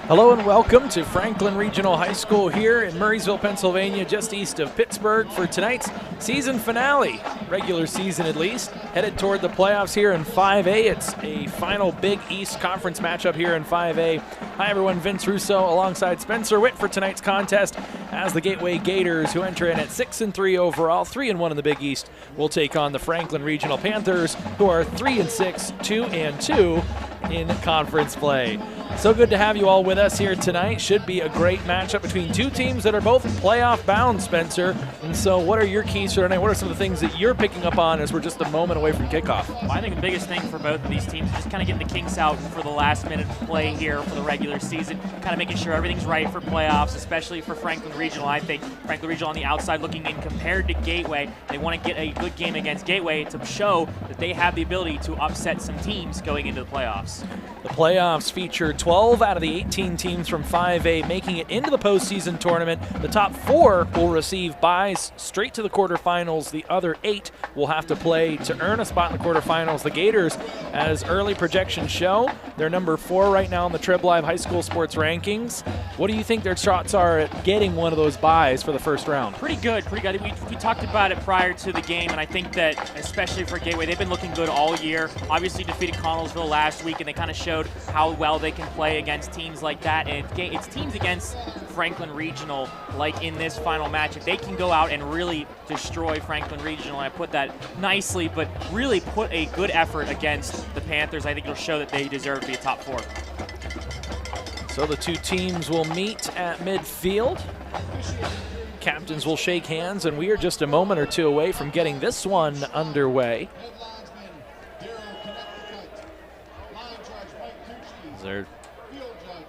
Hello and welcome to Franklin Regional High School here in Murraysville, Pennsylvania, just east of Pittsburgh for tonight's season finale, regular season at least, headed toward the playoffs here in 5A. It's a final Big East Conference matchup here in 5A. Hi everyone, Vince Russo alongside Spencer Witt for tonight's contest as the Gateway Gators, who enter in at 6-3 overall, 3-1 in the Big East, will take on the Franklin Regional Panthers, who are 3-6, 2-2 in conference play. So good to have you all with us here tonight. Should be a great matchup between two teams that are both playoff bound, Spencer. And so what are your keys for tonight? What are some of the things that you're picking up on as we're just a moment away from kickoff? Well, I think the biggest thing for both of these teams is just kind of getting the kinks out for the last minute of play here for the regular season, kind of making sure everything's right for playoffs, especially for Franklin Regional. I think Franklin Regional on the outside looking in compared to Gateway. They want to get a good game against Gateway to show that they have the ability to upset some teams going into the playoffs. The playoffs feature 12 out of the 18 teams from 5A making it into the postseason tournament. The top 4 will receive byes straight to the quarterfinals. The other 8 will have to play to earn a spot in the quarterfinals. The Gators, as early projections show, they're number 4 right now in the Trib Live High School Sports rankings. What do you think their shots are at getting one of those byes for the first round? Pretty good, pretty good. We talked about it prior to the game, and I think that especially for Gateway, they've been looking good all year. Obviously defeated Connellsville last week, and they kind of showed how well they can play against teams like that. And it's teams against Franklin Regional, like in this final match. If they can go out and really destroy Franklin Regional, and I put that nicely, but really put a good effort against the Panthers, I think it'll show that they deserve to be a top 4. So the two teams will meet at midfield. Captains will shake hands, and we are just a moment or two away from getting this one underway. They're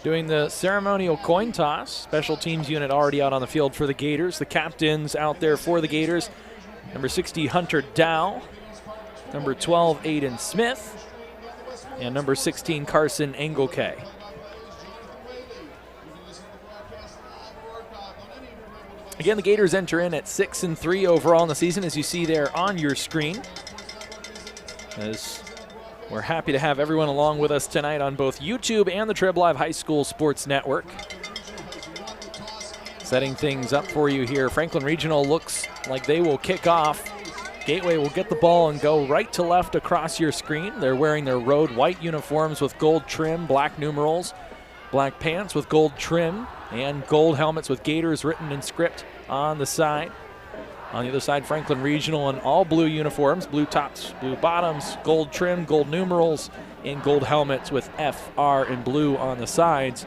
doing the ceremonial coin toss. Special teams unit already out on the field for the Gators. The captains out there for the Gators: number 60, Hunter Dow; number 12, Aiden Smith; and number 16, Carson Engelke. Again, the Gators enter in at 6-3 overall in the season, as you see there on your screen. As we're happy to have everyone along with us tonight on both YouTube and the Trib Live High School Sports Network. Setting things up for you here, Franklin Regional looks like they will kick off. Gateway will get the ball and go right to left across your screen. They're wearing their road white uniforms with gold trim, black numerals, black pants with gold trim, and gold helmets with Gators written in script on the side. On the other side, Franklin Regional in all blue uniforms, blue tops, blue bottoms, gold trim, gold numerals, and gold helmets with FR in blue on the sides.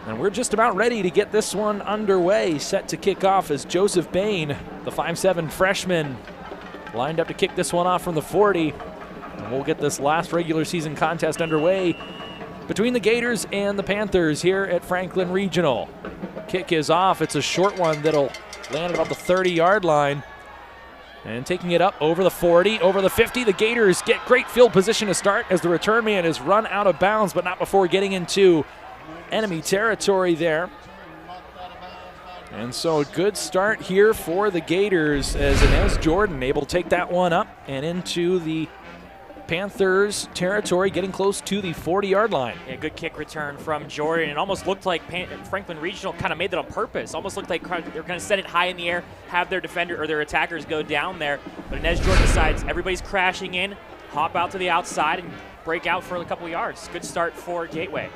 And we're just about ready to get this one underway, set to kick off as Joseph Bain, the 5'7" freshman, lined up to kick this one off from the 40. And we'll get this last regular season contest underway between the Gators and the Panthers here at Franklin Regional. Kick is off. It's a short one that'll land about the 30-yard line. And taking it up over the 40, over the 50. The Gators get great field position to start as the return man is run out of bounds, but not before getting into enemy territory there. And so a good start here for the Gators as Inez Jordan able to take that one up and into the Panthers territory, getting close to the 40-yard line. Yeah, good kick return from Jordan. It almost looked like Franklin Regional kind of made that on purpose. Almost looked like they're going to set it high in the air, have their defender or their attackers go down there. But Inez Jordan decides everybody's crashing in, hop out to the outside and break out for a couple yards. Good start for Gateway.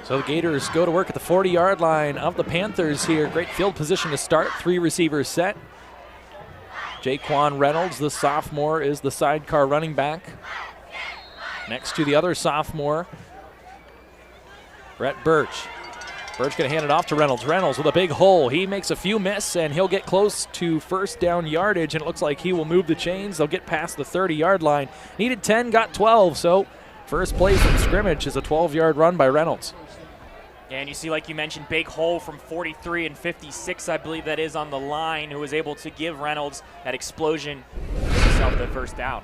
So the Gators go to work at the 40-yard line of the Panthers here. Great field position to start. 3 receivers set. Jaquan Reynolds, the sophomore, is the sidecar running back. Next to the other sophomore, Brett Birch. Birch going to hand it off to Reynolds. Reynolds with a big hole. He makes a few miss, and he'll get close to first down yardage, and it looks like he will move the chains. They'll get past the 30-yard line. Needed 10, got 12, so first play from scrimmage is a 12-yard run by Reynolds. And you see, like you mentioned, big hole from 43 and 56, I believe that is, on the line, who was able to give Reynolds that explosion to give himself the first down.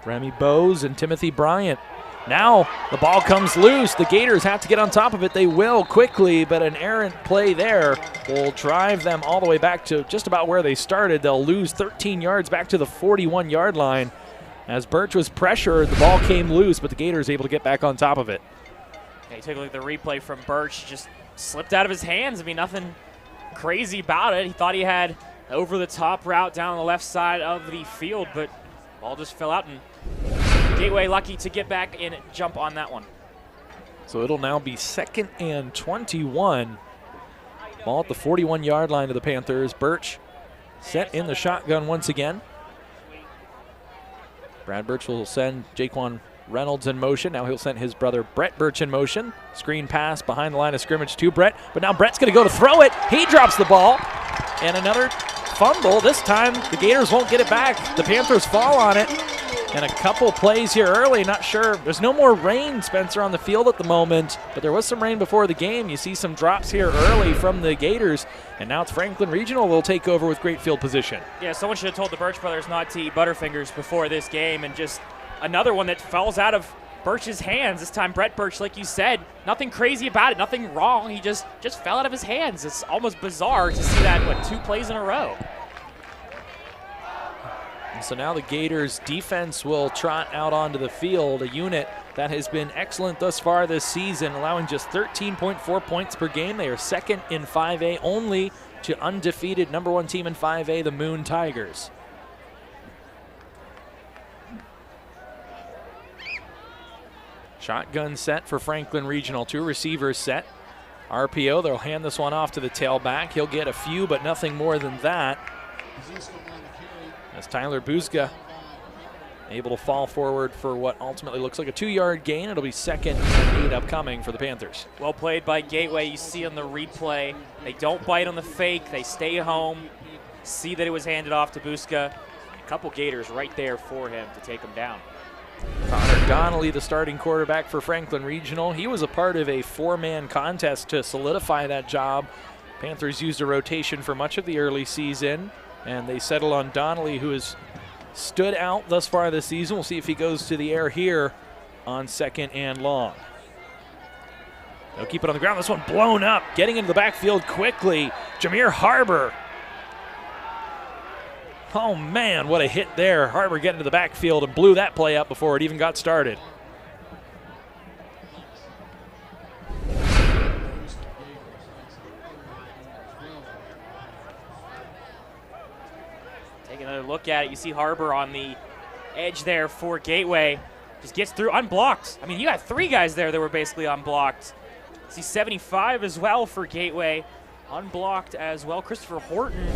Remy Bowes and Timothy Bryant. Now the ball comes loose. The Gators have to get on top of it. They will quickly, but an errant play there will drive them all the way back to just about where they started. They'll lose 13 yards back to the 41-yard line. As Birch was pressured, the ball came loose, but the Gators able to get back on top of it. Okay, take a look at the replay from Birch. Just slipped out of his hands. I mean, nothing crazy about it. He thought he had over-the-top route down on the left side of the field, but ball just fell out, and Gateway lucky to get back and jump on that one. So it'll now be 2nd and 21. Ball at the 41-yard line of the Panthers. Birch set in the shotgun once again. Brad Birch will send Jaquan Reynolds in motion. Now he'll send his brother Brett Birch in motion. Screen pass behind the line of scrimmage to Brett, but now Brett's going to go to throw it. He drops the ball, and another fumble. This time the Gators won't get it back. The Panthers fall on it. And a couple plays here early, not sure. There's no more rain, Spencer, on the field at the moment, but there was some rain before the game. You see some drops here early from the Gators, and now it's Franklin Regional will take over with great field position. Yeah, someone should have told the Birch brothers not to eat Butterfingers before this game, and just another one that falls out of Birch's hands. This time Brett Birch, like you said, nothing crazy about it, nothing wrong. He just fell out of his hands. It's almost bizarre to see that, 2 plays in a row. So now the Gators defense will trot out onto the field, a unit that has been excellent thus far this season, allowing just 13.4 points per game. They are 2nd in 5A, only to undefeated #1 team in 5A, the Moon Tigers. Shotgun set for Franklin Regional, 2 receivers set. RPO, they'll hand this one off to the tailback. He'll get a few, but nothing more than that. As Tyler Buzga able to fall forward for what ultimately looks like a 2-yard gain. It'll be 2nd and 8 upcoming for the Panthers. Well played by Gateway. You see on the replay, they don't bite on the fake. They stay home, see that it was handed off to Buzga. A couple Gators right there for him to take him down. Connor Donnelly, the starting quarterback for Franklin Regional. He was a part of a 4-man contest to solidify that job. Panthers used a rotation for much of the early season, and they settled on Donnelly, who has stood out thus far this season. We'll see if he goes to the air here on 2nd and long. They'll keep it on the ground. This one blown up, getting into the backfield quickly. Jameer Harbor. Oh, man, what a hit there. Harbor getting to the backfield and blew that play up before it even got started. Taking another look at it, you see Harbor on the edge there for Gateway. Just gets through unblocked. I mean, you had 3 guys there that were basically unblocked. See 75 as well for Gateway. Unblocked as well. Christopher Horton.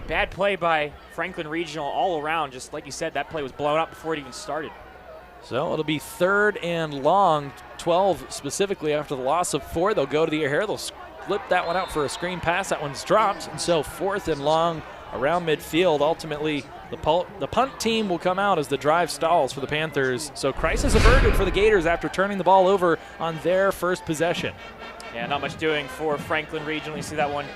Bad play by Franklin Regional all around. Just like you said, that play was blown up before it even started. So it'll be 3rd and long, 12 specifically after the loss of 4. They'll go to the air. They'll flip that one out for a screen pass. That one's dropped. And so 4th and long around midfield. Ultimately, the punt team will come out as the drive stalls for the Panthers. So crisis averted for the Gators after turning the ball over on their first possession. Yeah, not much doing for Franklin Regional. You see that one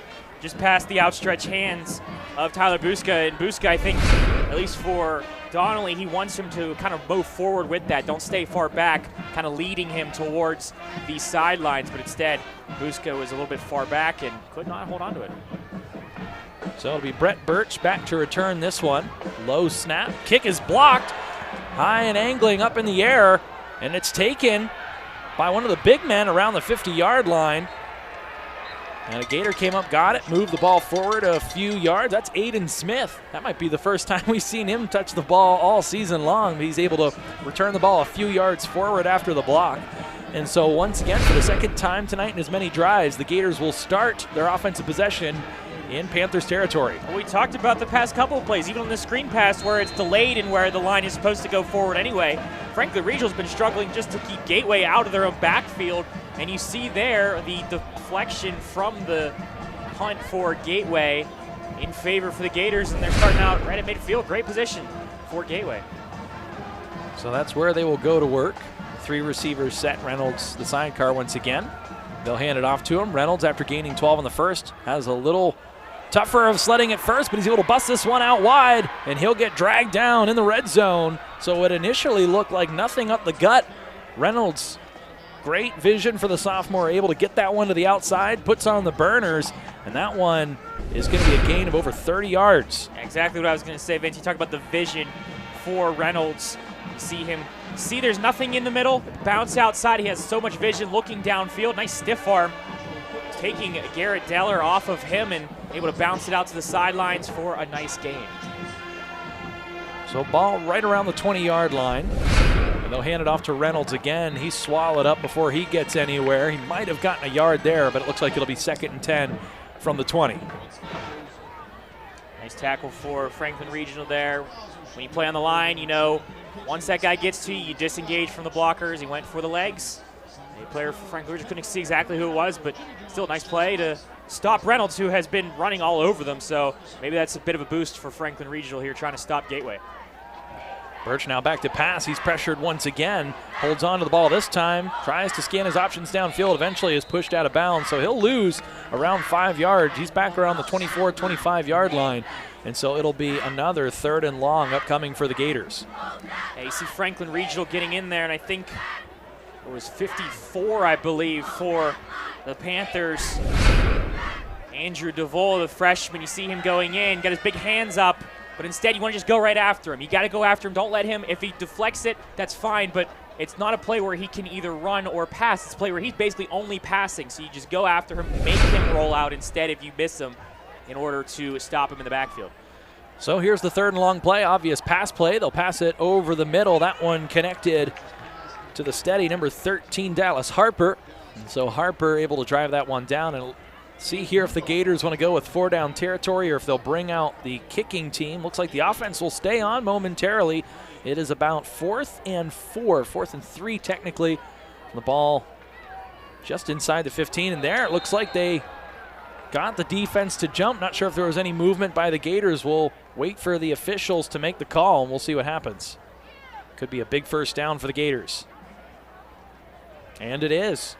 just past the outstretched hands of Tyler Buzga. And Buzga, I think, at least for Donnelly, he wants him to kind of move forward with that. Don't stay far back, kind of leading him towards the sidelines. But instead, Buzga was a little bit far back and could not hold on to it. So it'll be Brett Birch back to return this one. Low snap. Kick is blocked. High and angling up in the air. And it's taken by one of the big men around the 50-yard line. And a Gator came up, got it, moved the ball forward a few yards. That's Aiden Smith. That might be the first time we've seen him touch the ball all season long. But he's able to return the ball a few yards forward after the block. And so once again, for the 2nd time tonight in as many drives, the Gators will start their offensive possession in Panthers territory. Well, we talked about the past couple of plays, even on the screen pass where it's delayed and where the line is supposed to go forward anyway. Franklin Regional's been struggling just to keep Gateway out of their own backfield. And you see there the deflection from the punt for Gateway in favor for the Gators, and they're starting out right at midfield. Great position for Gateway. So that's where they will go to work. 3 receivers set. Reynolds, the sidecar once again. They'll hand it off to him. Reynolds, after gaining 12 in the first, has a little tougher of sledding at first, but he's able to bust this one out wide, and he'll get dragged down in the red zone. So it initially looked like nothing up the gut. Reynolds, great vision for the sophomore, able to get that one to the outside, puts on the burners, and that one is going to be a gain of over 30 yards. Exactly what I was going to say, Vince. You talk about the vision for Reynolds. You see him See, there's nothing in the middle. Bounce outside. He has so much vision looking downfield. Nice stiff arm. Taking Garrett Deller off of him and able to bounce it out to the sidelines for a nice gain. So ball right around the 20-yard line. And they'll hand it off to Reynolds again. He's swallowed up before he gets anywhere. He might have gotten a yard there, but it looks like it'll be 2nd and 10 from the 20. Nice tackle for Franklin Regional there. When you play on the line, you know, once that guy gets to you, you disengage from the blockers. He went for the legs. A player for Franklin Regional couldn't see exactly who it was, but still a nice play to stop Reynolds, who has been running all over them. So maybe that's a bit of a boost for Franklin Regional here, trying to stop Gateway. Birch now back to pass. He's pressured once again. Holds on to the ball this time. Tries to scan his options downfield. Eventually is pushed out of bounds. So he'll lose around 5 yards. He's back around the 24, 25-yard line. And so it'll be another 3rd and long upcoming for the Gators. Yeah, you see Franklin Regional getting in there, and I think it was 54, I believe, for the Panthers. Andrew DeVol, the freshman, you see him going in, got his big hands up, but instead you want to just go right after him. You got to go after him. Don't let him. If he deflects it, that's fine, but it's not a play where he can either run or pass. It's a play where he's basically only passing, so you just go after him, make him roll out instead if you miss him in order to stop him in the backfield. So here's the 3rd and long play, obvious pass play. They'll pass it over the middle. That one connected to the steady number 13, Dallas Harper. And so Harper able to drive that one down. And see here if the Gators want to go with 4-down territory or if they'll bring out the kicking team. Looks like the offense will stay on momentarily. It is about 4th and 4, 4th and 3 technically. The ball just inside the 15, and there it looks like they got the defense to jump. Not sure if there was any movement by the Gators. We'll wait for the officials to make the call, and we'll see what happens. Could be a big 1st down for the Gators. And it is.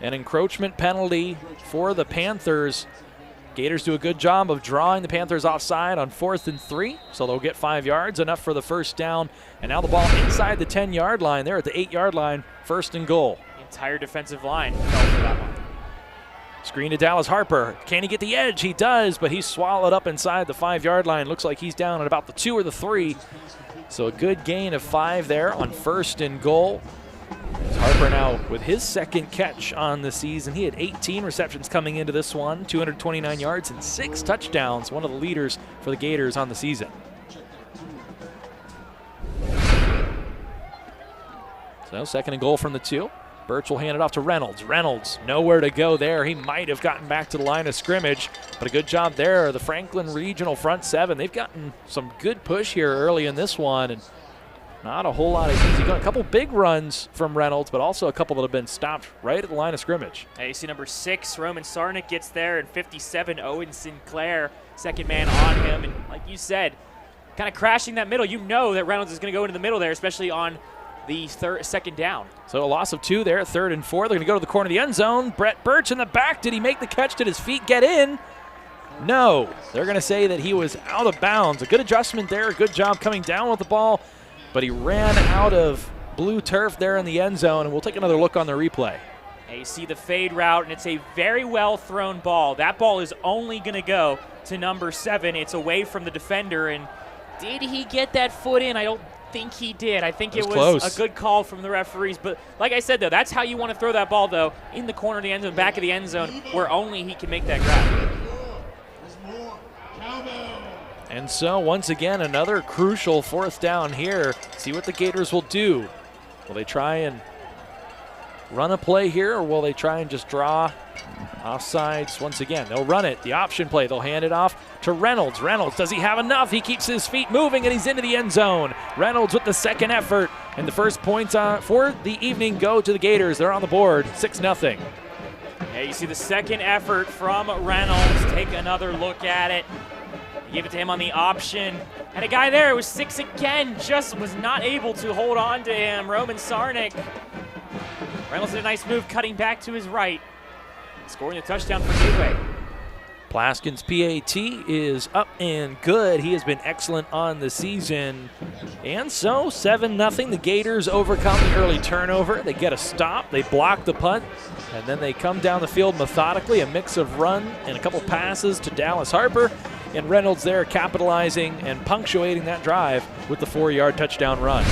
An encroachment penalty for the Panthers. Gators do a good job of drawing the Panthers offside on 4th and 3, so they'll get 5 yards, enough for the 1st down. And now the ball inside the 10-yard line. They're at the 8-yard line, 1st and goal. The entire defensive line fell for that one. Screen to Dallas Harper. Can he get the edge? He does, but he's swallowed up inside the 5-yard line. Looks like he's down at about the 2 or the 3. So a good gain of 5 there on 1st and goal. Harper now with his 2nd catch on the season. He had 18 receptions coming into this one, 229 yards and 6 touchdowns, one of the leaders for the Gators on the season. So 2nd and goal from the 2. Birch will hand it off to Reynolds. Reynolds, nowhere to go there. He might have gotten back to the line of scrimmage, but a good job there. The Franklin Regional front 7, they've gotten some good push here early in this one, and not a whole lot of easy going. A couple big runs from Reynolds, but also a couple that have been stopped right at the line of scrimmage. Hey, you see number 6, Roman Sarnick gets there, and 57, Owen Sinclair, 2nd man on him. And like you said, kind of crashing that middle. You know that Reynolds is going to go into the middle there, especially on the 2nd down. So a loss of 2 there, 3rd and 4. They're going to go to the corner of the end zone. Brett Birch in the back. Did he make the catch? Did his feet get in? No. They're going to say that he was out of bounds. A good adjustment there. A good job coming down with the ball. But he ran out of blue turf there in the end zone, and we'll take another look on the replay. And you see the fade route, and it's a very well thrown ball. That ball is only going to go to number 7. It's away from the defender, and did he get that foot in? I don't think he did. I think it was close. A good call from the referees. But like I said, though, that's how you want to throw that ball, though, in the corner of the end zone, back of the end zone, where only he can make that grab. And so, once again, another crucial 4th down here. See what the Gators will do. Will they try and run a play here, or will they try and just draw offsides once again? They'll run it. The option play, they'll hand it off to Reynolds. Reynolds, does he have enough? He keeps his feet moving, and he's into the end zone. Reynolds with the 2nd effort, and the first points for the evening go to the Gators. They're on the board, 6-0. Yeah, you see the 2nd effort from Reynolds. Take another look at it. Give it to him on the option. And a guy there who was 6 again, just was not able to hold on to him. Roman Sarnick. Reynolds did a nice move, cutting back to his right, scoring a touchdown for Gateway. Plaskin's PAT is up and good. He has been excellent on the season. And so 7-0. The Gators overcome the early turnover. They get a stop. They block the punt. And then they come down the field methodically, a mix of run and a couple passes to Dallas Harper. And Reynolds there capitalizing and punctuating that drive with the 4-yard touchdown run.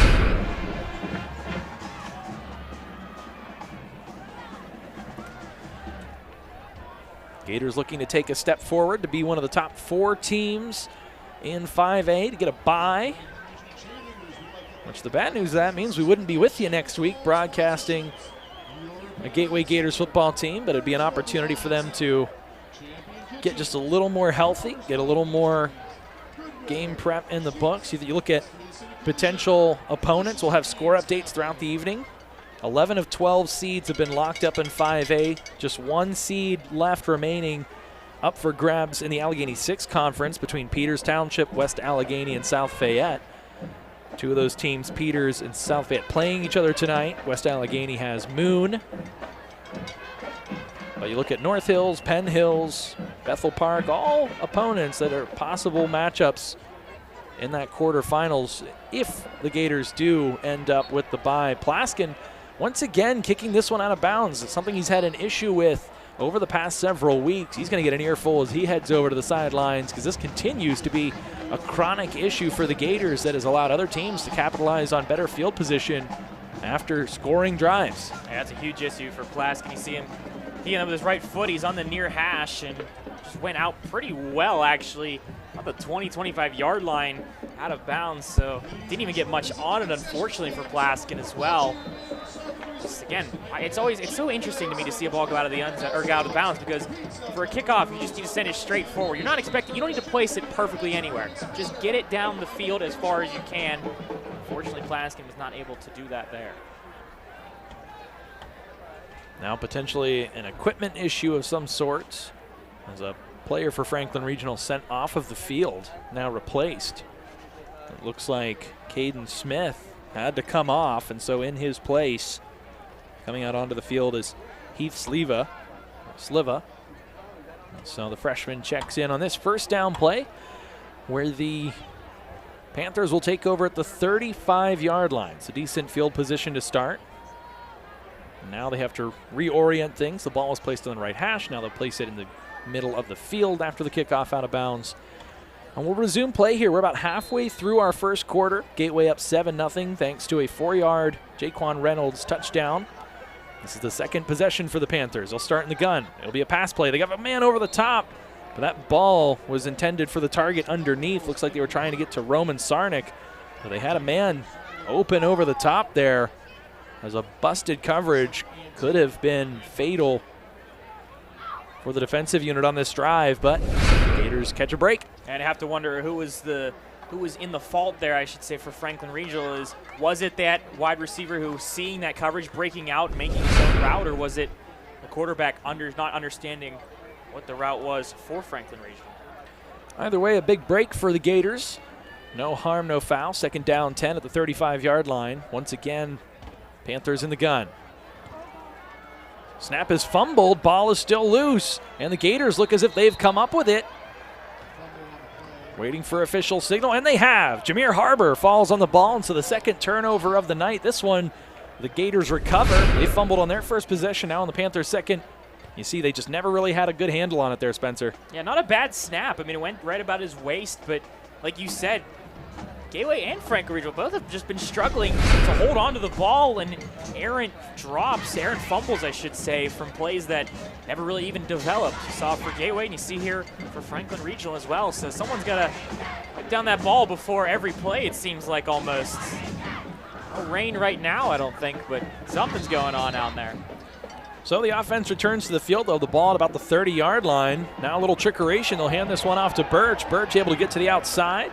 Gators looking to take a step forward to be one of the top 4 teams in 5A to get a bye. Which the bad news of that means we wouldn't be with you next week broadcasting a Gateway Gators football team, but it'd be an opportunity for them to get just a little more healthy, get a little more game prep in the books. You look at potential opponents, we'll have score updates throughout the evening. 11 of 12 seeds have been locked up in 5A. Just 1 seed left remaining up for grabs in the Allegheny 6 conference between Peters Township, West Allegheny, and South Fayette. 2 of those teams, Peters and South Fayette, playing each other tonight. West Allegheny has Moon. But you look at North Hills, Penn Hills, Bethel Park, all opponents that are possible matchups in that quarterfinals if the Gators do end up with the bye. Plaskin, once again, kicking this one out of bounds. It's something he's had an issue with over the past several weeks. He's going to get an earful as he heads over to the sidelines because this continues to be a chronic issue for the Gators that has allowed other teams to capitalize on better field position after scoring drives. Yeah, that's a huge issue for Plaskin. You see him with his right foot. He's on the near hash and just went out pretty well, actually, on the 20-25 yard line out of bounds. So didn't even get much on it, unfortunately, for Plaskin as well. Just, again, it's so interesting to me to see a ball go out of the go out of bounds because for a kickoff, you just need to send it straight forward. You don't need to place it perfectly anywhere. Just get it down the field as far as you can. Unfortunately, Plaskin was not able to do that there. Now potentially an equipment issue of some sort as a player for Franklin Regional sent off of the field, now replaced. It looks like Caden Smith had to come off, and so in his place, coming out onto the field is Heath Sliva. So the freshman checks in on this first down play where the Panthers will take over at the 35-yard line. It's a decent field position to start. Now they have to reorient things. The ball was placed on the right hash. Now they'll place it in the middle of the field after the kickoff out of bounds. And we'll resume play here. We're about halfway through our first quarter. Gateway up 7-0 thanks to a 4-yard Jaquan Reynolds touchdown. This is the second possession for the Panthers. They'll start in the gun. It'll be a pass play. They got a man over the top, but that ball was intended for the target underneath. Looks like they were trying to get to Roman Sarnik, but they had a man open over the top there. As a busted coverage could have been fatal for the defensive unit on this drive, but Gators catch a break. And I have to wonder who was in the fault there, I should say, for Franklin Regional. Was it that wide receiver who was seeing that coverage, breaking out, and making his own route, or was it the quarterback not understanding what the route was for Franklin Regional? Either way, a big break for the Gators. No harm, no foul. Second down 10 at the 35-yard line. Once again, Panthers in the gun. Snap is fumbled, ball is still loose, and the Gators look as if they've come up with it. Waiting for official signal, and they have. Jameer Harbor falls on the ball, and so the second turnover of the night. This one, the Gators recover. They fumbled on their first possession, now on the Panthers' second. You see, they just never really had a good handle on it there, Spencer. Yeah, not a bad snap. I mean, it went right about his waist, but like you said, Gateway and Franklin Regional both have just been struggling to hold on to the ball, and errant fumbles, I should say, from plays that never really even developed. You saw it for Gateway, and you see here for Franklin Regional as well. So someone's got to put down that ball before every play, it seems like almost. No rain right now, I don't think, but something's going on out there. So the offense returns to the field, though, the ball at about the 30-yard line. Now a little trickeration. They'll hand this one off to Birch. Birch able to get to the outside.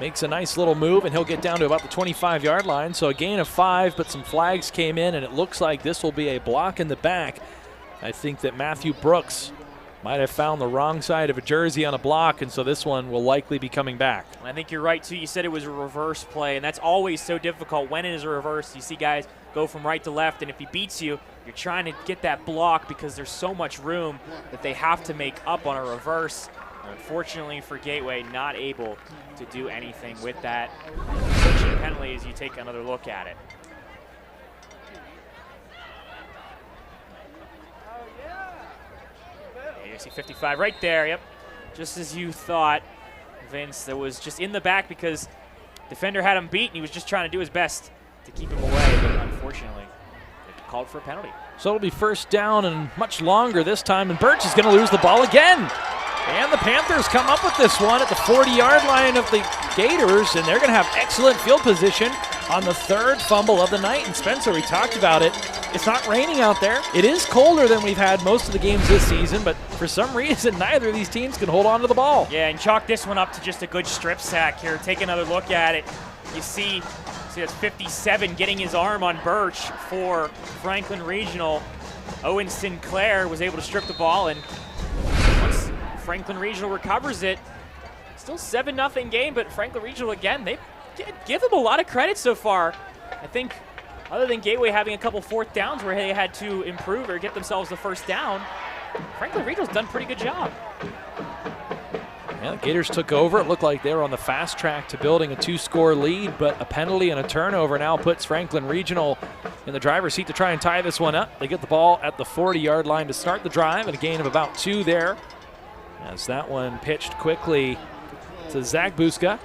Makes a nice little move, and he'll get down to about the 25-yard line. So a gain of 5, but some flags came in, and it looks like this will be a block in the back. I think that Matthew Brooks might have found the wrong side of a jersey on a block, and so this one will likely be coming back. I think you're right, too. You said it was a reverse play, and that's always so difficult. When it is a reverse, you see guys go from right to left, and if he beats you, you're trying to get that block because there's so much room that they have to make up on a reverse. Unfortunately for Gateway, not able to do anything with that. Unfortunate penalty as you take another look at it. Yeah, you see 55 right there, yep. Just as you thought, Vince, that was just in the back because defender had him beat and he was just trying to do his best to keep him away, but unfortunately, called for a penalty. So it'll be first down and much longer this time, and Birch is going to lose the ball again. And the Panthers come up with this one at the 40-yard line of the Gators, and they're going to have excellent field position on the third fumble of the night. And Spencer, we talked about it. It's not raining out there. It is colder than we've had most of the games this season, but for some reason, neither of these teams can hold on to the ball. Yeah, and chalk this one up to just a good strip sack here. Take another look at it. You see that's 57 getting his arm on Birch for Franklin Regional. Owen Sinclair was able to strip the ball, and once Franklin Regional recovers it, still 7-0 game, but Franklin Regional, again, they give them a lot of credit so far. I think other than Gateway having a couple fourth downs where they had to improve or get themselves the first down, Franklin Regional's done a pretty good job. Yeah, the Gators took over. It looked like they were on the fast track to building a 2-score lead, but a penalty and a turnover now puts Franklin Regional in the driver's seat to try and tie this one up. They get the ball at the 40-yard line to start the drive, and a gain of about 2 there. As that one pitched quickly to Zach Buska.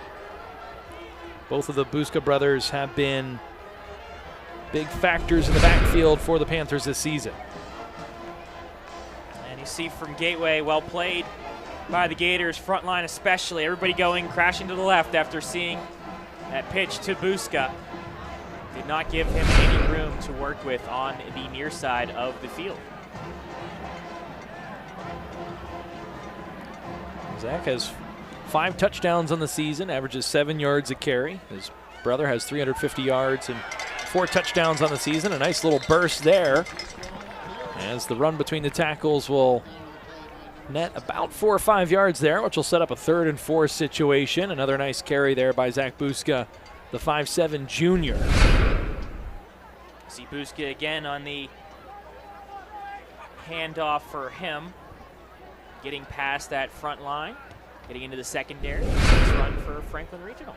Both of the Buska brothers have been big factors in the backfield for the Panthers this season. And you see from Gateway, well played by the Gators, front line especially. Everybody going crashing to the left after seeing that pitch to Buska. Did not give him any room to work with on the near side of the field. Zach has 5 touchdowns on the season, averages 7 yards a carry. His brother has 350 yards and 4 touchdowns on the season. A nice little burst there, as the run between the tackles will net about 4 or 5 yards there, which will set up a 3rd and 4 situation. Another nice carry there by Zach Buska, the 5'7" junior. See Buska again on the handoff for him, getting past that front line, getting into the secondary. Nice run for Franklin Regional.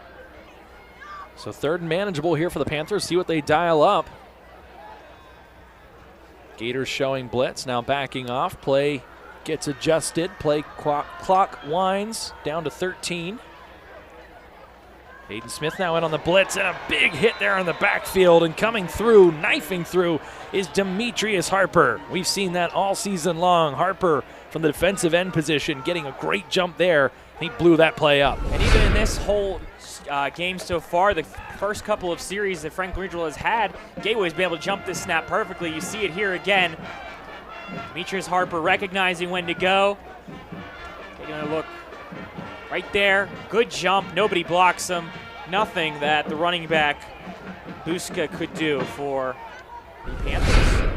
So 3rd and manageable here for the Panthers. See what they dial up. Gators showing blitz, now backing off. Play gets adjusted. Play clock winds down to 13. Hayden Smith now in on the blitz, and a big hit there on the backfield, and coming through, knifing through, is Demetrius Harper. We've seen that all season long. Harper from the defensive end position getting a great jump there. He blew that play up. And even in this whole game so far, the first couple of series that Franklin Regional has had, Gateway's been able to jump this snap perfectly. You see it here again. Demetrius Harper recognizing when to go. Taking a look right there. Good jump. Nobody blocks him. Nothing that the running back Buska could do for the Panthers.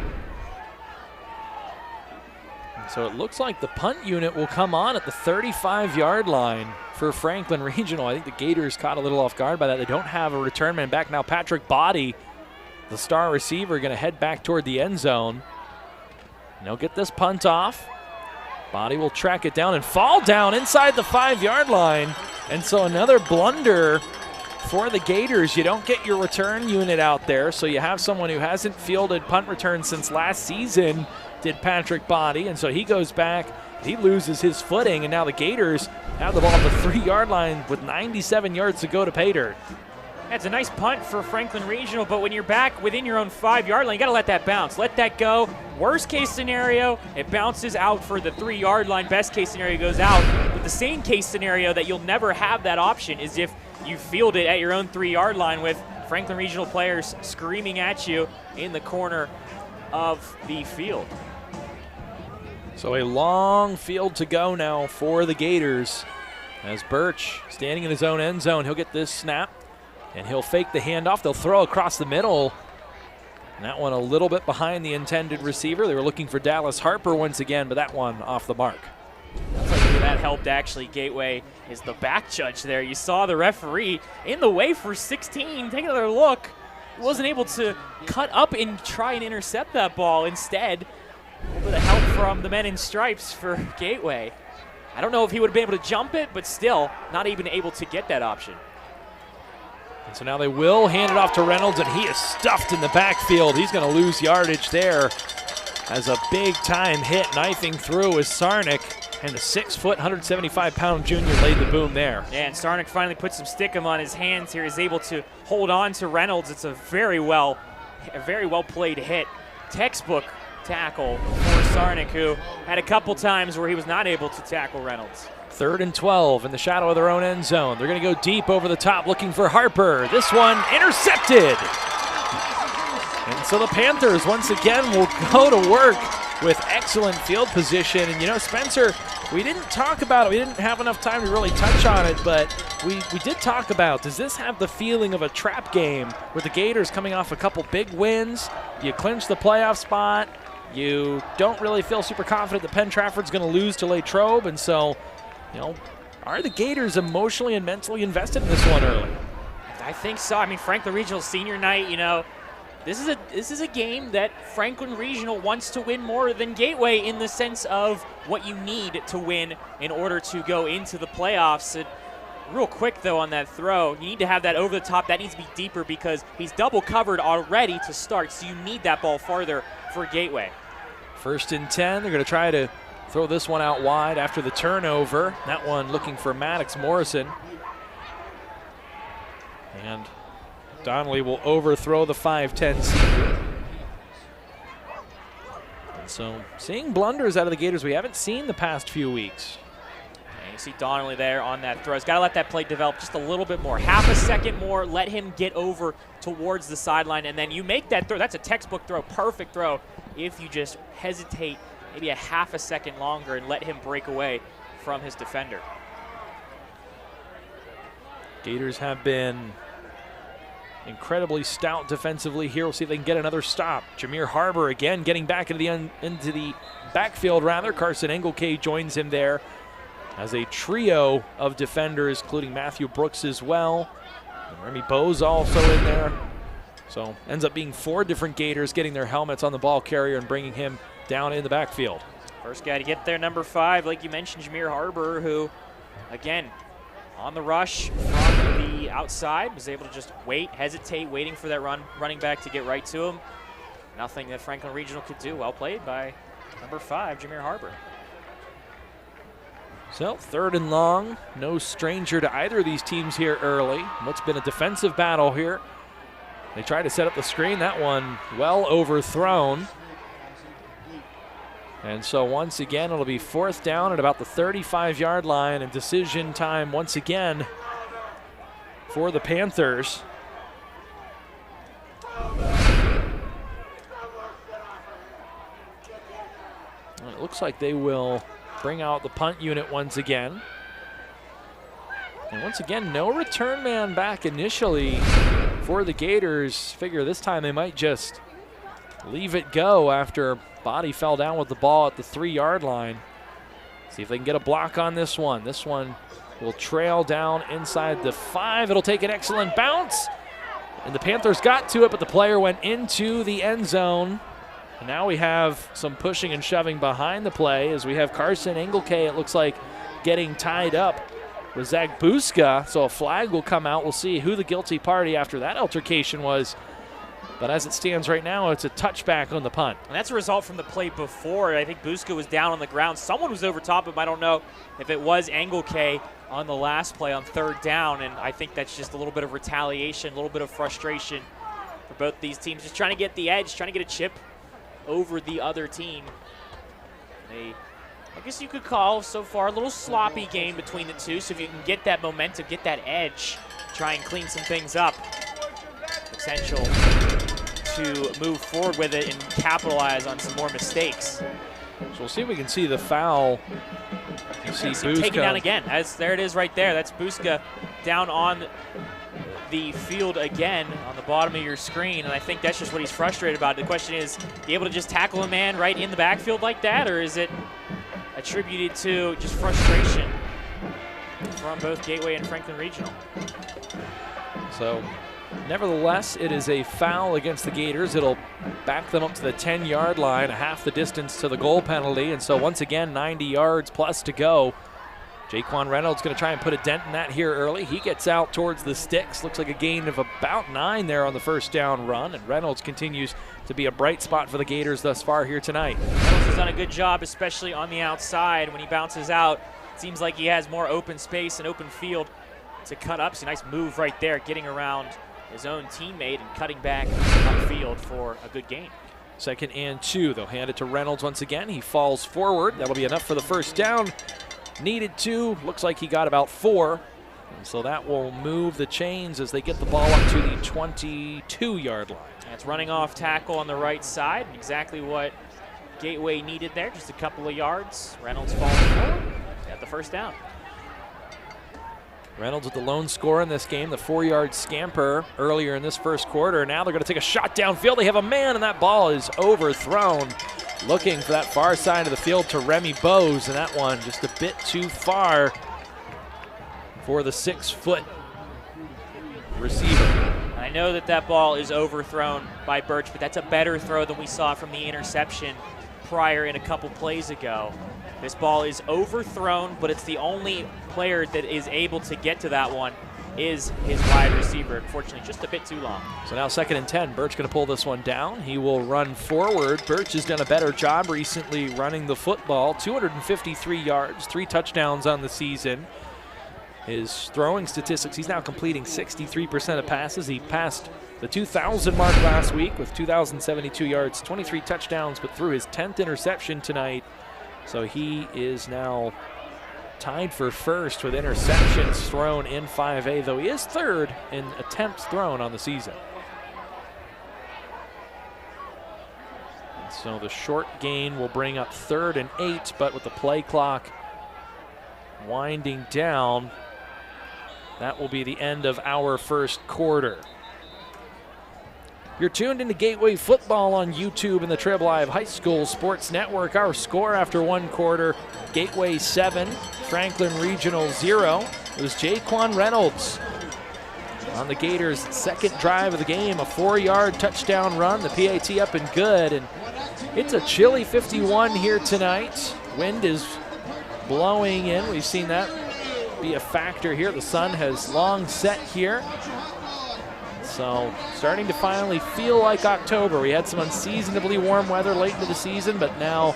So it looks like the punt unit will come on at the 35-yard line for Franklin Regional. I think the Gators caught a little off guard by that. They don't have a return man back now. Patrick Body, the star receiver, going to head back toward the end zone. And they'll get this punt off. Body will track it down and fall down inside the 5-yard line. And so another blunder for the Gators. You don't get your return unit out there, so you have someone who hasn't fielded punt returns since last season, did Patrick Body, and so he goes back, he loses his footing, and now the Gators have the ball at the 3-yard line with 97 yards to go to pay dirt. That's a nice punt for Franklin Regional, but when you're back within your own 5-yard line, you gotta let that bounce. Let that go. Worst case scenario, it bounces out for the 3-yard line. Best case scenario goes out. But the same case scenario that you'll never have that option is if you field it at your own 3-yard line with Franklin Regional players screaming at you in the corner of the field. So a long field to go now for the Gators, as Birch standing in his own end zone. He'll get this snap, and he'll fake the handoff. They'll throw across the middle. And that one a little bit behind the intended receiver. They were looking for Dallas Harper once again, but that one off the mark. Looks like that helped actually. Gateway is the back judge there. You saw the referee in the way for 16. Take another look. He wasn't able to cut up and try and intercept that ball. Instead, a little bit of help from the men in stripes for Gateway. I don't know if he would have been able to jump it, but still not even able to get that option. And so now they will hand it off to Reynolds, and he is stuffed in the backfield. He's going to lose yardage there as a big-time hit knifing through is Sarnick, and the 6-foot, 175-pound junior laid the boom there. Yeah, and Sarnick finally put some stickum on his hands here. He's able to hold on to Reynolds. It's a very well played hit textbook tackle for Sarnik, who had a couple times where he was not able to tackle Reynolds. 3rd and 12 in the shadow of their own end zone. They're going to go deep over the top looking for Harper. This one intercepted. And so the Panthers once again will go to work with excellent field position. And you know, Spencer, we didn't talk about it. We didn't have enough time to really touch on it, but we did talk about, does this have the feeling of a trap game with the Gators coming off a couple big wins? You clinch the playoff spot. You don't really feel super confident that Penn Trafford's going to lose to Latrobe, and so, you know, are the Gators emotionally and mentally invested in this one early? I think so. I mean, Franklin Regional senior night, you know, this is a game that Franklin Regional wants to win more than Gateway in the sense of what you need to win in order to go into the playoffs. And real quick, though, on that throw, you need to have that over the top. That needs to be deeper because he's double covered already to start, so you need that ball farther for Gateway. 1st and 10. They're going to try to throw this one out wide after the turnover. That one looking for Maddox Morrison. And Donnelly will overthrow the 5'10" senior. And so seeing blunders out of the Gators we haven't seen the past few weeks. And you see Donnelly there on that throw. He's got to let that play develop just a little bit more. Half a second more, let him get over towards the sideline, and then you make that throw. That's a textbook throw, perfect throw. If you just hesitate maybe a half a second longer and let him break away from his defender. Gators have been incredibly stout defensively here. We'll see if they can get another stop. Jameer Harbor again getting back into the backfield rather. Carson Engelke joins him there as a trio of defenders, including Matthew Brooks as well. And Remy Bowe's also in there. So ends up being 4 different Gators getting their helmets on the ball carrier and bringing him down in the backfield. First guy to get there, number 5, like you mentioned, Jameer Harbor, who, again, on the rush from the outside, was able to just hesitate, waiting for that running back to get right to him. Nothing that Franklin Regional could do. Well played by number 5, Jameer Harbor. So 3rd and long, no stranger to either of these teams here early. What's been a defensive battle here. They try to set up the screen. That one well overthrown. And so once again, it'll be 4th down at about the 35-yard line, and decision time once again for the Panthers. It looks like they will bring out the punt unit once again. And once again, no return man back initially for the Gators. Figure this time they might just leave it go after Body fell down with the ball at the 3-yard line. See if they can get a block on this one. This one will trail down inside the 5. It'll take an excellent bounce. And the Panthers got to it, but the player went into the end zone. And now we have some pushing and shoving behind the play as we have Carson Engelke, it looks like, getting tied up with Zach Buska. So a flag will come out. We'll see who the guilty party after that altercation was. But as it stands right now, it's a touchback on the punt. And that's a result from the play before. I think Buska was down on the ground. Someone was over top of him. I don't know if it was Engelke on the last play on 3rd down. And I think that's just a little bit of retaliation, a little bit of frustration for both these teams. Just trying to get the edge, trying to get a chip over the other team. I guess you could call so far a little sloppy game between the two. So if you can get that momentum, get that edge, try and clean some things up. Potential to move forward with it and capitalize on some more mistakes. So we'll see if we can see the foul. You see Buska taken down again. There it is right there. That's Buska down on the field again on the bottom of your screen, and I think that's just what he's frustrated about. The question is, be able to just tackle a man right in the backfield like that, or is it attributed to just frustration from both Gateway and Franklin Regional? So nevertheless, it is a foul against the Gators. It'll back them up to the 10-yard line, half the distance to the goal penalty. And so once again, 90 yards plus to go. Jaquan Reynolds going to try and put a dent in that here early. He gets out towards the sticks. Looks like a gain of about 9 there on the 1st down run. And Reynolds continues to be a bright spot for the Gators thus far here tonight. Reynolds has done a good job, especially on the outside. When he bounces out, it seems like he has more open space and open field to cut up. So nice move right there, getting around his own teammate and cutting back upfield for a good gain. 2nd and 2. They'll hand it to Reynolds once again. He falls forward. That'll be enough for the first down. Needed 2. Looks like he got about 4. And so that will move the chains as they get the ball up to the 22-yard line. That's running off tackle on the right side. Exactly what Gateway needed there. Just a couple of yards. Reynolds falls forward. Got the first down. Reynolds with the lone score in this game, the 4-yard scamper earlier in this first quarter. Now they're going to take a shot downfield. They have a man, and that ball is overthrown. Looking for that far side of the field to Remy Bose, and that one just a bit too far for the 6-foot receiver. I know that ball is overthrown by Birch, but that's a better throw than we saw from the interception prior in a couple plays ago. This ball is overthrown, but it's the only player that is able to get to that one is his wide receiver. Unfortunately, just a bit too long. So now 2nd and 10. Birch going to pull this one down. He will run forward. Birch has done a better job recently running the football. 253 yards, 3 touchdowns on the season. His throwing statistics, he's now completing 63% of passes. He passed the 2,000 mark last week with 2,072 yards, 23 touchdowns, but threw his 10th interception tonight. So he is now tied for first with interceptions thrown in 5A, though he is 3rd in attempts thrown on the season. And so the short gain will bring up 3rd and 8, but with the play clock winding down, that will be the end of our first quarter. You're tuned into Gateway Football on YouTube and the Trib Live High School Sports Network. Our score after 1 quarter, Gateway 7, Franklin Regional 0. It was Jaquan Reynolds on the Gators' 2nd drive of the game, a 4-yard touchdown run, the PAT up and good. And it's a chilly 51 here tonight. Wind is blowing in. We've seen that be a factor here. The sun has long set here. So starting to finally feel like October. We had some unseasonably warm weather late into the season, but now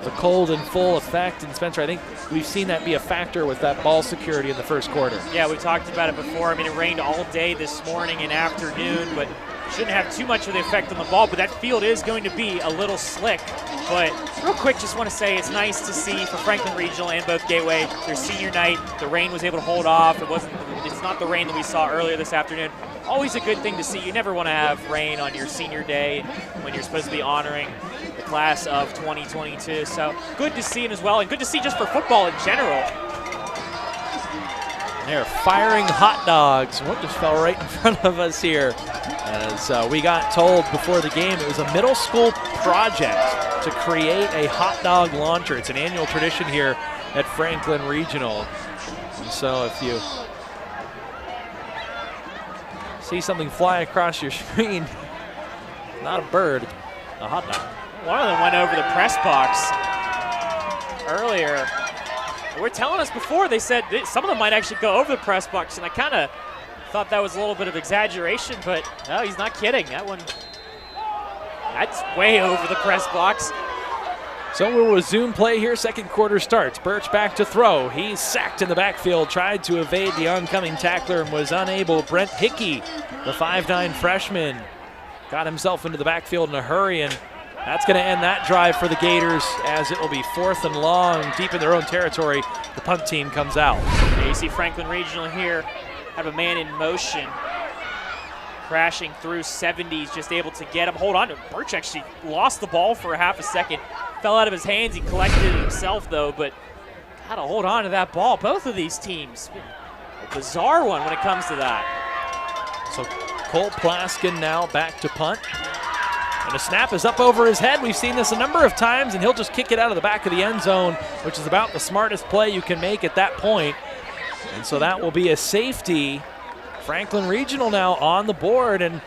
the cold in full effect. And Spencer, I think we've seen that be a factor with that ball security in the first quarter. Yeah, we talked about it before. I mean, it rained all day this morning and afternoon, but shouldn't have too much of the effect on the ball. But that field is going to be a little slick. But real quick, just want to say it's nice to see for Franklin Regional and both Gateway, their senior night, the rain was able to hold off. It's not the rain that we saw earlier this afternoon. Always a good thing to see. You never want to have rain on your senior day when you're supposed to be honoring the class of 2022. So good to see it as well, and good to see just for football in general. They're firing hot dogs. What just fell right in front of us here? As we got told before the game, it was a middle school project to create a hot dog launcher. It's an annual tradition here at Franklin Regional. And so if you see something fly across your screen, not a bird, a hot dog. One of them went over the press box earlier. They were telling us before, they said some of them might actually go over the press box, and I kind of thought that was a little bit of exaggeration, but no, he's not kidding. That's way over the press box. So we'll resume play here. 2nd quarter starts. Birch back to throw. He's sacked in the backfield, tried to evade the oncoming tackler and was unable. Brent Hickey, the 5'9 freshman, got himself into the backfield in a hurry, and that's going to end that drive for the Gators as it will be 4th and long, deep in their own territory. The punt team comes out. Yeah, you see Franklin Regional here have a man in motion, crashing through 70s, just able to get him. Hold on, Birch actually lost the ball for a half a second. Fell out of his hands. He collected it himself, though, but got to hold on to that ball. Both of these teams, a bizarre one when it comes to that. So Cole Plaskin now back to punt. And the snap is up over his head. We've seen this a number of times, and he'll just kick it out of the back of the end zone, which is about the smartest play you can make at that point. And so that will be a safety. Franklin Regional now on the board, and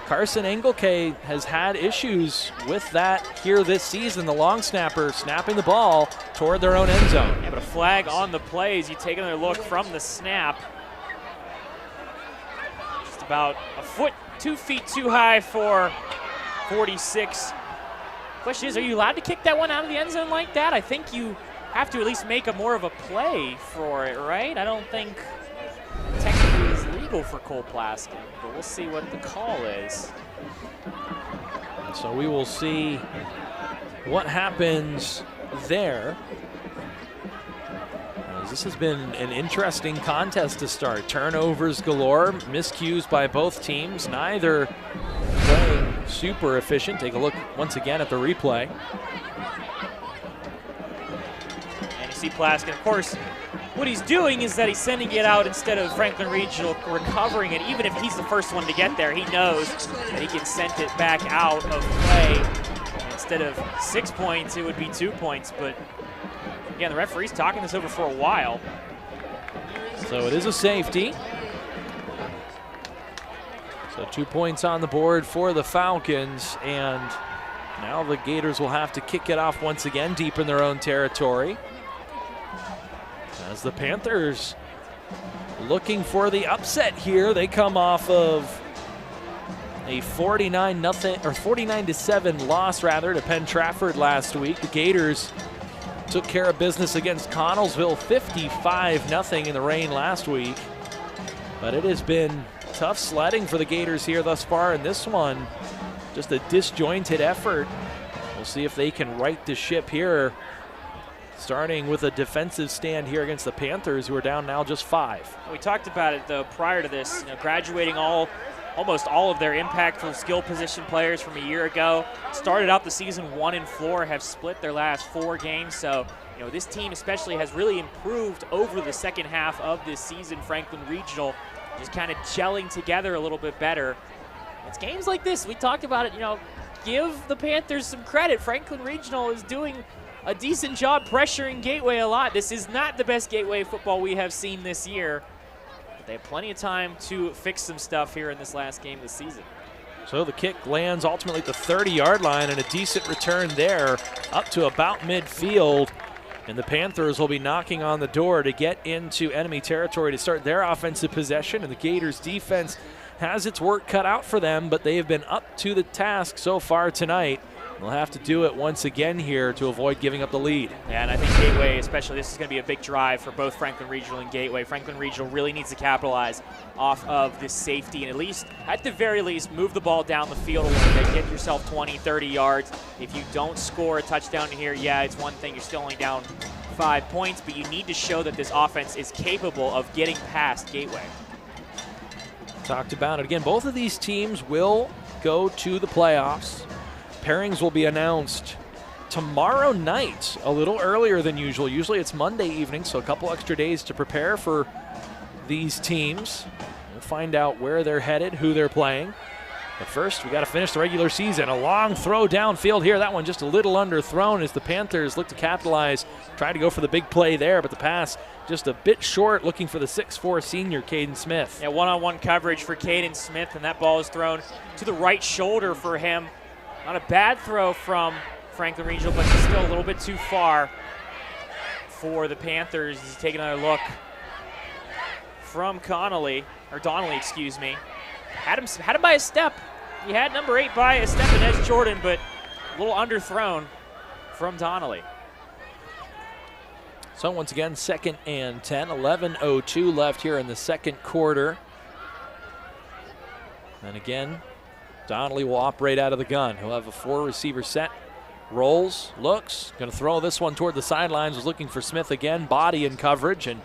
Carson Engelke has had issues with that here this season. The long snapper snapping the ball toward their own end zone. Yeah, but a flag on the play as you take another look from the snap. Just about a foot, 2 feet too high for 46. Question is, are you allowed to kick that one out of the end zone like that? I think you have to at least make a more of a play for it, right? I don't think technically it's legal for Cole Plaskin, but we'll see what the call is. So we will see what happens there. This has been an interesting contest to start. Turnovers galore, miscues by both teams, neither playing super efficient. Take a look once again at the replay. And you see Plaskin, of course, what he's doing is that he's sending it out instead of Franklin Regional recovering it. Even if he's the first one to get there, he knows that he can send it back out of play. Instead of 6 points, it would be 2 points, but again, the referee's talking this over for a while. So it is a safety. So 2 points on the board for the Falcons, and now the Gators will have to kick it off once again deep in their own territory. As the Panthers looking for the upset here, they come off of a 49-7 loss to Penn Trafford last week. The Gators took care of business against Connellsville 55-0 in the rain last week. But it has been tough sledding for the Gators here thus far in this one. Just a disjointed effort. We'll see if they can right the ship here, starting with a defensive stand here against the Panthers, who are down now just 5. We talked about it, though, prior to this, graduating almost all of their impactful skill position players from a year ago. Started out the season 1-4, have split their last 4 games. So, this team especially has really improved over the second half of this season. Franklin Regional just kind of gelling together a little bit better. It's games like this, we talked about it, give the Panthers some credit. Franklin Regional is doing a decent job pressuring Gateway a lot. This is not the best Gateway football we have seen this year. They have plenty of time to fix some stuff here in this last game of the season. So the kick lands ultimately at the 30-yard line, and a decent return there up to about midfield. And the Panthers will be knocking on the door to get into enemy territory to start their offensive possession. And the Gators defense has its work cut out for them, but they have been up to the task so far tonight. They'll have to do it once again here to avoid giving up the lead. Yeah, and I think Gateway, especially, this is going to be a big drive for both Franklin Regional and Gateway. Franklin Regional really needs to capitalize off of this safety and at the very least, move the ball down the field a little bit. Get yourself 20, 30 yards. If you don't score a touchdown here, yeah, it's one thing. You're still only down 5 points, but you need to show that this offense is capable of getting past Gateway. Talked about it again. Both of these teams will go to the playoffs. Pairings will be announced tomorrow night, a little earlier than usual. Usually it's Monday evening, so a couple extra days to prepare for these teams. We'll find out where they're headed, who they're playing. But first, we got to finish the regular season. A long throw downfield here. That one just a little underthrown as the Panthers look to capitalize. Try to go for the big play there, but the pass just a bit short, looking for the 6'4" senior, Caden Smith. Yeah, one-on-one coverage for Caden Smith, and that ball is thrown to the right shoulder for him. Not a bad throw from Franklin Regional, but still a little bit too far for the Panthers. He's taking another look from Donnelly, excuse me. Had him by a step. He had number 8 by a step in Edge Jordan, but a little underthrown from Donnelly. So once again, 2nd and 10, 11:02 left here in the second quarter. And again, Donnelly will operate out of the gun. He'll have a 4-receiver set. Rolls, looks, going to throw this one toward the sidelines. Was looking for Smith again, body in coverage, and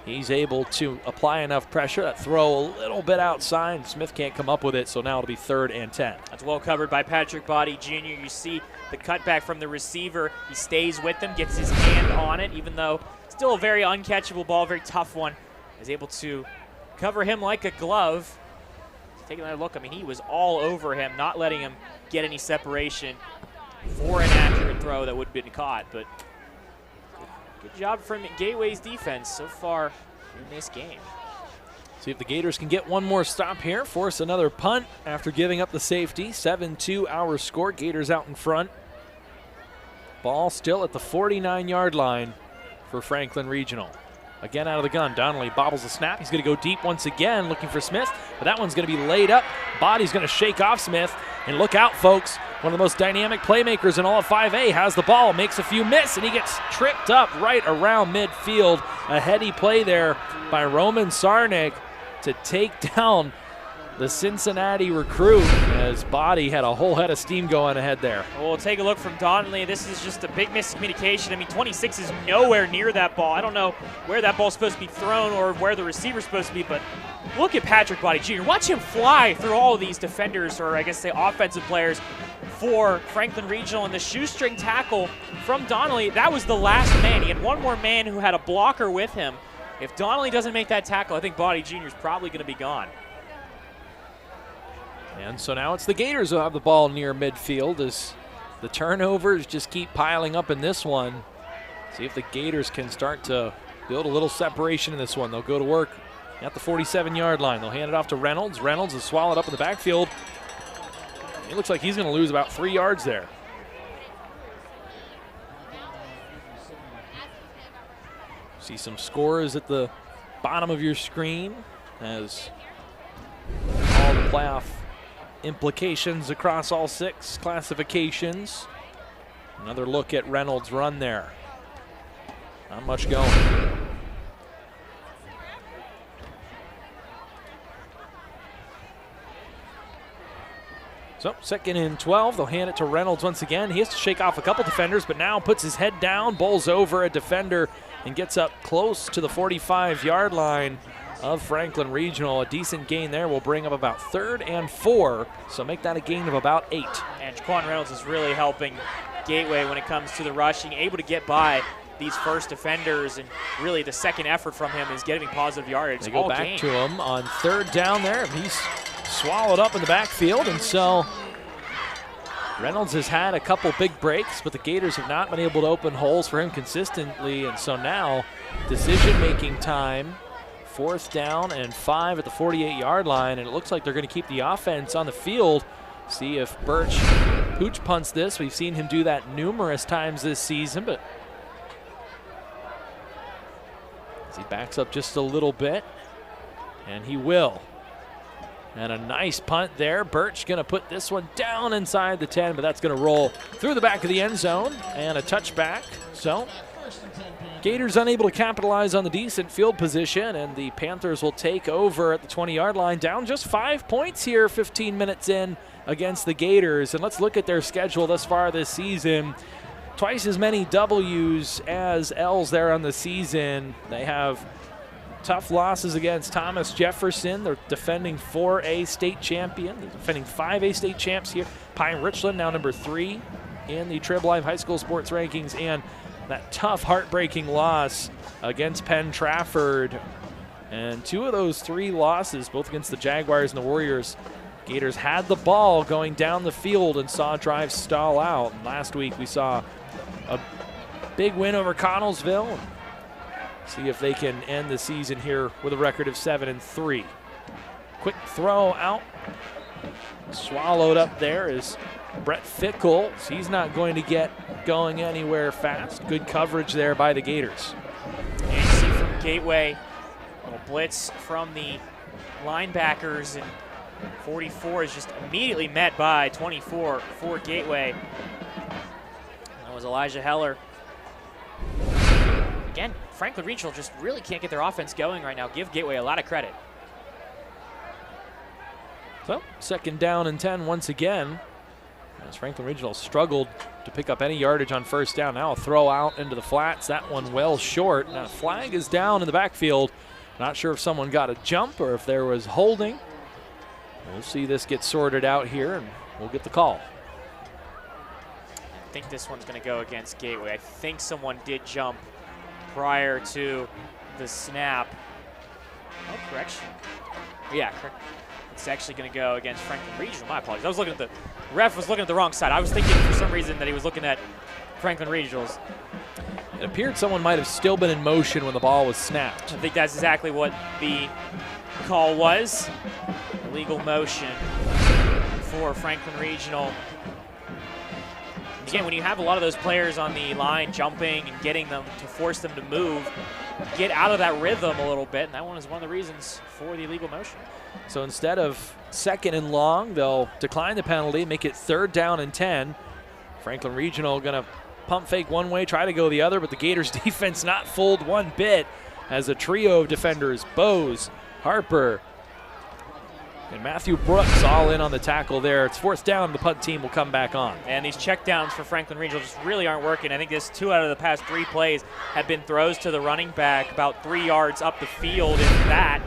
he's able to apply enough pressure. That throw a little bit outside. Smith can't come up with it, so now it'll be 3rd and 10. That's well covered by Patrick Body Jr. You see the cutback from the receiver. He stays with him, gets his hand on it, even though still a very uncatchable ball, very tough one. Is able to cover him like a glove. Taking another look, he was all over him, not letting him get any separation for an accurate throw that would have been caught. But good job from Gateway's defense so far in this game. See if the Gators can get one more stop here, force another punt after giving up the safety. 7-2 our score, Gators out in front. Ball still at the 49-yard line for Franklin Regional. Again out of the gun, Donnelly bobbles the snap. He's going to go deep once again, looking for Smith, but that one's going to be laid up. Body's going to shake off Smith, and look out, folks. One of the most dynamic playmakers in all of 5A has the ball, makes a few miss, and he gets tripped up right around midfield. A heady play there by Roman Sarnik to take down the Cincinnati recruit. as Body had a whole head of steam going ahead there. We'll take a look from Donnelly. This is just a big miscommunication. I mean, 26 is nowhere near that ball. I don't know where that ball's supposed to be thrown or where the receiver's supposed to be, but look at Patrick Body Jr. Watch him fly through all of these defenders, or I guess say offensive players, for Franklin Regional. And the shoestring tackle from Donnelly, that was the last man. He had one more man who had a blocker with him. If Donnelly doesn't make that tackle, I think Body Jr. is probably going to be gone. And so now it's the Gators who have the ball near midfield as the turnovers just keep piling up in this one. See if the Gators can start to build a little separation in this one. They'll go to work at the 47-yard line. They'll hand it off to Reynolds. Reynolds is swallowed up in the backfield. It looks like he's going to lose about 3 yards there. See some scores at the bottom of your screen as all the playoff implications across all 6 classifications. Another look at Reynolds' run there. Not much going. So 2nd and 12, they'll hand it to Reynolds once again. He has to shake off a couple defenders, but now puts his head down, bowls over a defender, and gets up close to the 45-yard line of Franklin Regional. A decent gain there will bring up about 3rd and 4, so make that a gain of about 8. And Jaquan Reynolds is really helping Gateway when it comes to the rushing, able to get by these first defenders, and really the second effort from him is getting positive yardage. They go back to him on 3rd down there. He's swallowed up in the backfield, and so Reynolds has had a couple big breaks, but the Gators have not been able to open holes for him consistently, and so now decision-making time. 4th down and 5 at the 48-yard line, and it looks like they're going to keep the offense on the field. See if Birch pooch punts this. We've seen him do that numerous times this season, but as he backs up just a little bit, and he will. And a nice punt there. Birch going to put this one down inside the 10, but that's going to roll through the back of the end zone, and a touchback. So Gators unable to capitalize on the decent field position, and the Panthers will take over at the 20-yard line, down just 5 points here 15 minutes in against the Gators. And let's look at their schedule thus far this season. Twice as many W's as L's there on the season. They have tough losses against Thomas Jefferson. They're defending 4A state champion. They're defending 5A state champs here. Pine Richland now number 3 in the Trib Live High School sports rankings, and that tough, heartbreaking loss against Penn Trafford. And 2 of those 3 losses, both against the Jaguars and the Warriors, Gators had the ball going down the field and saw drives stall out. And last week we saw a big win over Connellsville. See if they can end the season here with a record of 7-3. Quick throw out. Swallowed up there is Brett Fickle. He's not going to get going anywhere fast. Good coverage there by the Gators. And you see from Gateway, a little blitz from the linebackers, and 44 is just immediately met by 24 for Gateway. That was Elijah Heller. Again, Franklin Regional just really can't get their offense going right now. Give Gateway a lot of credit. So 2nd down and 10 once again, as Franklin Regional struggled to pick up any yardage on 1st down. Now a throw out into the flats. That one well short. Now flag is down in the backfield. Not sure if someone got a jump or if there was holding. We'll see this get sorted out here, and we'll get the call. I think this one's going to go against Gateway. I think someone did jump prior to the snap. Oh, correction. Yeah, correct. It's actually going to go against Franklin Regional. My apologies. I was looking at the ref was looking at the wrong side. I was thinking for some reason that he was looking at Franklin Regionals. It appeared someone might have still been in motion when the ball was snapped. I think that's exactly what the call was. Illegal motion for Franklin Regional. Again, when you have a lot of those players on the line jumping and getting them to force them to move, get out of that rhythm a little bit, and that one is one of the reasons for the illegal motion. So instead of 2nd and long, they'll decline the penalty, make it 3rd down and 10. Franklin Regional going to pump fake one way, try to go the other, but the Gators defense not fooled one bit as a trio of defenders, Bose, Harper, And Matthew Brooks all in on the tackle there. It's fourth down. The punt team will come back on. And these checkdowns for Franklin Regional just really aren't working. I think this 2 out of the past 3 plays have been throws to the running back about 3 yards up the field, if that.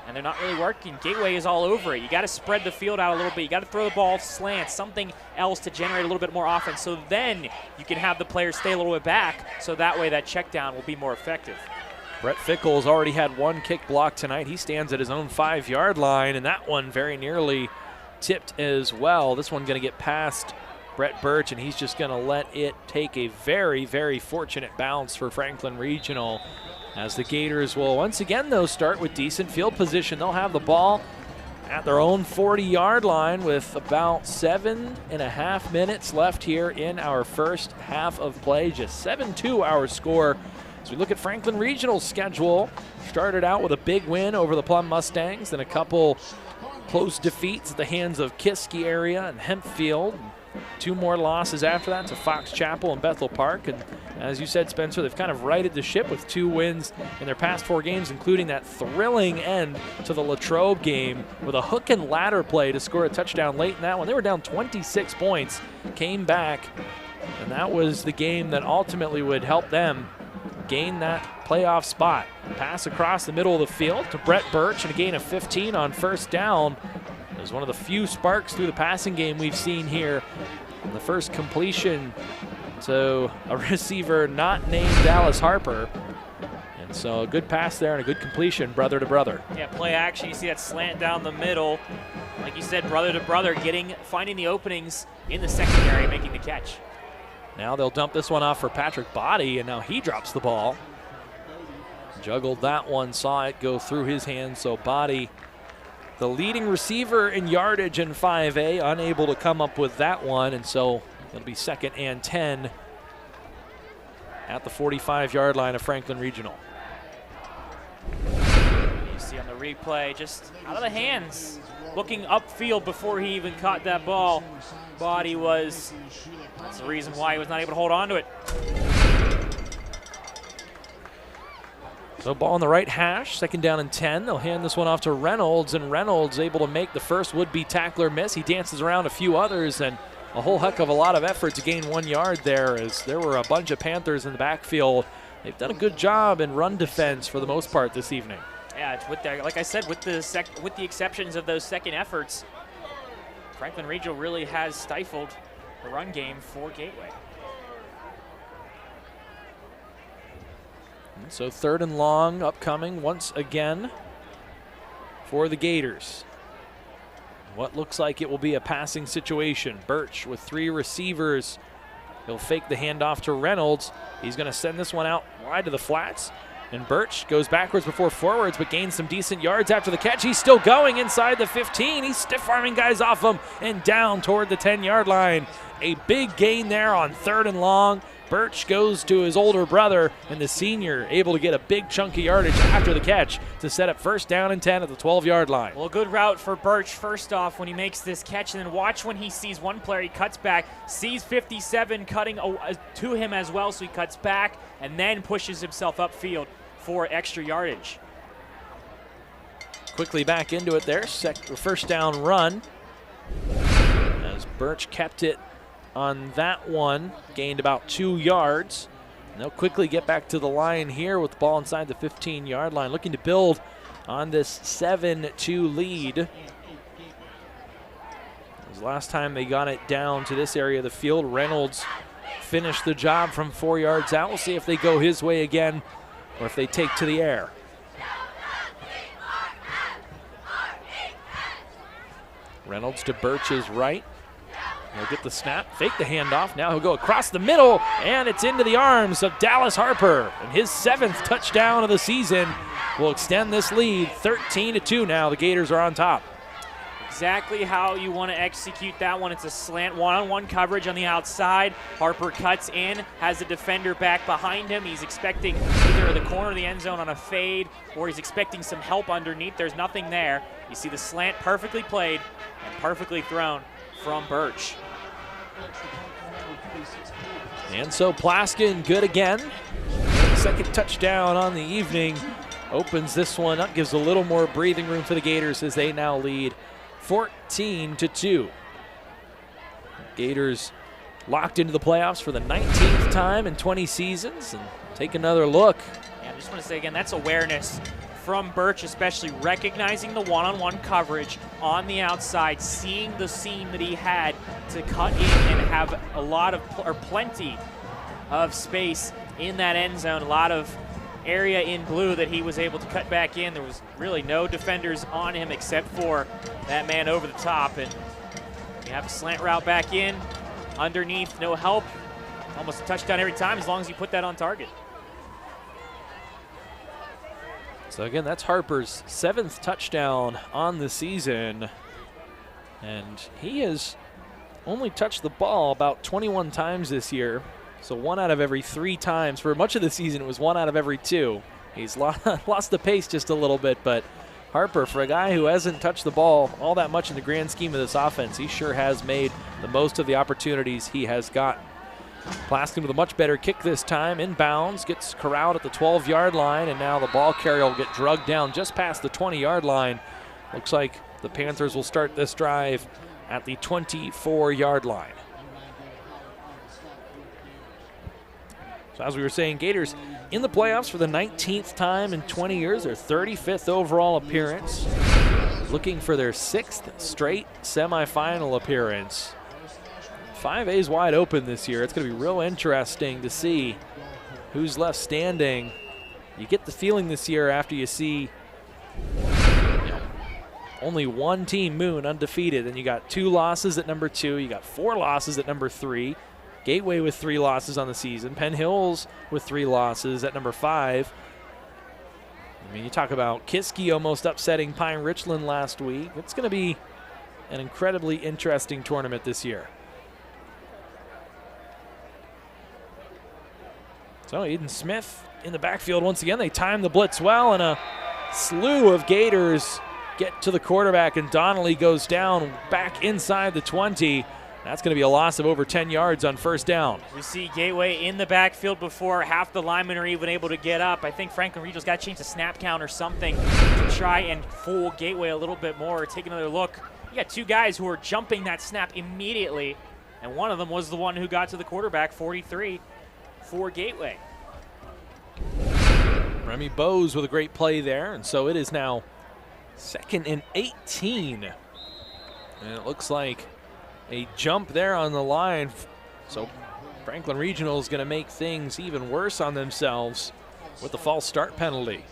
And they're not really working. Gateway is all over it. You got to spread the field out a little bit. You got to throw the ball slant, something else to generate a little bit more offense. So then you can have the players stay a little bit back. So that way that check down will be more effective. Brett Fickle's already had 1 kick block tonight. He stands at his own 5-yard line, and that one very nearly tipped as well. This one going to get past Brett Birch, and he's just going to let it take a very, very fortunate bounce for Franklin Regional, as the Gators will once again, though, start with decent field position. They'll have the ball at their own 40-yard line with about 7.5 minutes left here in our first half of play. Just 7-2 our score. As we look at Franklin Regional's schedule, started out with a big win over the Plum Mustangs, then a couple close defeats at the hands of Kiski area and Hempfield. 2 more losses after that to Fox Chapel and Bethel Park. And as you said, Spencer, they've kind of righted the ship with 2 wins in their past 4 games, including that thrilling end to the Latrobe game with a hook and ladder play to score a touchdown late in that one. They were down 26 points, came back, and that was the game that ultimately would help them gain that playoff spot. Pass across the middle of the field to Brett Birch, and a gain of 15 on first down. It was one of the few sparks through the passing game we've seen here. And the first completion to a receiver not named Dallas Harper. And so a good pass there and a good completion, brother to brother. Yeah, play action. You see that slant down the middle. Like you said, brother to brother, finding the openings in the secondary, making the catch. Now they'll dump this one off for Patrick Body, and now he drops the ball. Juggled that one, saw it go through his hands, so Body, the leading receiver in yardage in 5A, unable to come up with that one, and so it'll be 2nd and 10 at the 45-yard line of Franklin Regional. You see on the replay, just out of the hands, looking upfield before he even caught that ball. Body was, that's the reason why he was not able to hold on to it. So ball on the right hash, 2nd down and 10. They'll hand this one off to Reynolds, and Reynolds able to make the first would-be tackler miss. He dances around a few others, and a whole heck of a lot of effort to gain 1 yard there, as there were a bunch of Panthers in the backfield. They've done a good job in run defense for the most part this evening. Yeah, it's with like I said, with the exceptions of those second efforts, Franklin Regional really has stifled the run game for Gateway. And so 3rd and long upcoming once again for the Gators. What looks like it will be a passing situation. Birch with 3 receivers. He'll fake the handoff to Reynolds. He's going to send this one out wide to the flats. And Birch goes backwards before forwards, but gains some decent yards after the catch. He's still going inside the 15. He's stiff-arming guys off him and down toward the 10-yard line. A big gain there on 3rd and long. Birch goes to his older brother, and the senior able to get a big chunk of yardage after the catch to set up 1st down and 10 at the 12-yard line. Well, a good route for Birch first off when he makes this catch, and then watch when he sees one player, he cuts back, sees 57 cutting to him as well, so he cuts back and then pushes himself upfield for extra yardage. Quickly back into it there, 1st down run, as Birch kept it on that one, gained about 2 yards. And they'll quickly get back to the line here with the ball inside the 15-yard line, looking to build on this 7-2 lead. As last time they got it down to this area of the field, Reynolds finished the job from 4 yards out. We'll see if they go his way again or if they take to the air. Reynolds to Birch's right. He'll get the snap, fake the handoff. Now he'll go across the middle, and it's into the arms of Dallas Harper. And his 7th touchdown of the season will extend this lead 13-2 now. The Gators are on top. Exactly how you want to execute that one. It's a slant one-on-one coverage on the outside. Harper cuts in, has the defender back behind him. He's expecting either the corner of the end zone on a fade, or he's expecting some help underneath. There's nothing there. You see the slant perfectly played and perfectly thrown from Birch. And so Plaskin good again. 2nd touchdown on the evening. Opens this one up, gives a little more breathing room for the Gators as they now lead 14-2. Gators locked into the playoffs for the 19th time in 20 seasons. And take another look. Yeah, I just want to say again, that's awareness from Birch, especially recognizing the one-on-one coverage on the outside, seeing the seam that he had to cut in and have a lot of, or plenty of space in that end zone, a lot of area in blue that he was able to cut back in. There was really no defenders on him except for that man over the top, and you have a slant route back in, underneath, no help. Almost a touchdown every time as long as you put that on target. So again, that's Harper's 7th touchdown on the season. And he has only touched the ball about 21 times this year. So 1 out of every 3 times. For much of the season, it was 1 out of every 2. He's lost the pace just a little bit, but Harper, for a guy who hasn't touched the ball all that much in the grand scheme of this offense, he sure has made the most of the opportunities he has gotten. Plaskin with a much better kick this time, inbounds, gets corralled at the 12-yard line, and now the ball carrier will get drugged down just past the 20-yard line. Looks like the Panthers will start this drive at the 24-yard line. So as we were saying, Gators in the playoffs for the 19th time in 20 years, their 35th overall appearance, looking for their 6th straight semifinal appearance. 5A's wide open this year. It's going to be real interesting to see who's left standing. You get the feeling this year after you see only one team, Moon, undefeated, and you got 2 losses at number 2. You got 4 losses at number 3. Gateway with 3 losses on the season. Penn Hills with 3 losses at number 5. I mean, you talk about Kiski almost upsetting Pine Richland last week. It's going to be an incredibly interesting tournament this year. So Eden Smith in the backfield once again. They time the blitz well, and a slew of Gators get to the quarterback, and Donnelly goes down back inside the 20. That's going to be a loss of over 10 yards on first down. We see Gateway in the backfield before half the linemen are even able to get up. I think Franklin Regional's got to change the snap count or something to try and fool Gateway a little bit more. Take another look. You got 2 guys who are jumping that snap immediately, and one of them was the one who got to the quarterback, 43. For Gateway. Remy Bowes with a great play there, and so it is now 2nd and 18. And it looks like a jump there on the line. So Franklin Regional is going to make things even worse on themselves with the false start penalty.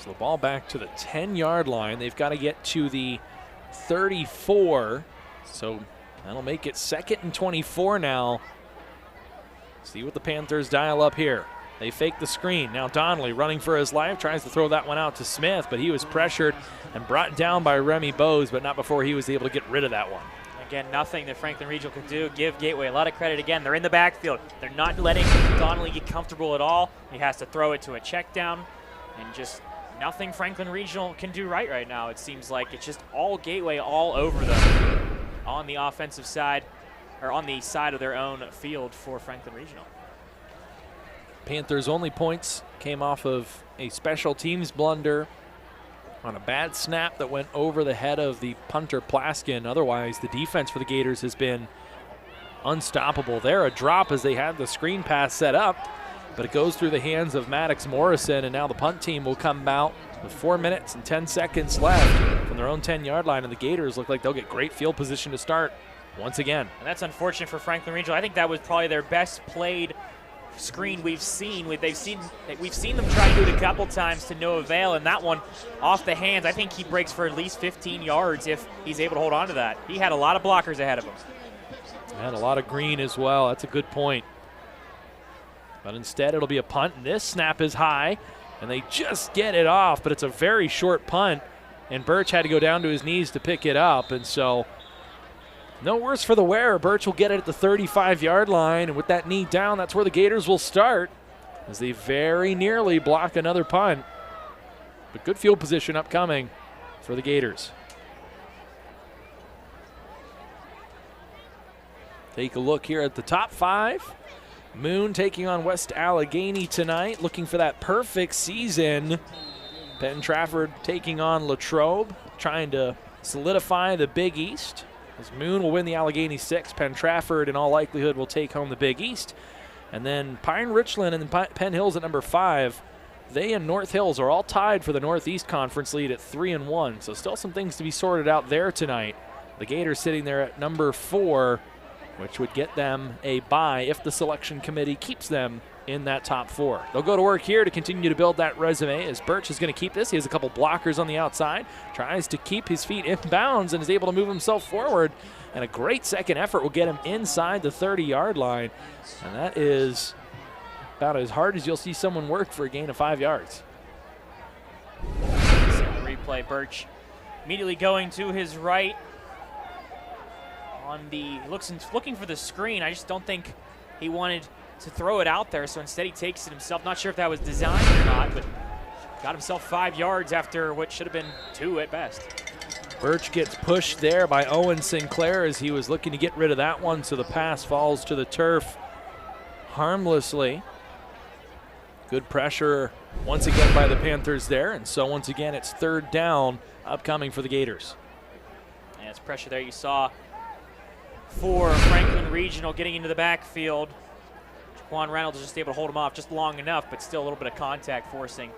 The ball back to the 10-yard line. They've got to get to the 34. So that'll make it 2nd and 24 now. See what the Panthers dial up here. They fake the screen. Now Donnelly running for his life, tries to throw that one out to Smith, but he was pressured and brought down by Remy Bowes, but not before he was able to get rid of that one. Again, nothing that Franklin Regional could do. Give Gateway a lot of credit. Again, they're in the backfield. They're not letting Donnelly get comfortable at all. He has to throw it to a check down, and just nothing Franklin Regional can do right now. It seems like it's just all Gateway all over them on the offensive side, or on the side of their own field for Franklin Regional. Panthers' only points came off of a special teams blunder on a bad snap that went over the head of the punter Plaskin. Otherwise, the defense for the Gators has been unstoppable. There, a drop as they had the screen pass set up, but it goes through the hands of Maddox Morrison, and now the punt team will come out with 4 minutes and 10 seconds left from their own 10-yard line, and the Gators look like they'll get great field position to start once again. And that's unfortunate for Franklin Regional. I think that was probably their best played screen we've seen. We've seen them try to do it a couple times to no avail, and that one off the hands, I think he breaks for at least 15 yards if he's able to hold on to that. He had a lot of blockers ahead of him. And a lot of green as well. That's a good point. But instead, it'll be a punt, and this snap is high, and they just get it off, but it's a very short punt, and Birch had to go down to his knees to pick it up, and so no worse for the wear. Birch will get it at the 35-yard line, and with that knee down, that's where the Gators will start as they very nearly block another punt. But good field position upcoming for the Gators. Take a look here at the top 5. Moon taking on West Allegheny tonight, looking for that perfect season. Penn Trafford taking on Latrobe, trying to solidify the Big East. As Moon will win the Allegheny 6, Penn Trafford in all likelihood will take home the Big East. And then Pine Richland and then Penn Hills at number 5. They and North Hills are all tied for the Northeast Conference lead at 3-1. So still some things to be sorted out there tonight. The Gators sitting there at number 4, which would get them a bye if the selection committee keeps them in that top 4. They'll go to work here to continue to build that resume as Birch is going to keep this. He has a couple blockers on the outside, tries to keep his feet in bounds and is able to move himself forward. And a great second effort will get him inside the 30-yard line. And that is about as hard as you'll see someone work for a gain of 5 yards. Replay, Birch immediately going to his right. Looking for the screen. I just don't think he wanted to throw it out there, so instead he takes it himself. Not sure if that was designed or not, but got himself 5 yards after what should have been 2 at best. Birch gets pushed there by Owen Sinclair as he was looking to get rid of that one, so the pass falls to the turf harmlessly. Good pressure once again by the Panthers there, and so once again it's 3rd down upcoming for the Gators. And it's pressure there you saw for Franklin Regional getting into the backfield. Jaquan Reynolds is just able to hold him off just long enough, but still a little bit of contact forcing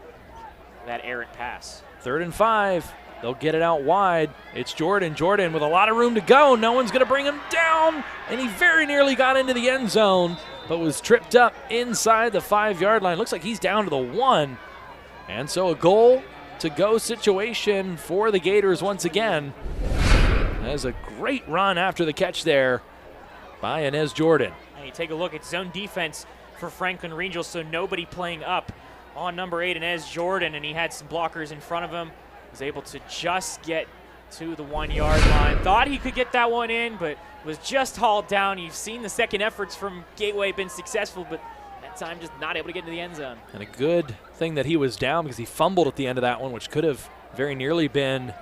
that errant pass. 3rd and 5. They'll get it out wide. It's Jordan. Jordan with a lot of room to go. No one's going to bring him down, and he very nearly got into the end zone, but was tripped up inside the 5-yard line. Looks like he's down to the 1. And so a goal to go situation for the Gators once again. That is a great run after the catch there by Inez Jordan. And you take a look at zone defense for Franklin Regional, so nobody playing up on number 8, Inez Jordan, and he had some blockers in front of him. Was able to just get to the 1-yard line. Thought he could get that one in, but was just hauled down. You've seen the second efforts from Gateway been successful, but that time just not able to get into the end zone. And a good thing that he was down because he fumbled at the end of that one, which could have very nearly been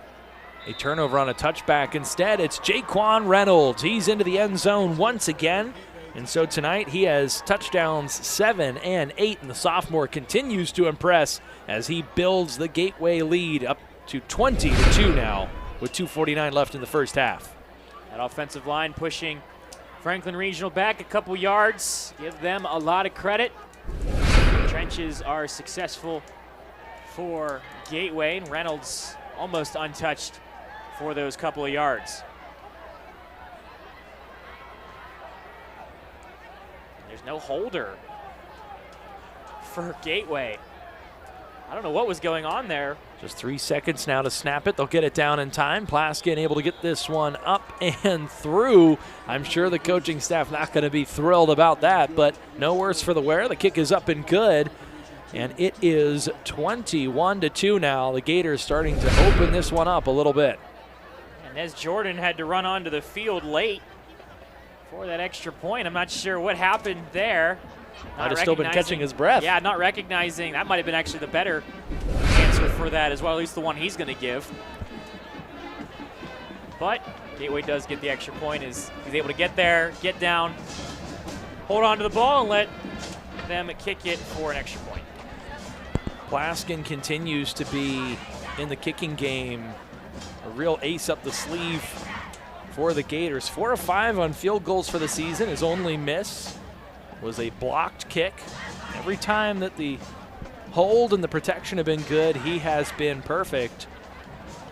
a turnover on a touchback. Instead, it's Jaquan Reynolds. He's into the end zone once again. And so tonight he has touchdowns 7 and 8, and the sophomore continues to impress as he builds the Gateway lead up to 20-2 now with 2:49 left in the first half. That offensive line pushing Franklin Regional back a couple yards. Give them a lot of credit. The trenches are successful for Gateway, and Reynolds almost untouched for those couple of yards. There's no holder for Gateway. I don't know what was going on there. Just 3 seconds now to snap it. They'll get it down in time. Plaskin able to get this one up and through. I'm sure the coaching staff not going to be thrilled about that, but no worse for the wear. The kick is up and good, and it is 21-2 now. The Gators starting to open this one up a little bit. And as Jordan had to run onto the field late for that extra point, I'm not sure what happened there. Might have still been catching his breath. Yeah, not recognizing. That might have been actually the better answer for that as well, at least the one he's going to give. But Gateway does get the extra point as he's able to get there, get down, hold on to the ball, and let them kick it for an extra point. Plaskin continues to be in the kicking game, a real ace up the sleeve for the Gators. 4 of 5 on field goals for the season. His only miss was a blocked kick. Every time that the hold and the protection have been good, he has been perfect.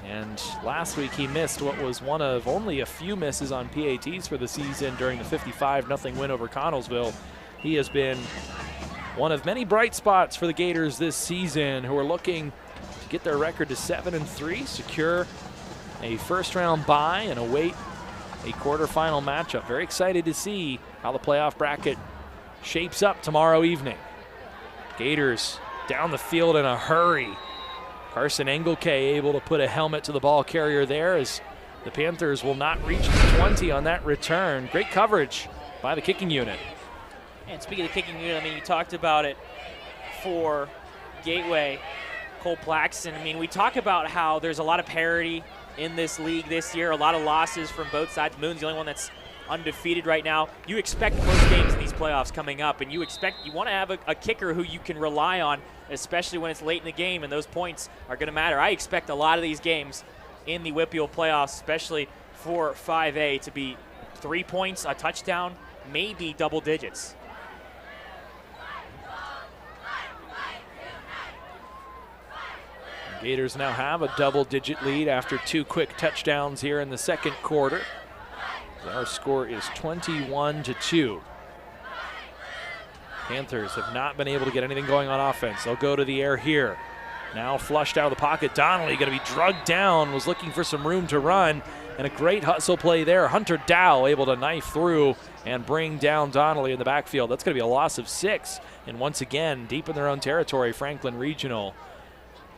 And last week he missed what was one of only a few misses on PATs for the season during the 55-0 win over Connellsville. He has been one of many bright spots for the Gators this season, who are looking to get their record to 7-3, secure a first-round bye, and await a quarterfinal matchup. Very excited to see how the playoff bracket shapes up tomorrow evening. Gators down the field in a hurry. Carson Engelke able to put a helmet to the ball carrier there as the Panthers will not reach the 20 on that return. Great coverage by the kicking unit. And speaking of the kicking unit, I mean, you talked about it for Gateway, Cole Plaxton. I mean, we talk about how there's a lot of parity in this league this year, a lot of losses from both sides. Moon's the only one that's undefeated right now. You expect close games in these playoffs coming up, and you want to have a kicker who you can rely on, especially when it's late in the game, and those points are going to matter. I expect a lot of these games in the WPIAL playoffs, especially for 5A, to be 3 points, a touchdown, maybe double digits. Gators now have a double-digit lead after 2 quick touchdowns here in the second quarter. Our score is 21-2. Panthers have not been able to get anything going on offense. They'll go to the air here. Now flushed out of the pocket. Donnelly going to be drugged down, was looking for some room to run, and a great hustle play there. Hunter Dow able to knife through and bring down Donnelly in the backfield. That's going to be a loss of 6. And once again, deep in their own territory, Franklin Regional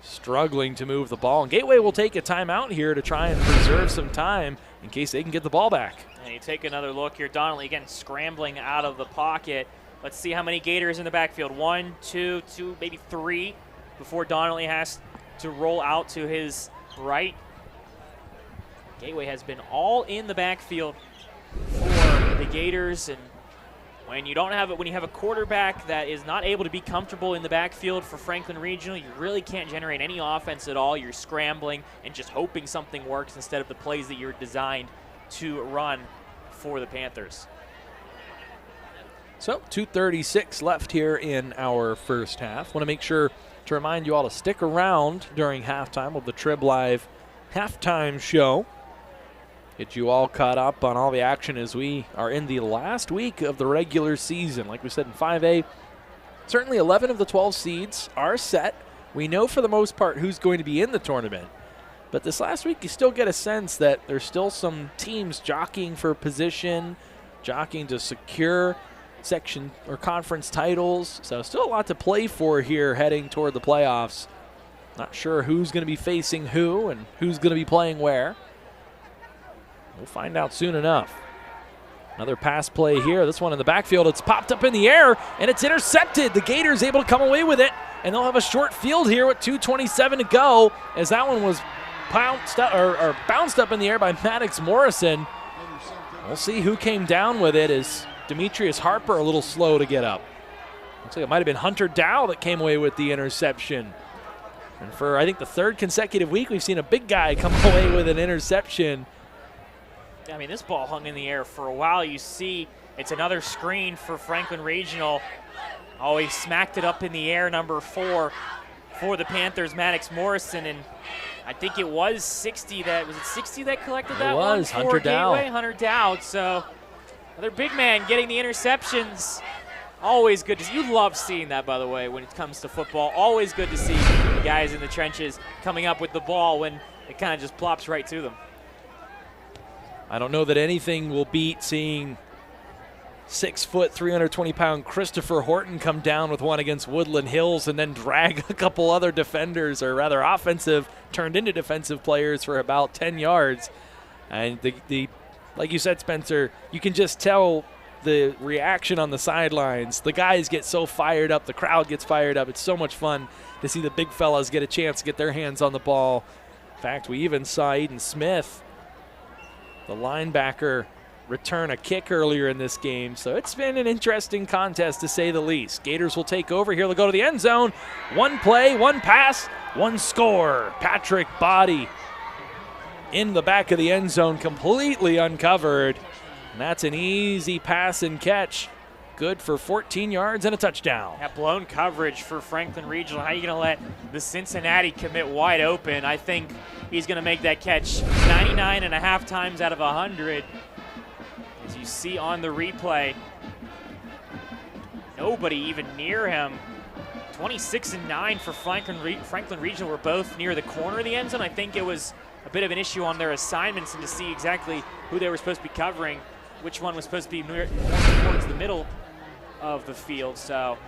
struggling to move the ball. And Gateway will take a timeout here to try and preserve some time in case they can get the ball back. And you take another look here. Donnelly again scrambling out of the pocket. Let's see how many Gators in the backfield. 1, 2, maybe 3 before Donnelly has to roll out to his right. Gateway has been all in the backfield for the Gators, and when you have a quarterback that is not able to be comfortable in the backfield for Franklin Regional, you really can't generate any offense at all. You're scrambling and just hoping something works instead of the plays that you're designed to run for the Panthers. So 2:36 left here in our first half. Want to make sure to remind you all to stick around during halftime of the Trib Live halftime show. Get you all caught up on all the action as we are in the last week of the regular season. Like we said in 5A, certainly 11 of the 12 seeds are set. We know for the most part who's going to be in the tournament. But this last week, you still get a sense that there's still some teams jockeying for position, jockeying to secure section or conference titles. So still a lot to play for here heading toward the playoffs. Not sure who's going to be facing who and who's going to be playing where. We'll find out soon enough. Another pass play here. This one in the backfield. It's popped up in the air, and it's intercepted. The Gators able to come away with it, and they'll have a short field here with 2:27 to go as that one was bounced up in the air by Maddox Morrison. We'll see who came down with it. Is Demetrius Harper a little slow to get up? Looks like it might have been Hunter Dow that came away with the interception. And for, I think, the 3rd consecutive week, we've seen a big guy come away with an interception. I mean, this ball hung in the air for a while. You see it's another screen for Franklin Regional. Oh, he smacked it up in the air, number 4 for the Panthers, Maddox Morrison. And I think it was 60 that collected that one? It was, Hunter Dow. Hunter Dow. So another big man getting the interceptions. Always good to see. You love seeing that, by the way, when it comes to football. Always good to see the guys in the trenches coming up with the ball when it kind of just plops right to them. I don't know that anything will beat seeing 6 foot, 320-pound Christopher Horton come down with one against Woodland Hills and then drag a couple other defenders, or rather offensive, turned into defensive players for about 10 yards. And the like you said, Spencer, you can just tell the reaction on the sidelines. The guys get so fired up. The crowd gets fired up. It's so much fun to see the big fellas get a chance to get their hands on the ball. In fact, we even saw Eden Smith, the linebacker, return a kick earlier in this game. So it's been an interesting contest, to say the least. Gators will take over here. They'll go to the end zone. One play, one pass, one score. Patrick Body in the back of the end zone, completely uncovered. And that's an easy pass and catch. Good for 14 yards and a touchdown. That blown coverage for Franklin Regional. How are you going to let the Cincinnati commit wide open? I think he's going to make that catch 99.5 times out of 100. As you see on the replay, nobody even near him. 26-9 for Franklin Regional. Were both near the corner of the end zone. I think it was a bit of an issue on their assignments and to see exactly who they were supposed to be covering, which one was supposed to be more towards the middle of the field. So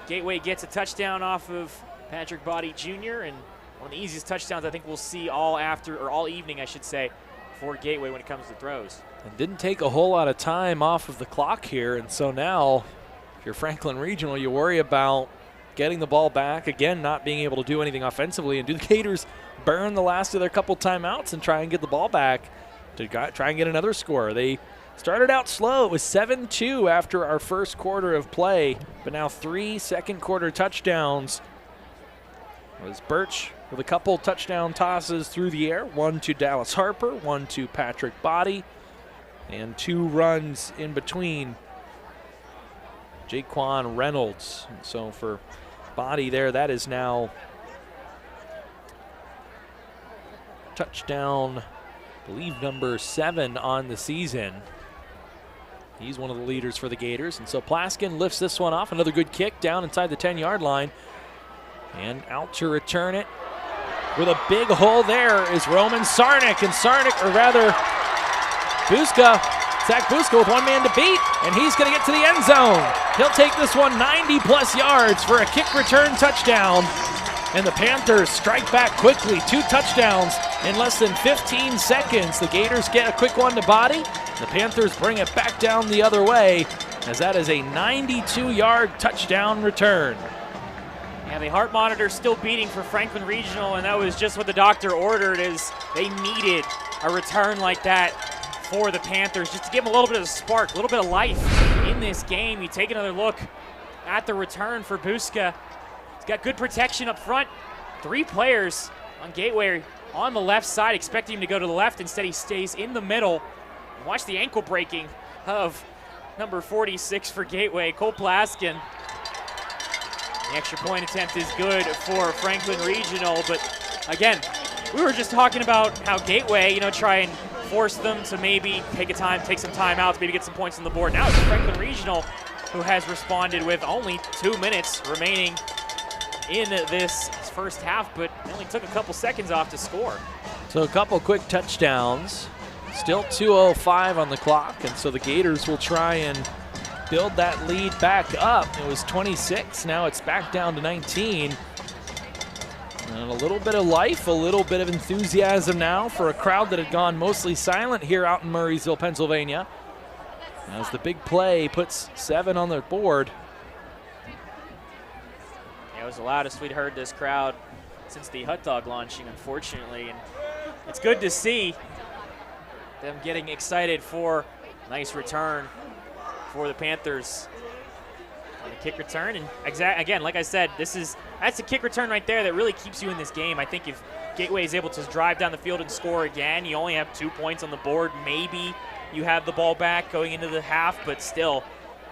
Gateway gets a touchdown off of Patrick Body Jr. and one of the easiest touchdowns I think we'll see all evening, I should say, for Gateway when it comes to throws. And didn't take a whole lot of time off of the clock here, and so now if you're Franklin Regional, you worry about getting the ball back, again, not being able to do anything offensively, and do the Gators burn the last of their couple timeouts and try and get the ball back to try and get another score? They Started out slow. It was 7-2 after our first quarter of play, but now 3 second quarter touchdowns. It was Birch with a couple touchdown tosses through the air. One to Dallas Harper, one to Patrick Body, and 2 runs in between Jaquan Reynolds. And so for Body there, that is now touchdown, I believe, number 7 on the season. He's one of the leaders for the Gators. And so Plaskin lifts this one off. Another good kick down inside the 10-yard line. And out to return it with a big hole there is Roman Sarnik. And Sarnik, or rather Buska, Zach Buska with one man to beat. And he's going to get to the end zone. He'll take this one 90-plus yards for a kick return touchdown. And the Panthers strike back quickly. 2 touchdowns in less than 15 seconds. The Gators get a quick one to Body. The Panthers bring it back down the other way, as that is a 92-yard touchdown return. Yeah, the heart monitor still beating for Franklin Regional, and that was just what the doctor ordered, is they needed a return like that for the Panthers, just to give them a little bit of a spark, a little bit of life in this game. You take another look at the return for Buska. He's got good protection up front. 3 players on Gateway on the left side, expecting him to go to the left. Instead, he stays in the middle. Watch the ankle breaking of number 46 for Gateway, Cole Plaskin. The extra point attempt is good for Franklin Regional, but again, we were just talking about how Gateway, try and force them to maybe take some time out to maybe get some points on the board. Now it's Franklin Regional who has responded with only 2 minutes remaining in this first half, but they only took a couple seconds off to score. So a couple quick touchdowns. Still 2:05 on the clock, and so the Gators will try and build that lead back up. It was 26, now it's back down to 19. And a little bit of life, a little bit of enthusiasm now for a crowd that had gone mostly silent here out in Murraysville, Pennsylvania, as the big play puts 7 on the board. Yeah, it was the loudest we'd heard this crowd since the hot dog launching, unfortunately, and it's good to see them getting excited for a nice return for the Panthers on the kick return. And again, like I said, that's a kick return right there that really keeps you in this game. I think if Gateway is able to drive down the field and score again, you only have 2 points on the board. Maybe you have the ball back going into the half, but still,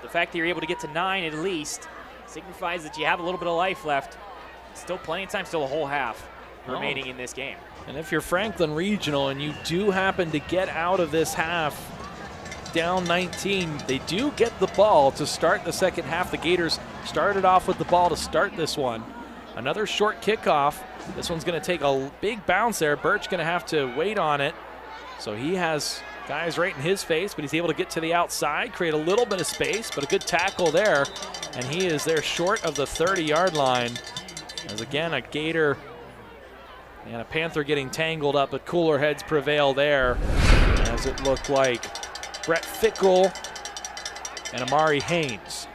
the fact that you're able to get to 9 at least signifies that you have a little bit of life left. Still plenty of time, still a whole half remaining in this game. And if you're Franklin Regional and you do happen to get out of this half down 19, they do get the ball to start the second half. The Gators started off with the ball to start this one. Another short kickoff. This one's going to take a big bounce there. Birch going to have to wait on it. So he has guys right in his face, but he's able to get to the outside, create a little bit of space, but a good tackle there. And he is there short of the 30-yard line. As again, a Gator and a Panther getting tangled up, but cooler heads prevail there, as it looked like Brett Fickle and Amari Haynes.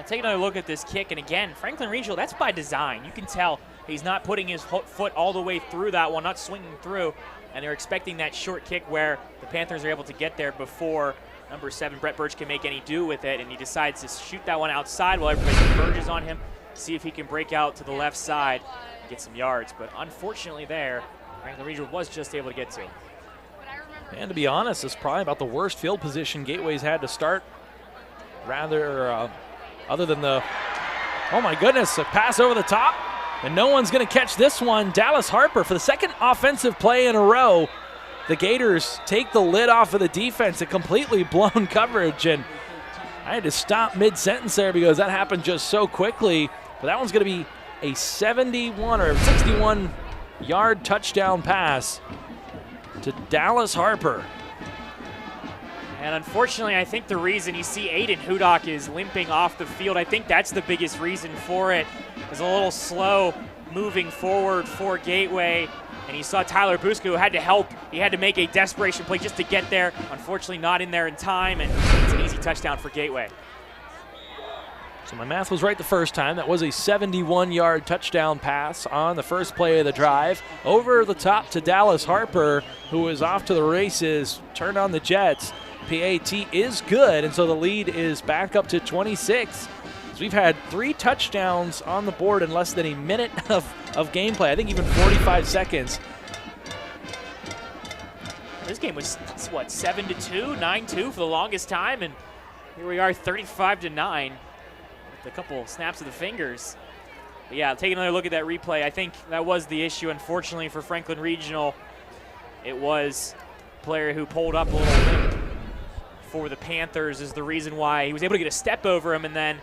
Take another look at this kick, and again, Franklin Regional, that's by design. You can tell he's not putting his foot all the way through that one, not swinging through, and they're expecting that short kick where the Panthers are able to get there before number 7, Brett Birch, can make any do with it, and he decides to shoot that one outside while everybody converges on him, see if he can break out to the left side and get some yards. But unfortunately there, Franklin Regional was just able to get to. And to be honest, it's probably about the worst field position Gateway's had to start. Rather, other than the, oh my goodness, a pass over the top. And no one's going to catch this one. Dallas Harper for the second offensive play in a row. The Gators take the lid off of the defense, a completely blown coverage. And I had to stop mid-sentence there because that happened just so quickly. But that one's going to be a 71 or 61-yard touchdown pass to Dallas Harper. And unfortunately, I think the reason you see Aiden Hudak is limping off the field, I think that's the biggest reason for it. Is a little slow moving forward for Gateway. And you saw Tyler Buska, who had to help. He had to make a desperation play just to get there. Unfortunately, not in there in time, and it's an easy touchdown for Gateway. So my math was right the first time. That was a 71-yard touchdown pass on the first play of the drive. Over the top to Dallas Harper, who was off to the races, turned on the jets, PAT is good, and so the lead is back up to 26. So we've had 3 touchdowns on the board in less than a minute of gameplay. I think even 45 seconds. This game was, what, 7-2, 9-2 for the longest time, and here we are 35-9 with a couple snaps of the fingers. But yeah, take another look at that replay. I think that was the issue, unfortunately, for Franklin Regional. It was a player who pulled up a little limp for the Panthers is the reason why he was able to get a step over him, and then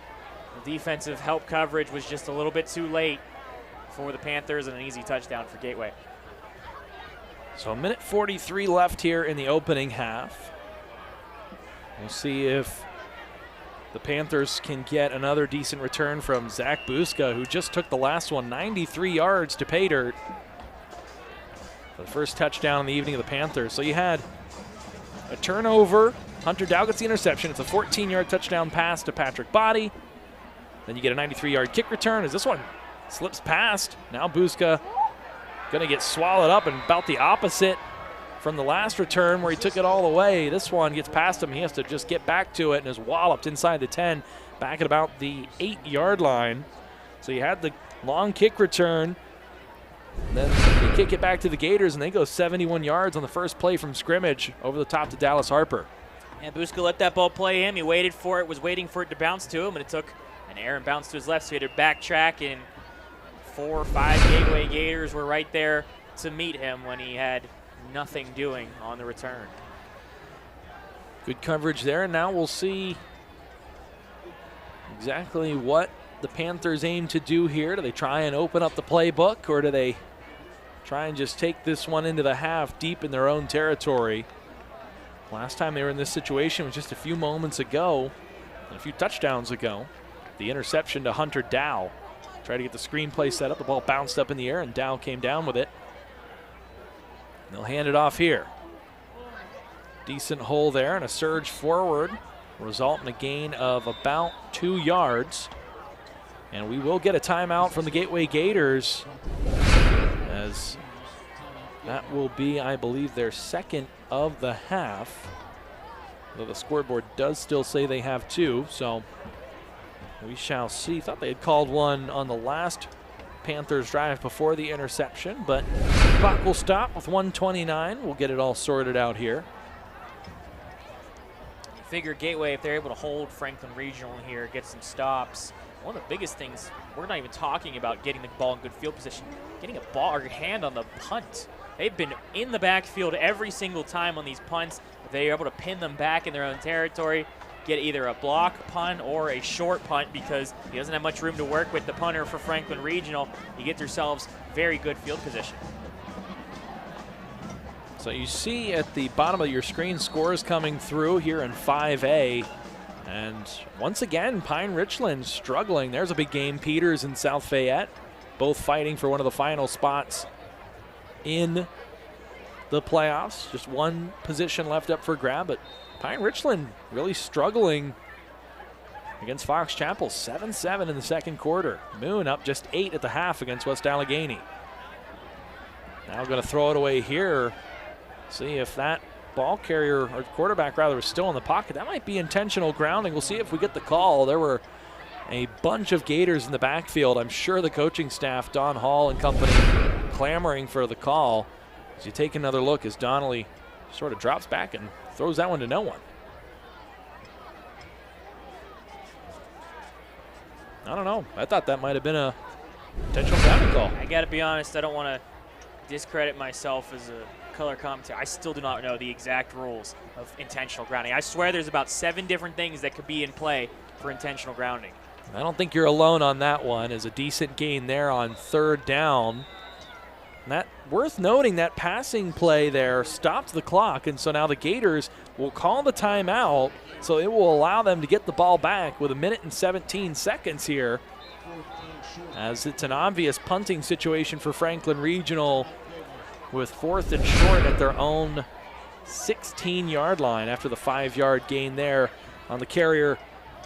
the defensive help coverage was just a little bit too late for the Panthers, and an easy touchdown for Gateway. So a minute 43 left here in the opening half. We'll see if the Panthers can get another decent return from Zach Buska, who just took the last one, 93 yards to pay dirt for the first touchdown in the evening of the Panthers. So you had a turnover. Hunter Dow gets the interception. It's a 14-yard touchdown pass to Patrick Body. Then you get a 93-yard kick return as this one slips past. Now Buska going to get swallowed up, and about the opposite from the last return where he took it all away. This one gets past him. He has to just get back to it and is walloped inside the 10, back at about the 8-yard line. So you had the long kick return. Then they kick it back to the Gators, and they go 71 yards on the first play from scrimmage over the top to Dallas Harper. And Buska let that ball play him. He waited for it, was waiting for it to bounce to him, and it took an air and bounce to his left, so he had to backtrack, and 4 or 5 Gateway Gators were right there to meet him when he had nothing doing on the return. Good coverage there, and now we'll see exactly what the Panthers aim to do here. Do they try and open up the playbook, or do they try and just take this one into the half deep in their own territory? Last time they were in this situation was just a few moments ago, and a few touchdowns ago. The interception to Hunter Dow. Tried to get the screenplay set up. The ball bounced up in the air, and Dow came down with it. They'll hand it off here. Decent hole there and a surge forward, result in a gain of about 2 yards. And we will get a timeout from the Gateway Gators, as that will be, I believe, their second of the half. Though the scoreboard does still say they have 2, so we shall see. Thought they had called one on the last Panthers drive before the interception, but clock will stop with 1:29. We'll get it all sorted out here. Figure Gateway, if they're able to hold Franklin Regional here, get some stops. One of the biggest things, we're not even talking about getting the ball in good field position, getting a ball or hand on the punt. They've been in the backfield every single time on these punts. If they're able to pin them back in their own territory, get either a block punt or a short punt, because he doesn't have much room to work with, the punter for Franklin Regional, you get yourselves very good field position. So you see at the bottom of your screen scores coming through here in 5A. And once again, Pine Richland struggling. There's a big game. Peters and South Fayette both fighting for one of the final spots in the playoffs. Just one position left up for grab, but Pine Richland really struggling against Fox Chapel. 7-7 in the second quarter. Moon up just 8 at the half against West Allegheny. Now going to throw it away here. See if that ball carrier, or quarterback rather, was still in the pocket. That might be intentional grounding. We'll see if we get the call. There were a bunch of Gators in the backfield. I'm sure the coaching staff, Don Hall and company, clamoring for the call. As you take another look, as Donnelly sort of drops back and throws that one to no one. I don't know. I thought that might have been a potential grounding call. I got to be honest, I don't want to discredit myself as a color commentator. I still do not know the exact rules of intentional grounding. I swear there's about 7 different things that could be in play for intentional grounding. I don't think you're alone on that one. As a decent gain there on third down. And that, worth noting, that passing play there stopped the clock, and so now the Gators will call the timeout, so it will allow them to get the ball back with 1 minute and 17 seconds here, as it's an obvious punting situation for Franklin Regional, with 4th and short at their own 16-yard line after the 5-yard gain there on the carrier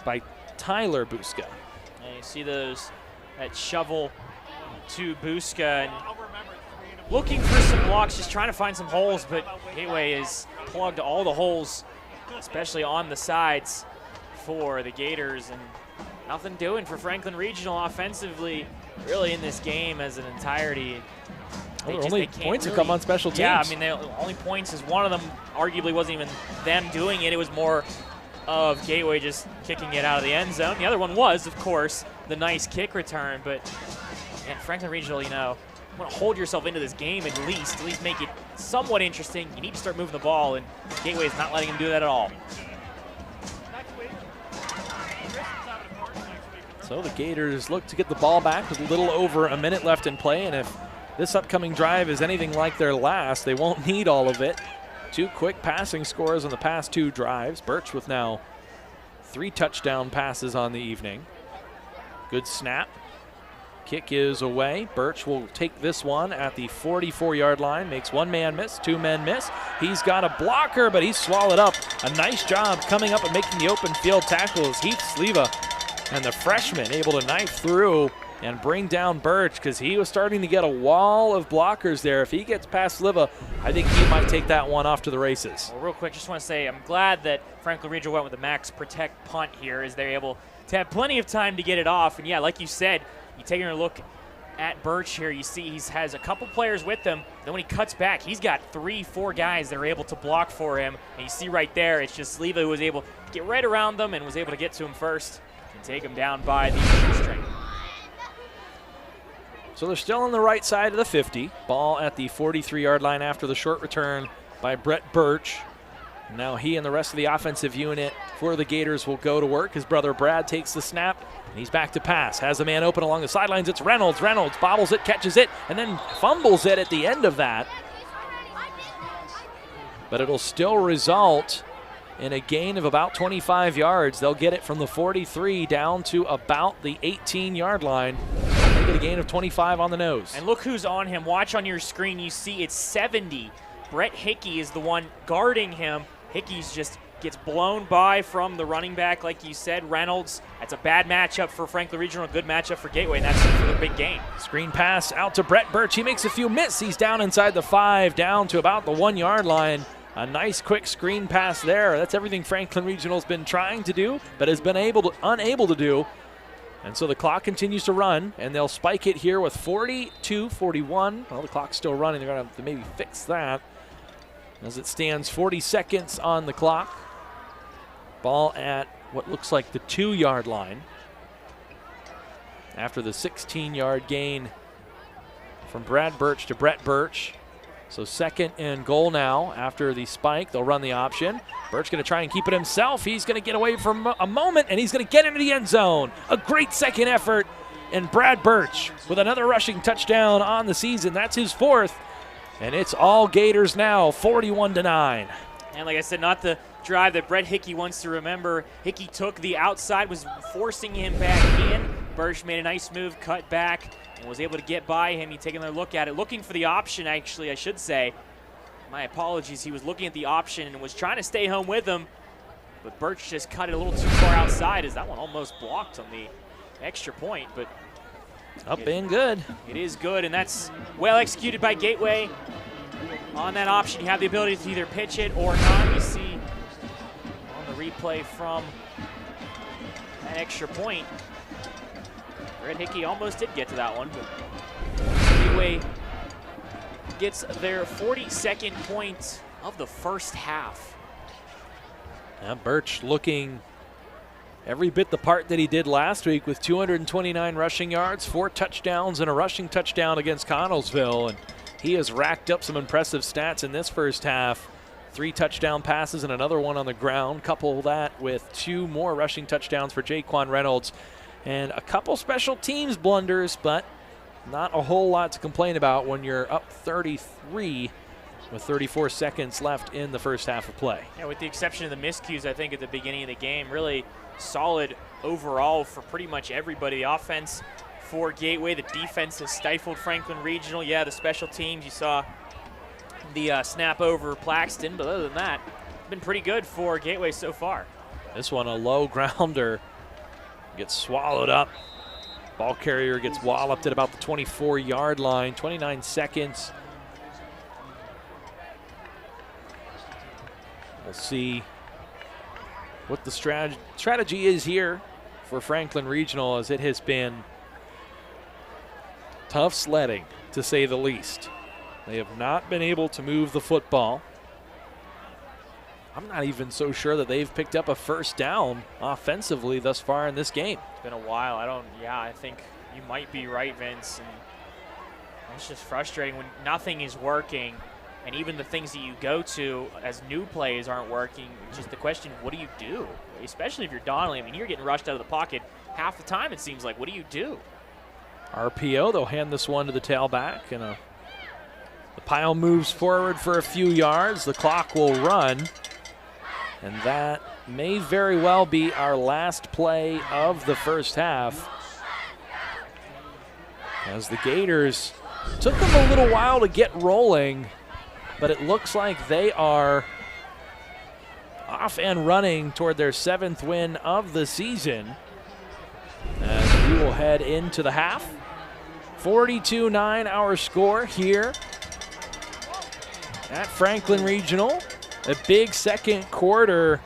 by Tyler Buska. And you see that shovel to Buska, and looking for some blocks, just trying to find some holes, but Gateway has plugged all the holes especially on the sides for the Gators, and nothing doing for Franklin Regional offensively really in this game as an entirety. Only points have come on special teams. Yeah, I mean, the only points is one of them arguably wasn't even them doing it. It was more of Gateway just kicking it out of the end zone. The other one was, of course, the nice kick return. But yeah, Franklin Regional, you know, want to hold yourself into this game at least make it somewhat interesting. You need to start moving the ball, and Gateway is not letting them do that at all. So the Gators look to get the ball back with a little over a minute left in play, and if this upcoming drive is anything like their last, they won't need all of it. 2 quick passing scores on the past 2 drives. Birch with now 3 touchdown passes on the evening. Good snap. Kick is away. Birch will take this one at the 44-yard line. Makes 1 man miss, 2 men miss. He's got a blocker, but he's swallowed up. A nice job coming up and making the open field tackle is Heath Sleva, and the freshman able to knife through and bring down Birch, because he was starting to get a wall of blockers there. If he gets past Sleva, I think he might take that one off to the races. Well, real quick, just want to say I'm glad that Franklin Regional went with the max protect punt here, as they're able to have plenty of time to get it off. And yeah, like you said, you taking a look at Birch here, you see he has a couple players with him. Then when he cuts back, he's got 3-4 guys that are able to block for him. And you see right there, it's just Sleva who was able to get right around them and was able to get to him first and take him down by the shoestring. So they're still on the right side of the 50. Ball at the 43-yard line after the short return by Brett Birch. Now he and the rest of the offensive unit for the Gators will go to work. His brother Brad takes the snap, and he's back to pass. Has a man open along the sidelines. It's Reynolds. Reynolds bobbles it, catches it, and then fumbles it at the end of that. But it'll still result in a gain of about 25 yards. They'll get it from the 43 down to about the 18-yard line. They get a gain of 25 on the nose. And look who's on him. Watch on your screen. You see it's 70. Brett Hickey is the one guarding him. Hickey's just gets blown by from the running back, like you said, Reynolds. That's a bad matchup for Franklin Regional, a good matchup for Gateway, and that's for the big game. Screen pass out to Brett Birch. He makes a few misses. He's down inside the 5, down to about the 1-yard line. A nice quick screen pass there. That's everything Franklin Regional's been trying to do, but has been unable to do. And so the clock continues to run, and they'll spike it here with 42-41. Well, the clock's still running. They're going to have to maybe fix that. As it stands, 40 seconds on the clock. Ball at what looks like the 2-yard line. After the 16-yard gain from Brad Birch to Brett Birch. So 2nd and goal now after the spike. They'll run the option. Birch going to try and keep it himself. He's going to get away from a moment, and he's going to get into the end zone. A great second effort, and Brad Birch with another rushing touchdown on the season. That's his 4th, and it's all Gators now, 41-9. And like I said, not the drive that Brett Hickey wants to remember. Hickey took the outside, was forcing him back in. Birch made a nice move, cut back, and was able to get by him. He taking a look at it, looking for the option, actually, I should say. My apologies. He was looking at the option and was trying to stay home with him, but Birch just cut it a little too far outside, as that one almost blocked on the extra point. But up and good. It is good, and that's well executed by Gateway. On that option, you have the ability to either pitch it or not. You see on the replay from that extra point, Brett Hickey almost did get to that one, but Gateway gets their 42nd point of the first half. Now Birch looking every bit the part that he did last week with 229 rushing yards, 4 touchdowns, and a rushing touchdown against Connellsville. And he has racked up some impressive stats in this first half. 3 touchdown passes and another one on the ground. Couple that with 2 more rushing touchdowns for Jaquan Reynolds. And a couple special teams blunders, but not a whole lot to complain about when you're up 33 with 34 seconds left in the first half of play. Yeah, with the exception of the miscues, I think, at the beginning of the game, really solid overall for pretty much everybody. The offense for Gateway, the defense has stifled Franklin Regional. Yeah, the special teams, you saw the snap over Plaxton, but other than that, it's been pretty good for Gateway so far. This one, a low grounder, gets swallowed up. Ball carrier gets walloped at about the 24-yard line, 29 seconds. We'll see what the strategy is here for Franklin Regional, as it has been tough sledding, to say the least. They have not been able to move the football. I'm not even so sure that they've picked up a first down offensively thus far in this game. It's been a while. I think you might be right, Vince. And it's just frustrating when nothing is working, and even the things that you go to as new plays aren't working. It's just the question, what do you do? Especially if you're Donnelly. I mean, you're getting rushed out of the pocket half the time, it seems like. What do you do? RPO, they'll hand this one to the tailback, and the pile moves forward for a few yards. The clock will run, and that may very well be our last play of the first half, as the Gators took them a little while to get rolling, but it looks like they are off and running toward their 7th win of the season, as we will head into the half. 42-9 our score here at Franklin Regional. A big second quarter,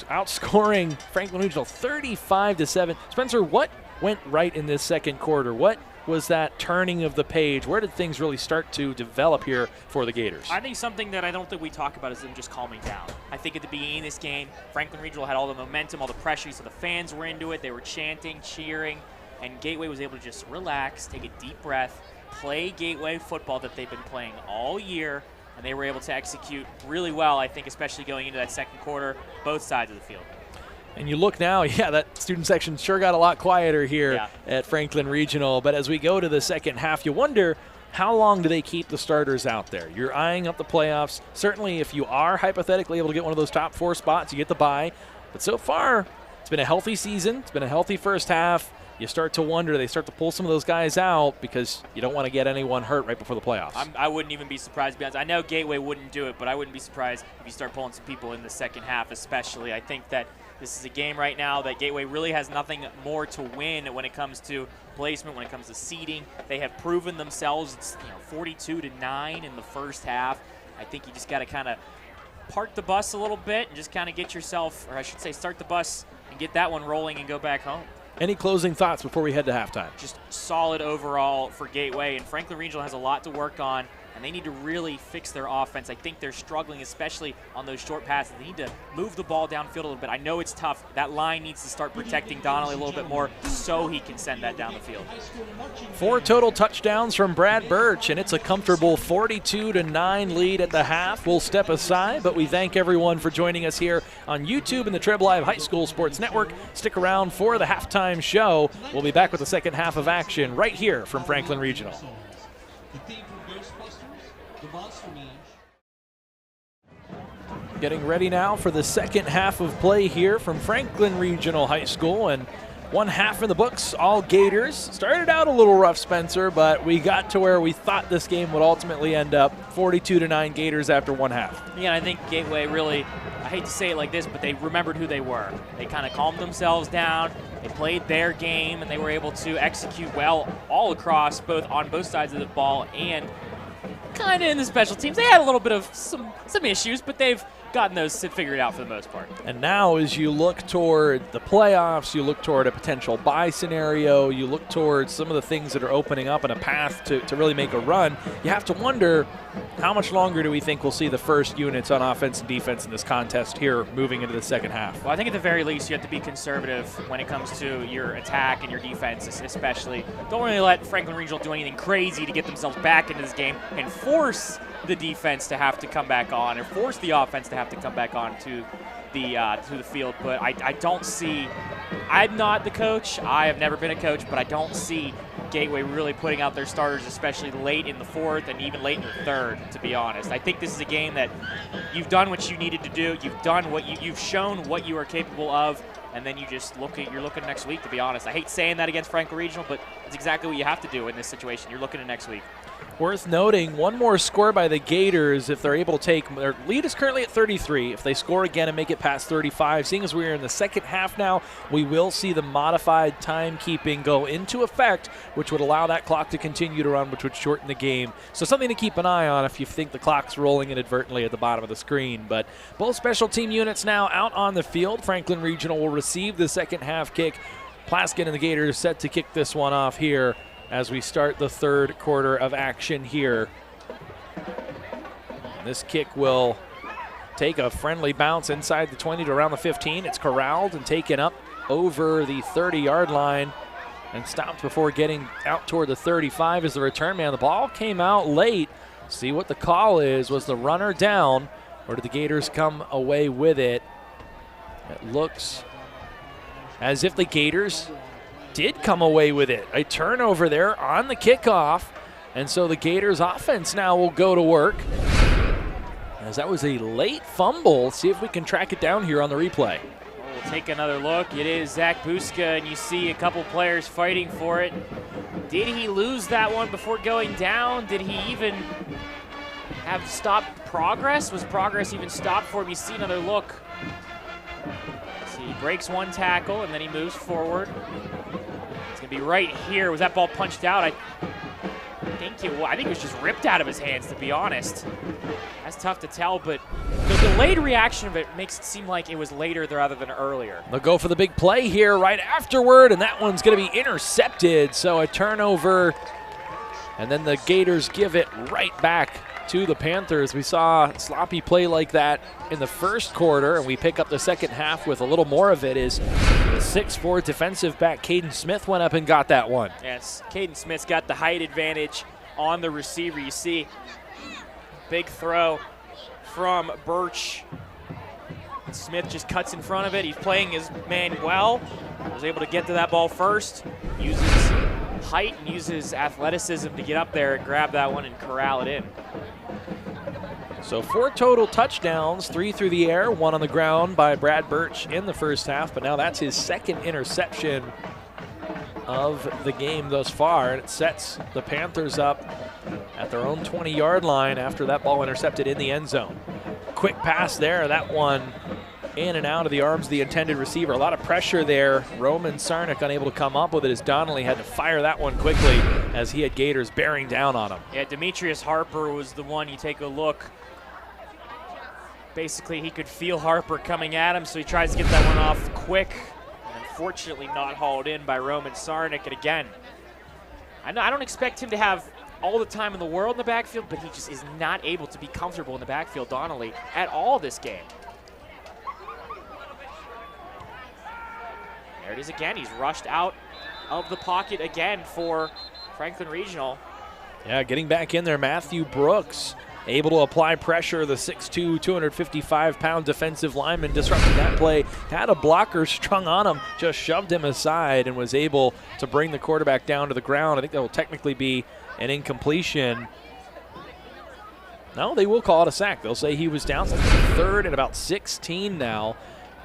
outscoring Franklin Regional 35-7. Spencer, what went right in this second quarter? What was that turning of the page? Where did things really start to develop here for the Gators? I think something that I don't think we talk about is them just calming down. I think at the beginning of this game, Franklin Regional had all the momentum, all the pressure, so the fans were into it. They were chanting, cheering, and Gateway was able to just relax, take a deep breath, play Gateway football that they've been playing all year, and they were able to execute really well, I think, especially going into that second quarter, both sides of the field. And you look now, that student section sure got a lot quieter here at Franklin Regional. But as we go to the second half, you wonder, how long do they keep the starters out there? You're eyeing up the playoffs. Certainly, if you are hypothetically able to get one of those top 4 spots, you get the bye. But so far, it's been a healthy season. It's been a healthy first half. You start to wonder, they start to pull some of those guys out because you don't want to get anyone hurt right before the playoffs. I wouldn't even be surprised, to be honest. I know Gateway wouldn't do it, but I wouldn't be surprised if you start pulling some people in the second half especially. I think that this is a game right now that Gateway really has nothing more to win when it comes to placement, when it comes to seeding. They have proven themselves. It's 42-9 in the first half. I think you just got to kind of park the bus a little bit and just kind of get yourself, or I should say start the bus and get that one rolling and go back home. Any closing thoughts before we head to halftime? Just solid overall for Gateway, and Franklin Regional has a lot to work on, and they need to really fix their offense. I think they're struggling, especially on those short passes. They need to move the ball downfield a little bit. I know it's tough. That line needs to start protecting Donnelly a little bit more so he can send that down the field. 4 total touchdowns from Brad Birch, and it's a comfortable 42-9 lead at the half. We'll step aside, but we thank everyone for joining us here on YouTube and the Treb Live High School Sports Network. Stick around for the halftime show. We'll be back with the second half of action right here from Franklin Regional. Getting ready now for the second half of play here from Franklin Regional High School, and one half in the books, all Gators. Started out a little rough, Spencer, but we got to where we thought this game would ultimately end up, 42-9 Gators after one half. Yeah, I think Gateway really, I hate to say it like this, but they remembered who they were. They kind of calmed themselves down, they played their game, and they were able to execute well all across, on both sides of the ball, and kind of in the special teams. They had a little bit of some issues, but they've gotten those figured out for the most part. And now as you look toward the playoffs, you look toward a potential bye scenario, you look towards some of the things that are opening up in a path to really make a run, you have to wonder, how much longer do we think we'll see the first units on offense and defense in this contest here moving into the second half? Well, I think at the very least you have to be conservative when it comes to your attack and your defense especially. Don't really let Franklin Regional do anything crazy to get themselves back into this game and force the defense to have to come back on, or force the offense to have to come back on to the field. But I don't see, I'm not the coach, I have never been a coach, but I don't see Gateway really putting out their starters, especially late in the fourth and even late in the third, to be honest. I think this is a game that you've done what you needed to do, you've done what you've shown what you are capable of, and then you're looking next week, to be honest. I hate saying that against Franklin Regional, but That's exactly what you have to do in this situation. You're looking at next week. Worth noting, one more score by the Gators if they're able to take, their lead is currently at 33. If they score again and make it past 35, seeing as we're in the second half now, we will see the modified timekeeping go into effect, which would allow that clock to continue to run, which would shorten the game. So something to keep an eye on if you think the clock's rolling inadvertently at the bottom of the screen. But both special team units now out on the field. Franklin Regional will receive the second half kick. Plaskin and the Gators set to kick this one off here as we start the third quarter of action here. This kick will take a friendly bounce inside the 20 to around the 15. It's corralled and taken up over the 30-yard line and stopped before getting out toward the 35 as the return man. The ball came out late. See what the call is. Was the runner down, or did the Gators come away with it? It looks as if the Gators did come away with it. A turnover there on the kickoff, and so the Gators offense now will go to work, as that was a late fumble. See if we can track it down here on the replay. We'll take another look. It is Zach Buska, and you see a couple players fighting for it. Did he lose that one before going down? Did he even have stopped progress? Was progress even stopped for him? You see another look. See, he breaks one tackle, and then he moves forward. It's going to be right here. Was that ball punched out? I think it was just ripped out of his hands, to be honest. That's tough to tell, but the delayed reaction of it makes it seem like it was later rather than earlier. They'll go for the big play here right afterward, and that one's going to be intercepted. So a turnover, and then the Gators give it right back to the Panthers. We saw a sloppy play like that in the first quarter, and we pick up the second half with a little more of it. Is the 6'4" defensive back Caden Smith went up and got that one. Yes, Caden Smith's got the height advantage on the receiver. You see, big throw from Birch. Smith just cuts in front of it. He's playing his man well. Was able to get to that ball first. Uses height and uses athleticism to get up there and grab that one and corral it in. So 4 total touchdowns, 3 through the air, 1 on the ground by Brad Birch in the first half, but now that's his second interception of the game thus far, and it sets the Panthers up at their own 20-yard line after that ball intercepted in the end zone. Quick pass there, that one in and out of the arms of the intended receiver. A lot of pressure there. Roman Sarnik unable to come up with it as Donnelly had to fire that one quickly as he had Gators bearing down on him. Yeah, Demetrius Harper was the one. You take a look. Basically, he could feel Harper coming at him, so he tries to get that one off quick. And unfortunately not hauled in by Roman Sarnik. And again, I don't expect him to have all the time in the world in the backfield, but he just is not able to be comfortable in the backfield, Donnelly, at all this game. There it is again. He's rushed out of the pocket again for Franklin Regional. Yeah, getting back in there, Matthew Brooks able to apply pressure. The 6'2", 255-pound defensive lineman disrupted that play. Had a blocker strung on him, just shoved him aside and was able to bring the quarterback down to the ground. I think that will technically be an incompletion. No, they will call it a sack. They'll say he was down. So that's third and about 16 now.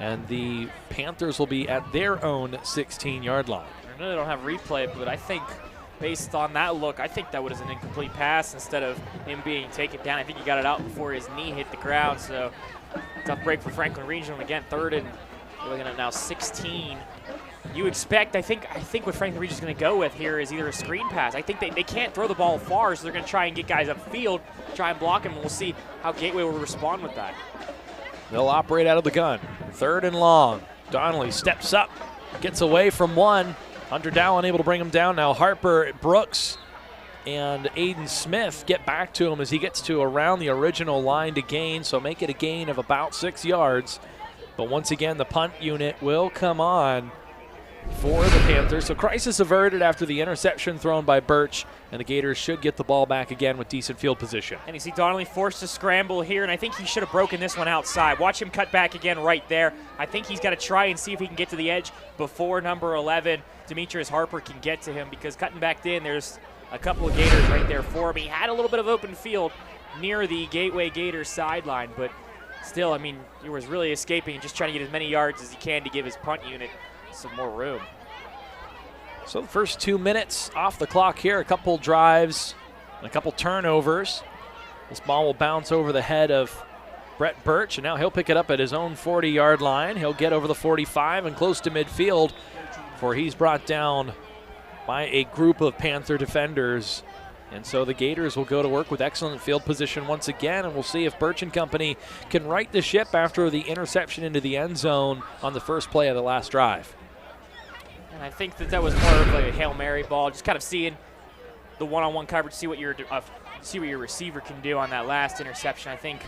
And the Panthers will be at their own 16-yard line. I know they don't have replay, but I think based on that look, I think that was an incomplete pass instead of him being taken down. I think he got it out before his knee hit the ground, so tough break for Franklin Regional. Again, third and you're looking at now 16. You expect, I think what Franklin Regional is going to go with here is either a screen pass. I think they can't throw the ball far, so they're going to try and get guys upfield, try and block him, and we'll see how Gateway will respond with that. They'll operate out of the gun. Third and long. Donnelly steps up, gets away from one. Hunter Dow unable to bring him down. Now Harper, Brooks, and Aiden Smith get back to him as he gets to around the original line to gain, so make it a gain of about 6 yards. But once again, the punt unit will come on for the Panthers. So crisis averted after the interception thrown by Birch, and the Gators should get the ball back again with decent field position. And you see Donnelly forced to scramble here, and I think he should have broken this one outside. Watch him cut back again right there. I think he's got to try and see if he can get to the edge before number 11, Demetrius Harper, can get to him, because cutting back in, there's a couple of Gators right there for him. He had a little bit of open field near the Gateway Gators sideline, but still, I mean, he was really escaping and just trying to get as many yards as he can to give his punt unit some more room. So the first 2 minutes off the clock here, a couple drives, and a couple turnovers. This ball will bounce over the head of Brett Birch, and now he'll pick it up at his own 40-yard line. He'll get over the 45 and close to midfield, for he's brought down by a group of Panther defenders. And so the Gators will go to work with excellent field position once again, and we'll see if Birch and company can right the ship after the interception into the end zone on the first play of the last drive. And I think that was more of a Hail Mary ball, just kind of seeing the one-on-one coverage, see what your receiver can do on that last interception. I think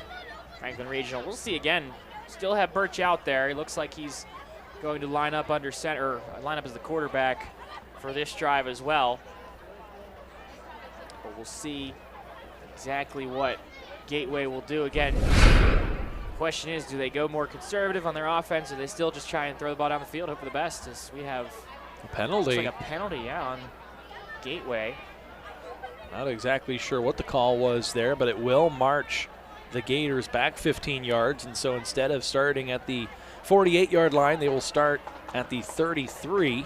Franklin Regional, we'll see again, still have Birch out there. He looks like he's going to line up under center, or line up as the quarterback for this drive as well. But we'll see exactly what Gateway will do. Again, question is, do they go more conservative on their offense, or do they still just try and throw the ball down the field, hope for the best, as we have a penalty. Looks like a penalty, yeah, on Gateway. Not exactly sure what the call was there, but it will march the Gators back 15 yards, and so instead of starting at the 48-yard line, they will start at the 33.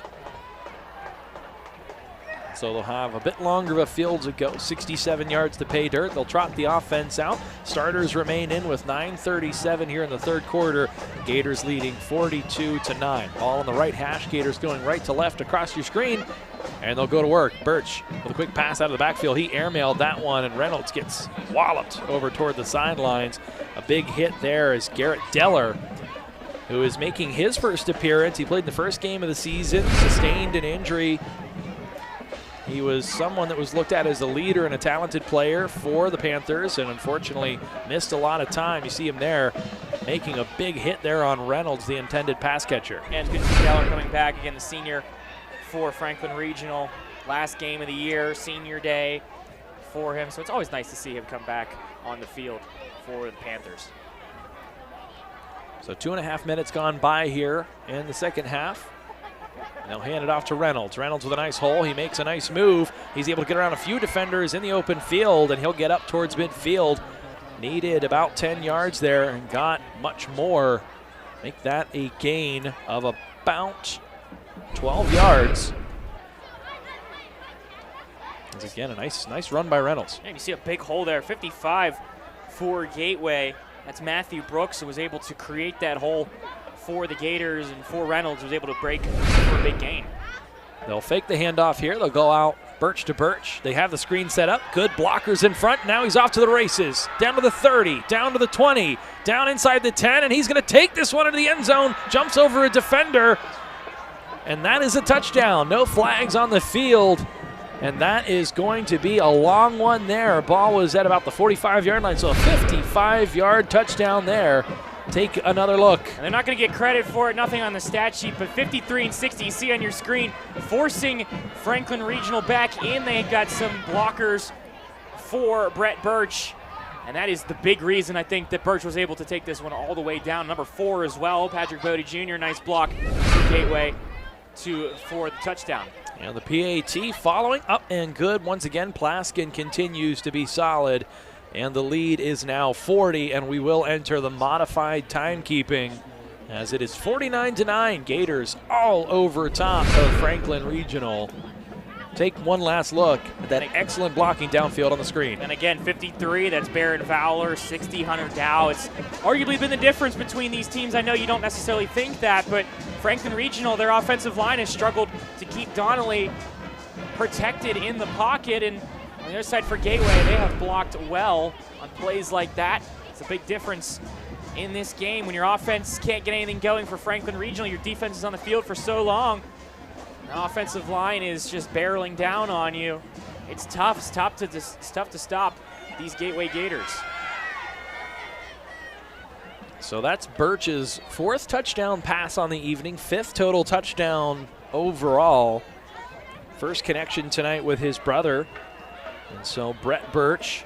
So they'll have a bit longer of a field to go, 67 yards to pay dirt. They'll trot the offense out. Starters remain in with 9:37 here in the third quarter. Gators leading 42-9. Ball on the right hash. Gators going right to left across your screen, and they'll go to work. Birch with a quick pass out of the backfield. He airmailed that one, and Reynolds gets walloped over toward the sidelines. A big hit there is Garrett Deller, who is making his first appearance. He played in the first game of the season, sustained an injury. He was someone that was looked at as a leader and a talented player for the Panthers, and unfortunately missed a lot of time. You see him there making a big hit there on Reynolds, the intended pass catcher. And good to see Deller coming back again, the senior for Franklin Regional. Last game of the year, senior day for him. So it's always nice to see him come back on the field for the Panthers. So 2.5 minutes gone by here in the second half. And they'll hand it off to Reynolds. Reynolds with a nice hole. He makes a nice move. He's able to get around a few defenders in the open field, and he'll get up towards midfield. Needed about 10 yards there and got much more. Make that a gain of about 12 yards. Once again, a nice run by Reynolds. And you see a big hole there, 55 for Gateway. That's Matthew Brooks, who was able to create that hole for the Gators, and for Reynolds, was able to break for a big gain. They'll fake the handoff here. They'll go out Birch to Birch. They have the screen set up. Good blockers in front. Now he's off to the races. Down to the 30, down to the 20, down inside the 10, and he's going to take this one into the end zone. Jumps over a defender, and that is a touchdown. No flags on the field, and that is going to be a long one there. Ball was at about the 45-yard line, so a 55-yard touchdown there. Take another look. And they're not going to get credit for it, nothing on the stat sheet, but 53 and 60, you see on your screen, forcing Franklin Regional back in. They got some blockers for Brett Birch, and that is the big reason I think that Birch was able to take this one all the way down. Number 4 as well, Patrick Bodie Jr., nice block for Gateway for the touchdown. And the PAT following up and good. Once again, Plaskin continues to be solid. And the lead is now 40, and we will enter the modified timekeeping as it is 49-9. Gators all over top of Franklin Regional. Take one last look at that excellent blocking downfield on the screen. And again, 53, that's Barron Fowler, 60, Hunter Dow. It's arguably been the difference between these teams. I know you don't necessarily think that, but Franklin Regional, their offensive line has struggled to keep Donnelly protected in the pocket, and on the other side for Gateway, they have blocked well on plays like that. It's a big difference in this game when your offense can't get anything going for Franklin Regional. Your defense is on the field for so long. The offensive line is just barreling down on you. It's tough. It's tough to stop these Gateway Gators. So that's Birch's 4th touchdown pass on the evening, 5th total touchdown overall. First connection tonight with his brother. And so Brett Birch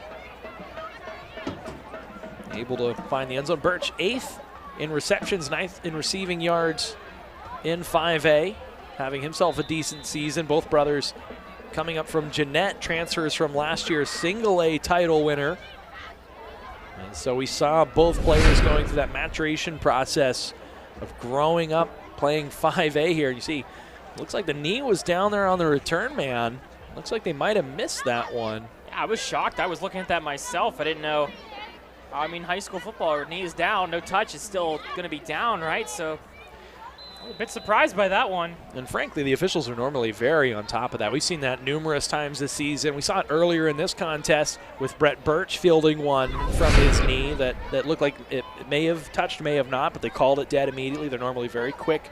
able to find the end zone. Birch 8th in receptions, 9th in receiving yards in 5A, having himself a decent season. Both brothers coming up from Jeanette, transfers from last year's single A title winner. And so we saw both players going through that maturation process of growing up playing 5A here. You see Looks like the knee was down there on the return man. Looks like they might have missed that one. Yeah, I was shocked. I was looking at that myself. I didn't know. I mean, high school football, knee is down, no touch is still going to be down, right? So I'm a bit surprised by that one. And frankly, the officials are normally very on top of that. We've seen that numerous times this season. We saw it earlier in this contest with Brett Birch fielding one from his knee that looked like it may have touched, may have not, but they called it dead immediately. They're normally very quick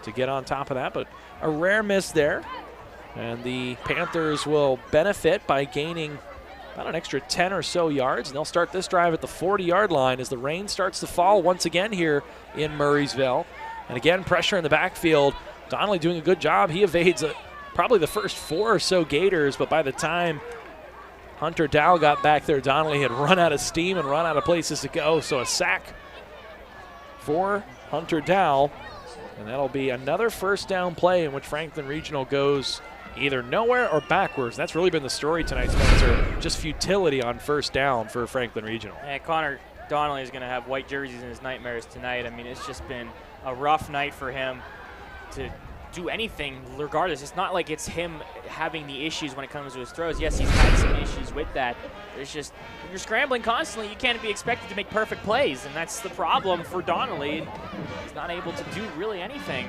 to get on top of that, but a rare miss there. And the Panthers will benefit by gaining about an extra 10 or so yards, and they'll start this drive at the 40-yard line as the rain starts to fall once again here in Murraysville. And again, pressure in the backfield. Donnelly doing a good job. He evades probably the first 4 or so Gators, but by the time Hunter Dow got back there, Donnelly had run out of steam and run out of places to go. So a sack for Hunter Dow, and that'll be another first down play in which Franklin Regional goes either nowhere or backwards. That's really been the story tonight, Spencer. Just futility on first down for Franklin Regional. Yeah, Connor Donnelly is going to have white jerseys in his nightmares tonight. I mean, it's just been a rough night for him to do anything regardless. It's not like it's him having the issues when it comes to his throws. Yes, he's had some issues with that. It's just when you're scrambling constantly, you can't be expected to make perfect plays, and that's the problem for Donnelly. He's not able to do really anything,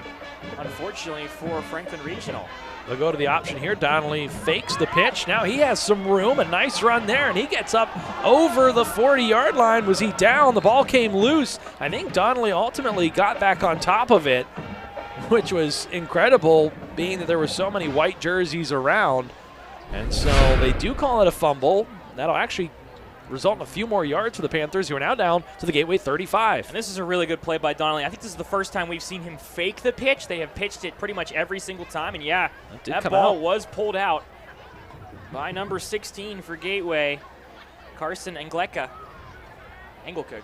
unfortunately, for Franklin Regional. They'll go to the option here. Donnelly fakes the pitch. Now he has some room. A nice run there, and he gets up over the 40-yard line. Was he down? The ball came loose. I think Donnelly ultimately got back on top of it, which was incredible, being that there were so many white jerseys around. And so they do call it a fumble. That'll actually result in a few more yards for the Panthers, who are now down to the Gateway 35. And this is a really good play by Donnelly. I think this is the first time we've seen him fake the pitch. They have pitched it pretty much every single time. And yeah, that ball was pulled out by number 16 for Gateway, Carson Engelka. Engelka,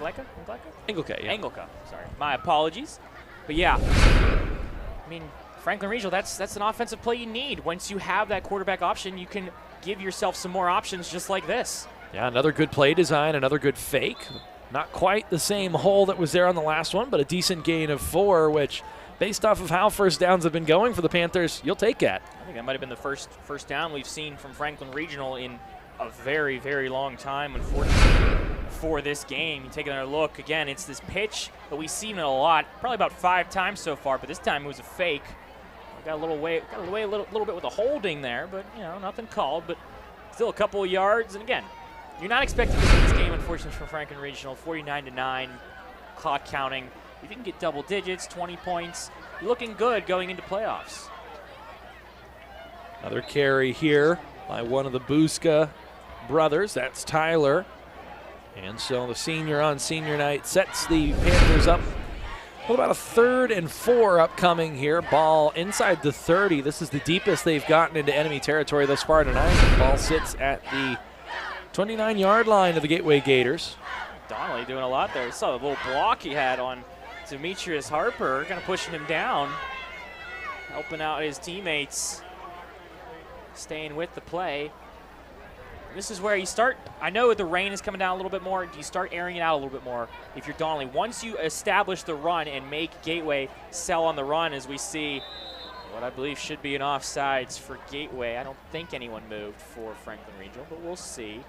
yeah. Sorry, my apologies. But yeah, I mean, Franklin Regional, that's an offensive play you need. Once you have that quarterback option, you can give yourself some more options just like this. Yeah, another good play design, another good fake. Not quite the same hole that was there on the last one, but a decent gain of 4, which, based off of how first downs have been going for the Panthers, you'll take that. I think that might have been the first down we've seen from Franklin Regional in a very, very long time, unfortunately, for this game. You take another look. Again, it's this pitch that we've seen it a lot, probably about 5 times so far, but this time it was a fake. Got a little bit with a holding there, but, you know, nothing called, but still a couple of yards. And again, you're not expecting to win this game, unfortunately, from Franklin Regional. 49-9, clock counting. If you can get double digits, 20 points, you're looking good going into playoffs. Another carry here by one of the Buska brothers. That's Tyler. And so the senior on senior night sets the Panthers up. What about a 3rd and 4 upcoming here? Ball inside the 30. This is the deepest they've gotten into enemy territory thus far tonight. Ball sits at the 29-yard line of the Gateway Gators. Donnelly doing a lot there. Saw the little block he had on Demetrius Harper, kind of pushing him down, helping out his teammates, staying with the play. This is where you start. I know the rain is coming down a little bit more. You start airing it out a little bit more if you're Donnelly. Once you establish the run and make Gateway sell on the run, as we see what I believe should be an offsides for Gateway. I don't think anyone moved for Franklin Regional, but we'll see.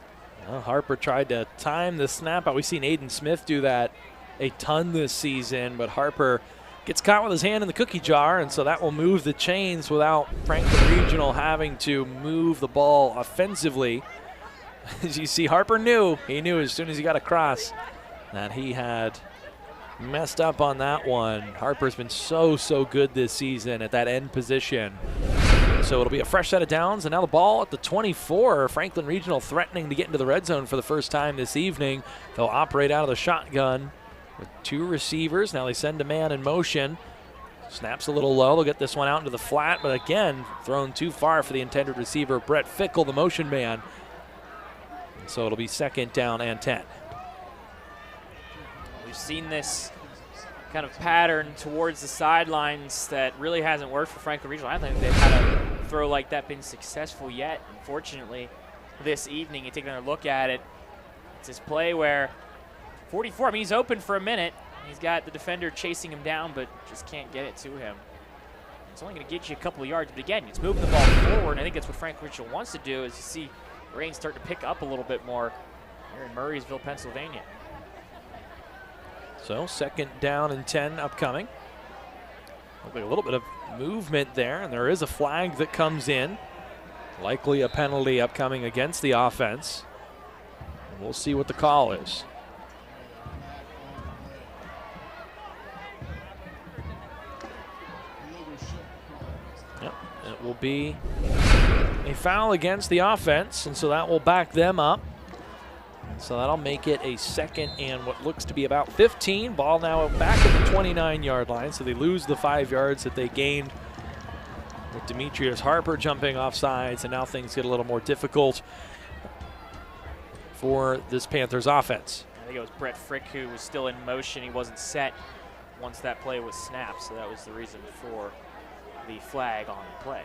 Well, Harper tried to time the snap out. We've seen Aiden Smith do that a ton this season, but Harper gets caught with his hand in the cookie jar, and so that will move the chains without Franklin Regional having to move the ball offensively. As you see, Harper he knew as soon as he got across that he had messed up on that one. Harper's been so good this season at that end position. So it'll be a fresh set of downs, and now the ball at the 24. Franklin Regional threatening to get into the red zone for the first time this evening. They'll operate out of the shotgun with 2 receivers. Now they send a man in motion. Snaps a little low. They'll get this one out into the flat, but again, thrown too far for the intended receiver, Brett Fickle, the motion man. So it'll be 2nd down and 10. We've seen this kind of pattern towards the sidelines that really hasn't worked for Franklin Regional. I don't think they've had a throw like that been successful yet. Unfortunately, this evening, you take another look at it. It's this play where 44, I mean, he's open for a minute. He's got the defender chasing him down, but just can't get it to him. it's only going to get you a couple of yards. But again, it's moving the ball forward. And I think that's what Frank Richel wants to do, is you see rain starting to pick up a little bit more here in Murraysville, Pennsylvania. So 2nd down and 10 upcoming. Look like a little bit of movement there, and there is a flag that comes in. Likely a penalty upcoming against the offense. And we'll see what the call is. Yep, it will be a foul against the offense, and so that will back them up. So that'll make it a 2nd and what looks to be about 15. Ball now back at the 29-yard line, so they lose the 5 yards that they gained with Demetrius Harper jumping off sides, and now things get a little more difficult for this Panthers offense. I think it was Brett Frick who was still in motion. He wasn't set once that play was snapped, so that was the reason for the flag on the play.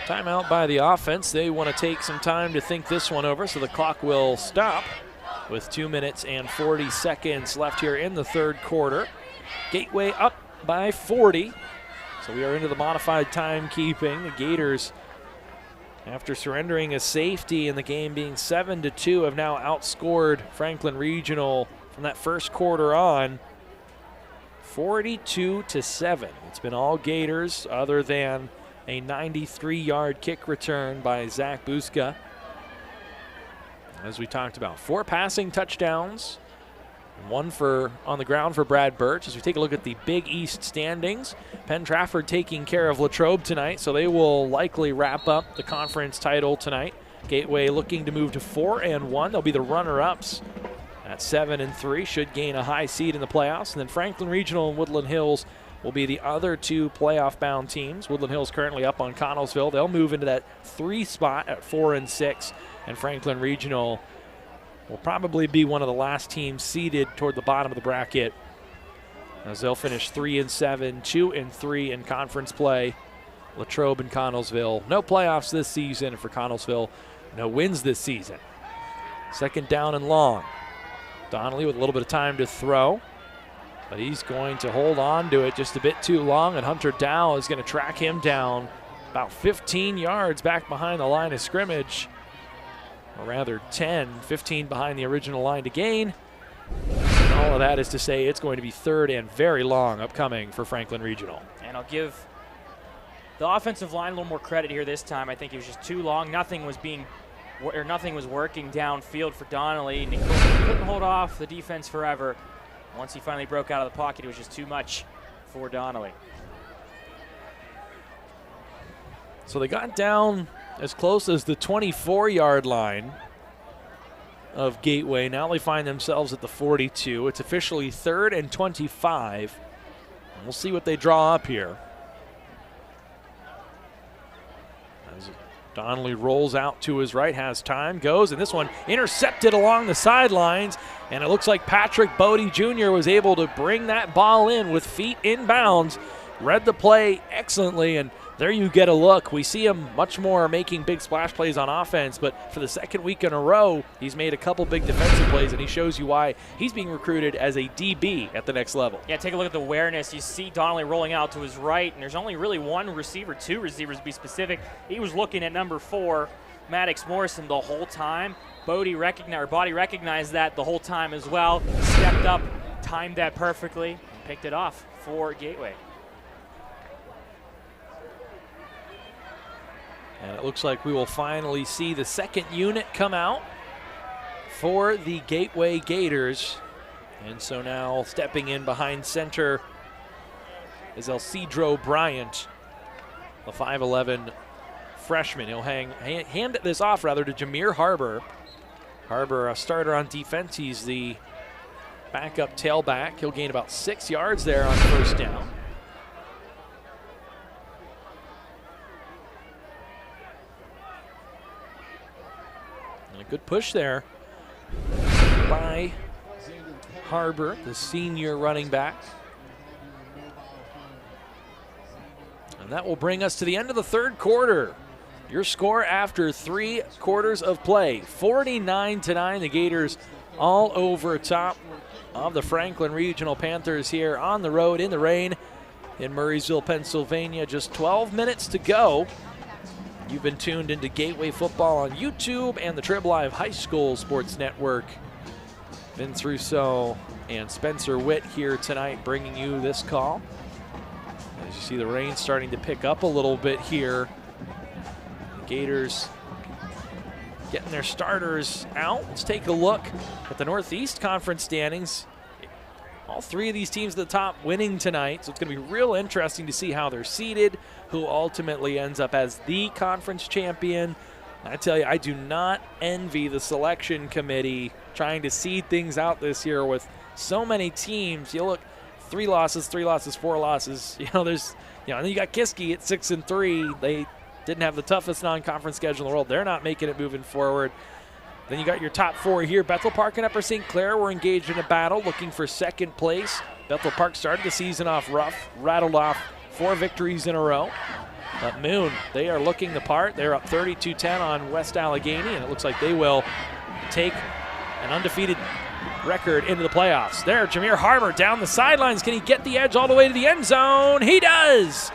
Timeout by the offense. They want to take some time to think this one over, so the clock will stop with 2 minutes and 40 seconds left here in the 3rd quarter. Gateway up by 40. So we are into the modified timekeeping. The Gators, after surrendering a safety in the game being 7-2, have now outscored Franklin Regional from that 1st quarter on 42-7. It's been all Gators other than a 93-yard kick return by Zach Buska. As we talked about, 4 passing touchdowns, 1 on the ground for Brad Birch. As we take a look at the Big East standings, Penn Trafford taking care of Latrobe tonight, so they will likely wrap up the conference title tonight. Gateway looking to move to 4-1. They'll be the runner-ups at 7-3, should gain a high seed in the playoffs. And then Franklin Regional and Woodland Hills will be the other 2 playoff-bound teams. Woodland Hills currently up on Connellsville. They'll move into that 3 spot at 4-6, and Franklin Regional will probably be one of the last teams seeded toward the bottom of the bracket, as they'll finish 3-7, 2-3 in conference play. Latrobe and Connellsville, no playoffs this season, and for Connellsville, no wins this season. 2nd down and long. Donnelly with a little bit of time to throw, but he's going to hold on to it just a bit too long, and Hunter Dow is going to track him down about 15 yards back behind the line of scrimmage, or rather 15 behind the original line to gain. And all of that is to say it's going to be 3rd and very long upcoming for Franklin Regional. And I'll give the offensive line a little more credit here this time. I think it was just too long. Nothing was working downfield for Donnelly, and he couldn't hold off the defense forever. Once he finally broke out of the pocket, it was just too much for Donnelly. So they got down as close as the 24-yard line of Gateway. Now they find themselves at the 42. It's officially 3rd and 25. And we'll see what they draw up here. As Donnelly rolls out to his right, has time, goes, and this one intercepted along the sidelines. And it looks like Patrick Bodie Jr. was able to bring that ball in with feet inbounds. Read the play excellently, and there you get a look. We see him much more making big splash plays on offense, but for the 2nd week in a row, he's made a couple big defensive plays, and he shows you why he's being recruited as a DB at the next level. Yeah, take a look at the awareness. You see Donnelly rolling out to his right, and there's only really 1 receiver, 2 receivers to be specific. He was looking at number 4, Maddox Morrison, the whole time. Bodie recognized that the whole time as well. Stepped up, timed that perfectly, and picked it off for Gateway. And it looks like we will finally see the 2nd unit come out for the Gateway Gators. And so now stepping in behind center is Elcedro Bryant, the 5'11 freshman. He'll hand this off to Jameer Harbor. Harbor, a starter on defense. He's the backup tailback. He'll gain about 6 yards there on 1st down. And a good push there by Harbor, the senior running back. And that will bring us to the end of the 3rd quarter. Your score after 3 quarters of play, 49-9. The Gators all over top of the Franklin Regional Panthers here on the road in the rain in Murraysville, Pennsylvania. Just 12 minutes to go. You've been tuned into Gateway Football on YouTube and the Trib Live High School Sports Network. Vince Russo and Spencer Witt here tonight bringing you this call. As you see the rain starting to pick up a little bit here. The Gators getting their starters out. Let's take a look at the Northeast Conference standings. All 3 of these teams at the top winning tonight, so it's going to be real interesting to see how they're seeded, who ultimately ends up as the conference champion. I tell you, I do not envy the selection committee trying to seed things out this year with so many teams. You look, 3 losses, 4 losses. Then you got Kiski at 6-3. They didn't have the toughest non-conference schedule in the world. They're not making it moving forward. Then you got your top 4 here. Bethel Park and Upper St. Clair were engaged in a battle looking for second place. Bethel Park started the season off rough, rattled off 4 victories in a row. But Moon, they are looking the part. They're up 32-10 on West Allegheny, and it looks like they will take an undefeated record into the playoffs. There, Jameer Harbor down the sidelines. Can he get the edge all the way to the end zone? He does!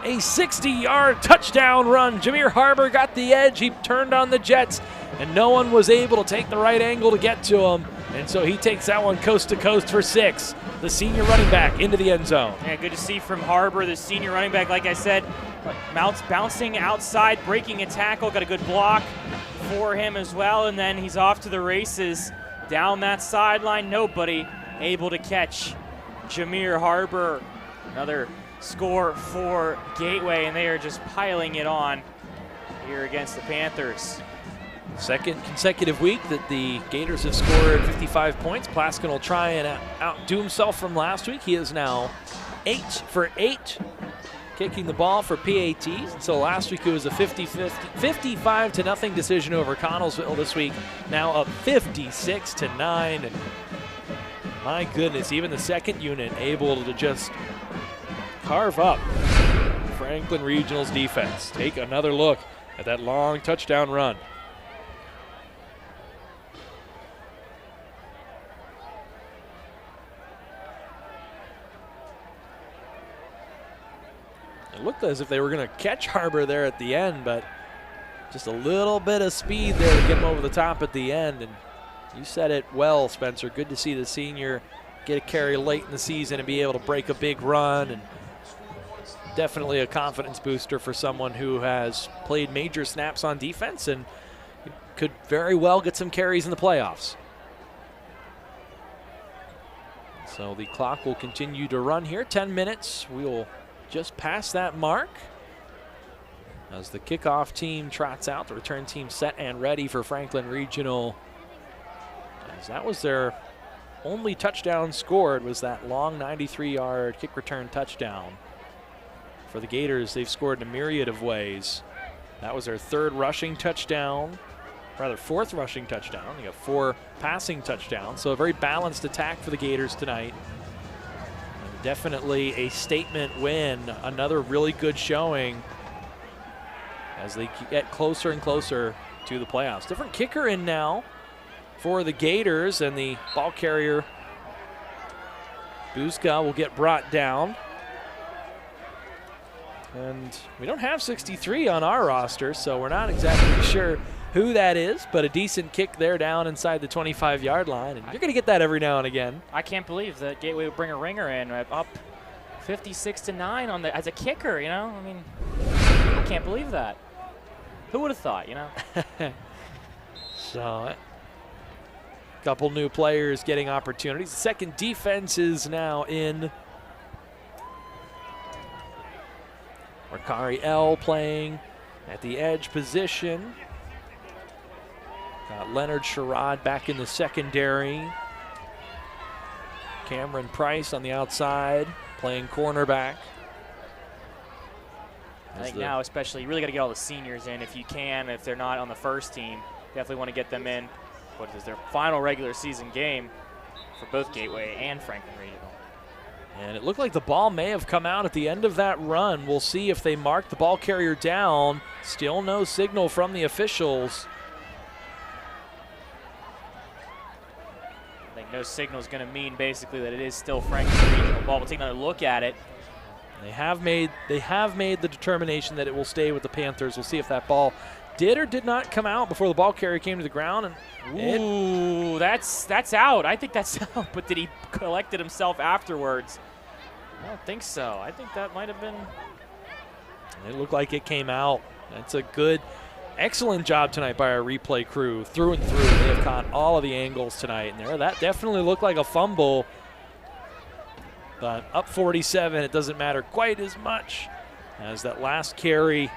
A 60-yard touchdown run. Jameer Harbor got the edge. He turned on the Jets, and no one was able to take the right angle to get to him. And so he takes that one coast to coast for 6. The senior running back into the end zone. Yeah, good to see from Harbor, the senior running back. Like I said, Mounts bouncing outside, breaking a tackle. Got a good block for him as well. And then he's off to the races down that sideline. Nobody able to catch Jameer Harbor. Another score for Gateway, and they are just piling it on here against the Panthers. Second consecutive week that the Gators have scored 55 points. Plaskin will try and outdo himself from last week. He is now 8 for 8, kicking the ball for PATs. So last week it was a 55-0 decision over Connellsville. This week now up 56-9. And my goodness, even the second unit able to just carve up Franklin Regional's defense. Take another look at that long touchdown run. It looked as if they were going to catch Harbor there at the end, but just a little bit of speed there to get him over the top at the end. And you said it well, Spencer. Good to see the senior get a carry late in the season and be able to break a big run. And definitely a confidence booster for someone who has played major snaps on defense and could very well get some carries in the playoffs. So the clock will continue to run here. 10 minutes. We will just pass that mark as the kickoff team trots out. The return team set and ready for Franklin Regional, as that was their only touchdown scored, was that long 93-yard kick return touchdown. For the Gators, they've scored in a myriad of ways. That was their 3rd rushing touchdown, rather 4th rushing touchdown. They got 4 passing touchdowns, so a very balanced attack for the Gators tonight. Definitely a statement win, another really good showing as they get closer and closer to the playoffs. Different kicker in now for the Gators, and the ball carrier, Buzka, will get brought down. And we don't have 63 on our roster, so we're not exactly sure who that is, but a decent kick there down inside the 25-yard line, and you're going to get that every now and again. I can't believe that Gateway would bring a ringer in, up 56-9 on as a kicker. I mean, I can't believe that. Who would have thought? So, a couple new players getting opportunities. The second defense is now in. Rakari L playing at the edge position. Got Leonard Sherrod back in the secondary. Cameron Price on the outside playing cornerback. I think now especially you really got to get all the seniors in if you can. If they're not on the first team, definitely want to get them in. What is their final regular season game for both Gateway and Franklin Regional. And it looked like the ball may have come out at the end of that run. We'll see if they mark the ball carrier down. Still no signal from the officials. I think no signal is going to mean basically that it is still Franklin Regional ball. We'll take another look at it. They have made the determination that it will stay with the Panthers. We'll see if that ball did or did not come out before the ball carrier came to the ground. And ooh, that's out. I think that's out. But did he collect it himself afterwards? I don't think so. I think that might have been. It looked like it came out. That's a good, excellent job tonight by our replay crew. Through and through, they have caught all of the angles tonight. And that definitely looked like a fumble. But up 47, it doesn't matter quite as much as that last carry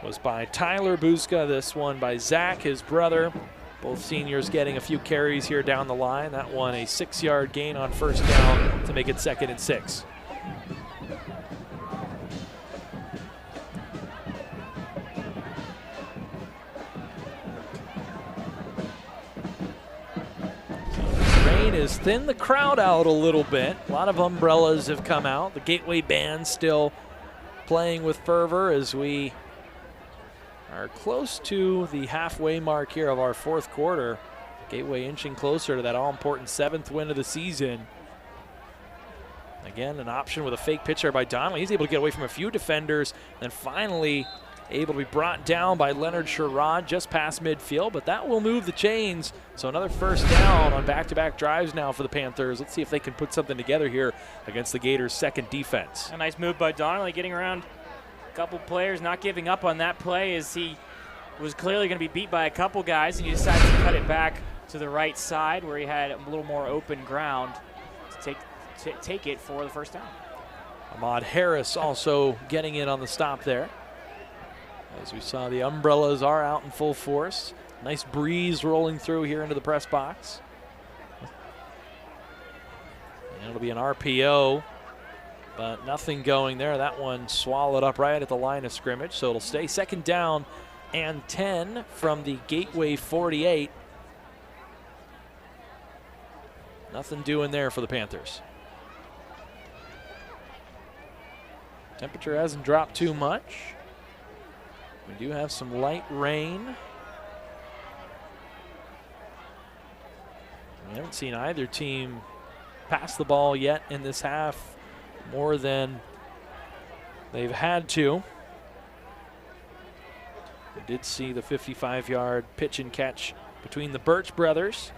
was by Tyler Buska. This one by Zach, his brother. Both seniors getting a few carries here down the line. That one a 6-yard gain on first down to make it 2nd and 6. Rain has thinned the crowd out a little bit. A lot of umbrellas have come out. The Gateway band still playing with fervor as we are close to the halfway mark here of our 4th quarter. Gateway inching closer to that all-important 7th win of the season. Again, an option with a fake pitch there by Donnelly. He's able to get away from a few defenders, and finally able to be brought down by Leonard Sherrod just past midfield, but that will move the chains. So another first down on back-to-back drives now for the Panthers. Let's see if they can put something together here against the Gators' second defense. A nice move by Donnelly, getting around a couple players, not giving up on that play as he was clearly going to be beat by a couple guys, and he decided to cut it back to the right side where he had a little more open ground to take it for the first down. Ahmad Harris also getting in on the stop there. As we saw, the umbrellas are out in full force. Nice breeze rolling through here into the press box. And it'll be an RPO, but nothing going there. That one swallowed up right at the line of scrimmage, so it'll stay 2nd down and 10 from the Gateway 48. Nothing doing there for the Panthers. Temperature hasn't dropped too much. We do have some light rain. We haven't seen either team pass the ball yet in this half more than they've had to. We did see the 55-yard pitch and catch between the Birch brothers.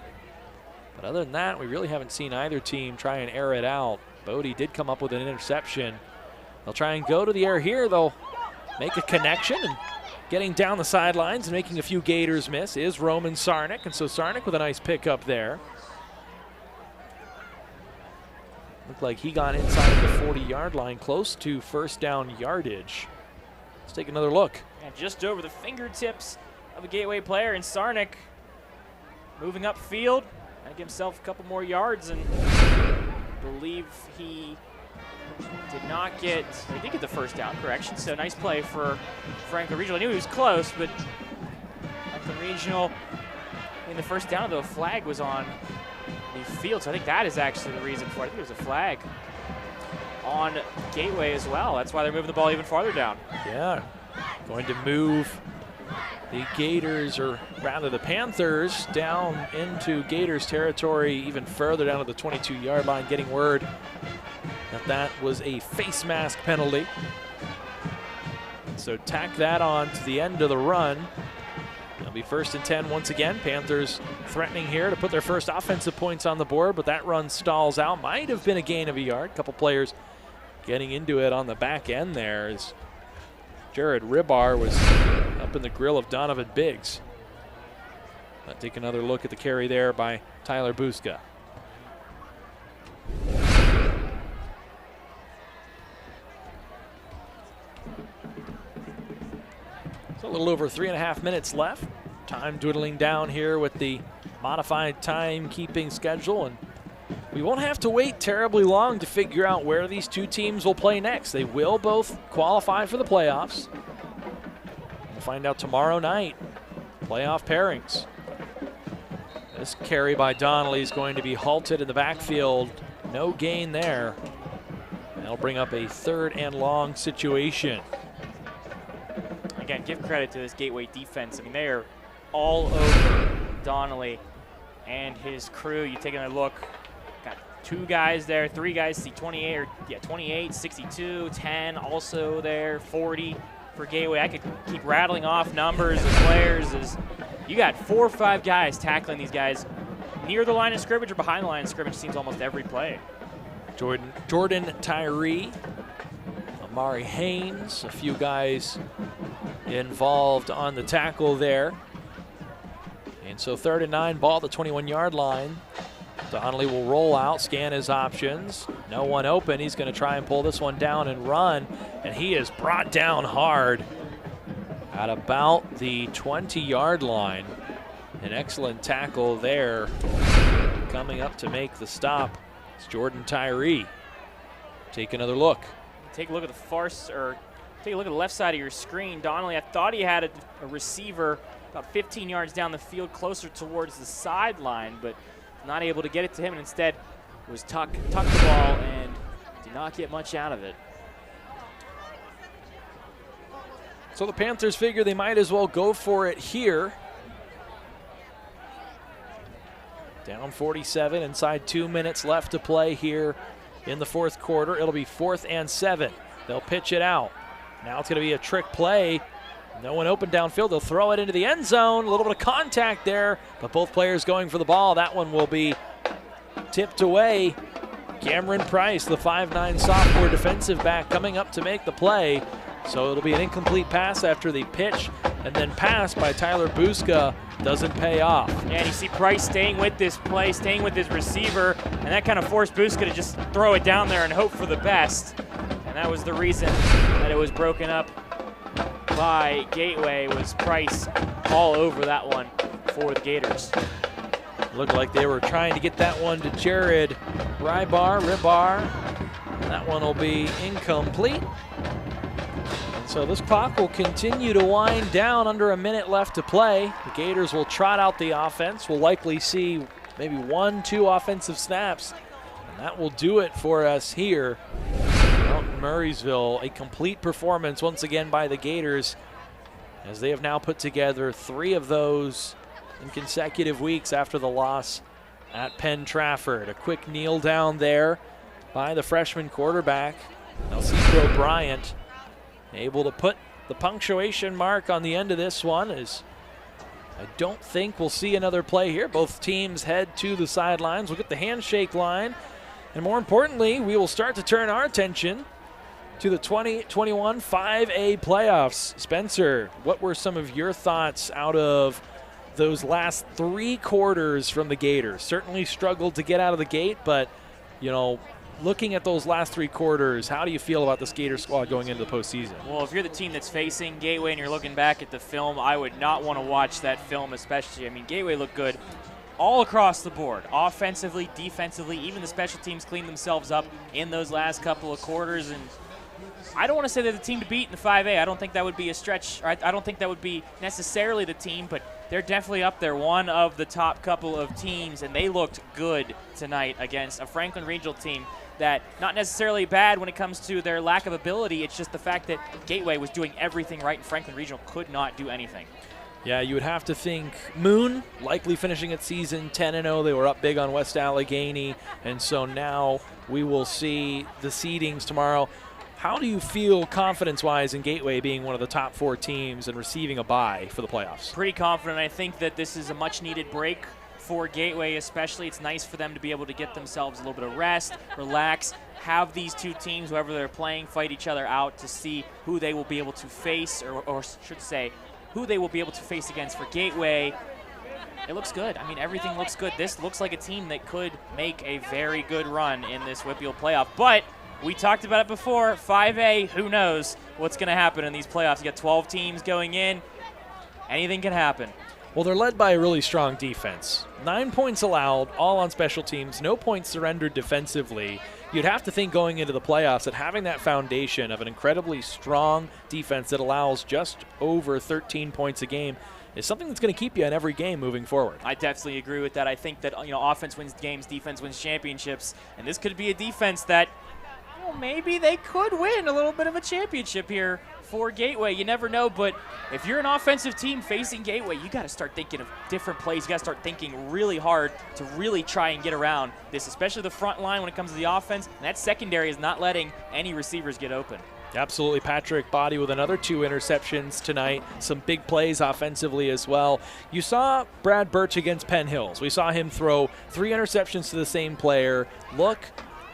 But other than that, we really haven't seen either team try and air it out. Bodie did come up with an interception. They'll try and go to the air here. They'll make a connection, and getting down the sidelines and making a few Gators miss is Roman Sarnik. And so Sarnik with a nice pickup there. Looked like he got inside the 40-yard line, close to first down yardage. Let's take another look. And just over the fingertips of a Gateway player, and Sarnik moving upfield. Gonna give himself a couple more yards, and I believe he did not get, he did get the first down, correction. So nice play for Franklin Regional. I knew he was close, but Franklin Regional in the first down, though, a flag was on the field. So I think that is actually the reason for it. I think it was a flag on Gateway as well. That's why they're moving the ball even farther down. Yeah, going to move the Gators, or rather the Panthers, down into Gators territory, even further down to the 22-yard line, getting word that was a face mask penalty. So tack that on to the end of the run. It'll be 1st and 10 once again. Panthers threatening here to put their first offensive points on the board, but that run stalls out. Might have been a gain of a yard. A couple players getting into it on the back end there as Jared Ribar was up in the grill of Donovan Biggs. Let's take another look at the carry there by Tyler Buska. So a little over 3.5 minutes left. Time dwindling down here with the modified timekeeping schedule, and we won't have to wait terribly long to figure out where these two teams will play next. They will both qualify for the playoffs. We'll find out tomorrow night. Playoff pairings. This carry by Donnelly is going to be halted in the backfield. No gain there. That'll bring up a 3rd and long situation. again, give credit to this Gateway defense. I mean, they are all over Donnelly and his crew. You take a look, got 2 guys there, 3 guys, see 28, 62, 10 also there, 40 for Gateway. I could keep rattling off numbers of players. As you got 4 or 5 guys tackling these guys near the line of scrimmage or behind the line of scrimmage, seems almost every play. Jordan Tyree, Amari Haynes, a few guys involved on the tackle there. And so 3rd and 9, ball at the 21-yard line. Donnelly will roll out, scan his options. No one open. He's going to try and pull this one down and run. And he is brought down hard at about the 20-yard line. An excellent tackle there. Coming up to make the stop, it's Jordan Tyree. Take another look. Take a look at take a look at the left side of your screen. Donnelly, I thought he had a receiver about 15 yards down the field, closer towards the sideline, but not able to get it to him, and instead was tucked the ball and did not get much out of it. So the Panthers figure they might as well go for it here. Down 47, inside 2 minutes left to play here in the 4th quarter. It'll be 4th and 7. They'll pitch it out. Now it's going to be a trick play. No one open downfield. They'll throw it into the end zone. A little bit of contact there, but both players going for the ball. That one will be tipped away. Cameron Price, the 5'9" sophomore defensive back, coming up to make the play. So it'll be an incomplete pass after the pitch, and then pass by Tyler Buska doesn't pay off. Yeah, and you see Price staying with this play, staying with his receiver, and that kind of forced Buska to just throw it down there and hope for the best. And that was the reason that it was broken up by Gateway, was Price all over that one for the Gators. Looked like they were trying to get that one to Jared Rybar. That one will be incomplete. And so this clock will continue to wind down, under a minute left to play. The Gators will trot out the offense. We'll likely see maybe 1-2 offensive snaps, and that will do it for us here. Murraysville, a complete performance once again by the Gators, as they have now put together 3 of those in consecutive weeks after the loss at Penn Trafford. A quick kneel down there by the freshman quarterback, Nelson Bryant, able to put the punctuation mark on the end of this one, as I don't think we'll see another play here. Both teams head to the sidelines. We'll get the handshake line, and more importantly, we will start to turn our attention to the 2021 5A playoffs. Spencer, what were some of your thoughts out of those last 3 quarters from the Gators? Certainly struggled to get out of the gate, but, you know, looking at those last 3 quarters, how do you feel about this Gator squad going into the postseason? Well, if you're the team that's facing Gateway and you're looking back at the film, I would not want to watch that film especially. I mean, Gateway looked good all across the board, offensively, defensively. Even the special teams cleaned themselves up in those last couple of quarters, and I don't want to say they're the team to beat in the 5A. I don't think that would be a stretch. I don't think that would be necessarily the team, but they're definitely up there, one of the top couple of teams, and they looked good tonight against a Franklin Regional team that not necessarily bad when it comes to their lack of ability. It's just the fact that Gateway was doing everything right and Franklin Regional could not do anything. Yeah, you would have to think Moon likely finishing its season 10-0. They were up big on West Allegheny, and so now we will see the seedings tomorrow. How do you feel confidence-wise in Gateway being one of the top 4 teams and receiving a bye for the playoffs? Pretty confident. I think that this is a much-needed break for Gateway especially. It's nice for them to be able to get themselves a little bit of rest, relax, have these 2 teams, whoever they're playing, fight each other out to see who they will be able to face, or should say, who they will be able to face against. For Gateway, it looks good. I mean, everything looks good. This looks like a team that could make a very good run in this WPIAL playoff, but we talked about it before, 5A, who knows what's going to happen in these playoffs. You got 12 teams going in. Anything can happen. Well, they're led by a really strong defense. 9 points allowed, all on special teams, no points surrendered defensively. You'd have to think going into the playoffs that having that foundation of an incredibly strong defense that allows just over 13 points a game is something that's going to keep you in every game moving forward. I definitely agree with that. I think that, you know, offense wins games, defense wins championships, and this could be a defense that well, maybe they could win a little bit of a championship here for Gateway. You never know, but if you're an offensive team facing Gateway, you got to start thinking of different plays. You got to start thinking really hard to really try and get around this, especially the front line when it comes to the offense. And that secondary is not letting any receivers get open. Absolutely. Patrick Body with another 2 interceptions tonight. Some big plays offensively as well. You saw Brad Birch against Penn Hills. We saw him throw 3 interceptions to the same player. Look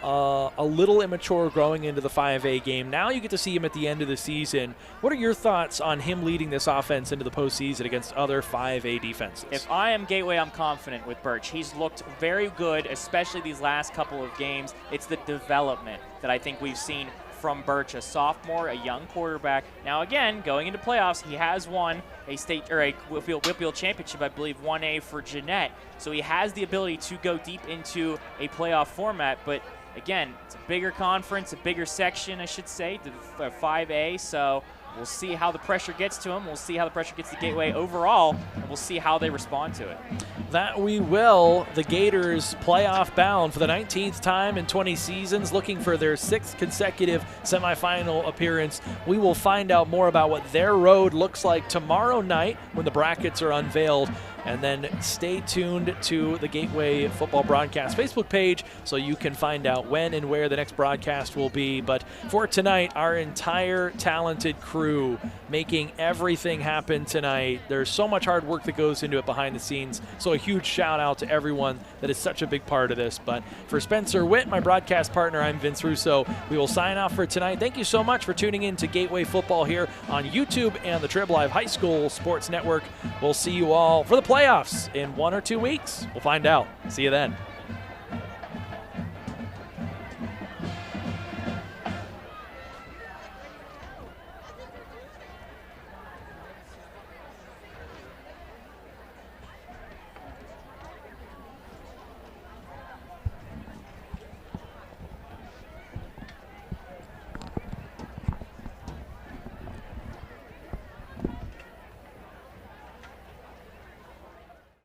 a little immature growing into the 5A game. Now you get to see him at the end of the season. What are your thoughts on him leading this offense into the postseason against other 5A defenses? If I am Gateway, I'm confident with Birch. He's looked very good, especially these last couple of games. It's the development that I think we've seen from Birch, a sophomore, a young quarterback. Now again, going into playoffs, he has won a state or a WPIAL championship, I believe 1A for Jeanette. So he has the ability to go deep into a playoff format, but again, it's a bigger conference, a bigger section, I should say, the 5A. So we'll see how the pressure gets to him. We'll see how the pressure gets to Gateway overall, and we'll see how they respond to it. That we will. The Gators playoff bound for the 19th time in 20 seasons, looking for their 6th consecutive semifinal appearance. We will find out more about what their road looks like tomorrow night when the brackets are unveiled. And then stay tuned to the Gateway Football Broadcast Facebook page so you can find out when and where the next broadcast will be. But for tonight, our entire talented crew making everything happen tonight. There's so much hard work that goes into it behind the scenes. So a huge shout out to everyone that is such a big part of this. But for Spencer Witt, my broadcast partner, I'm Vince Russo. We will sign off for tonight. Thank you so much for tuning in to Gateway Football here on YouTube and the Trib Live High School Sports Network. We'll see you all for the playoffs in 1 or 2 weeks. We'll find out. See you then.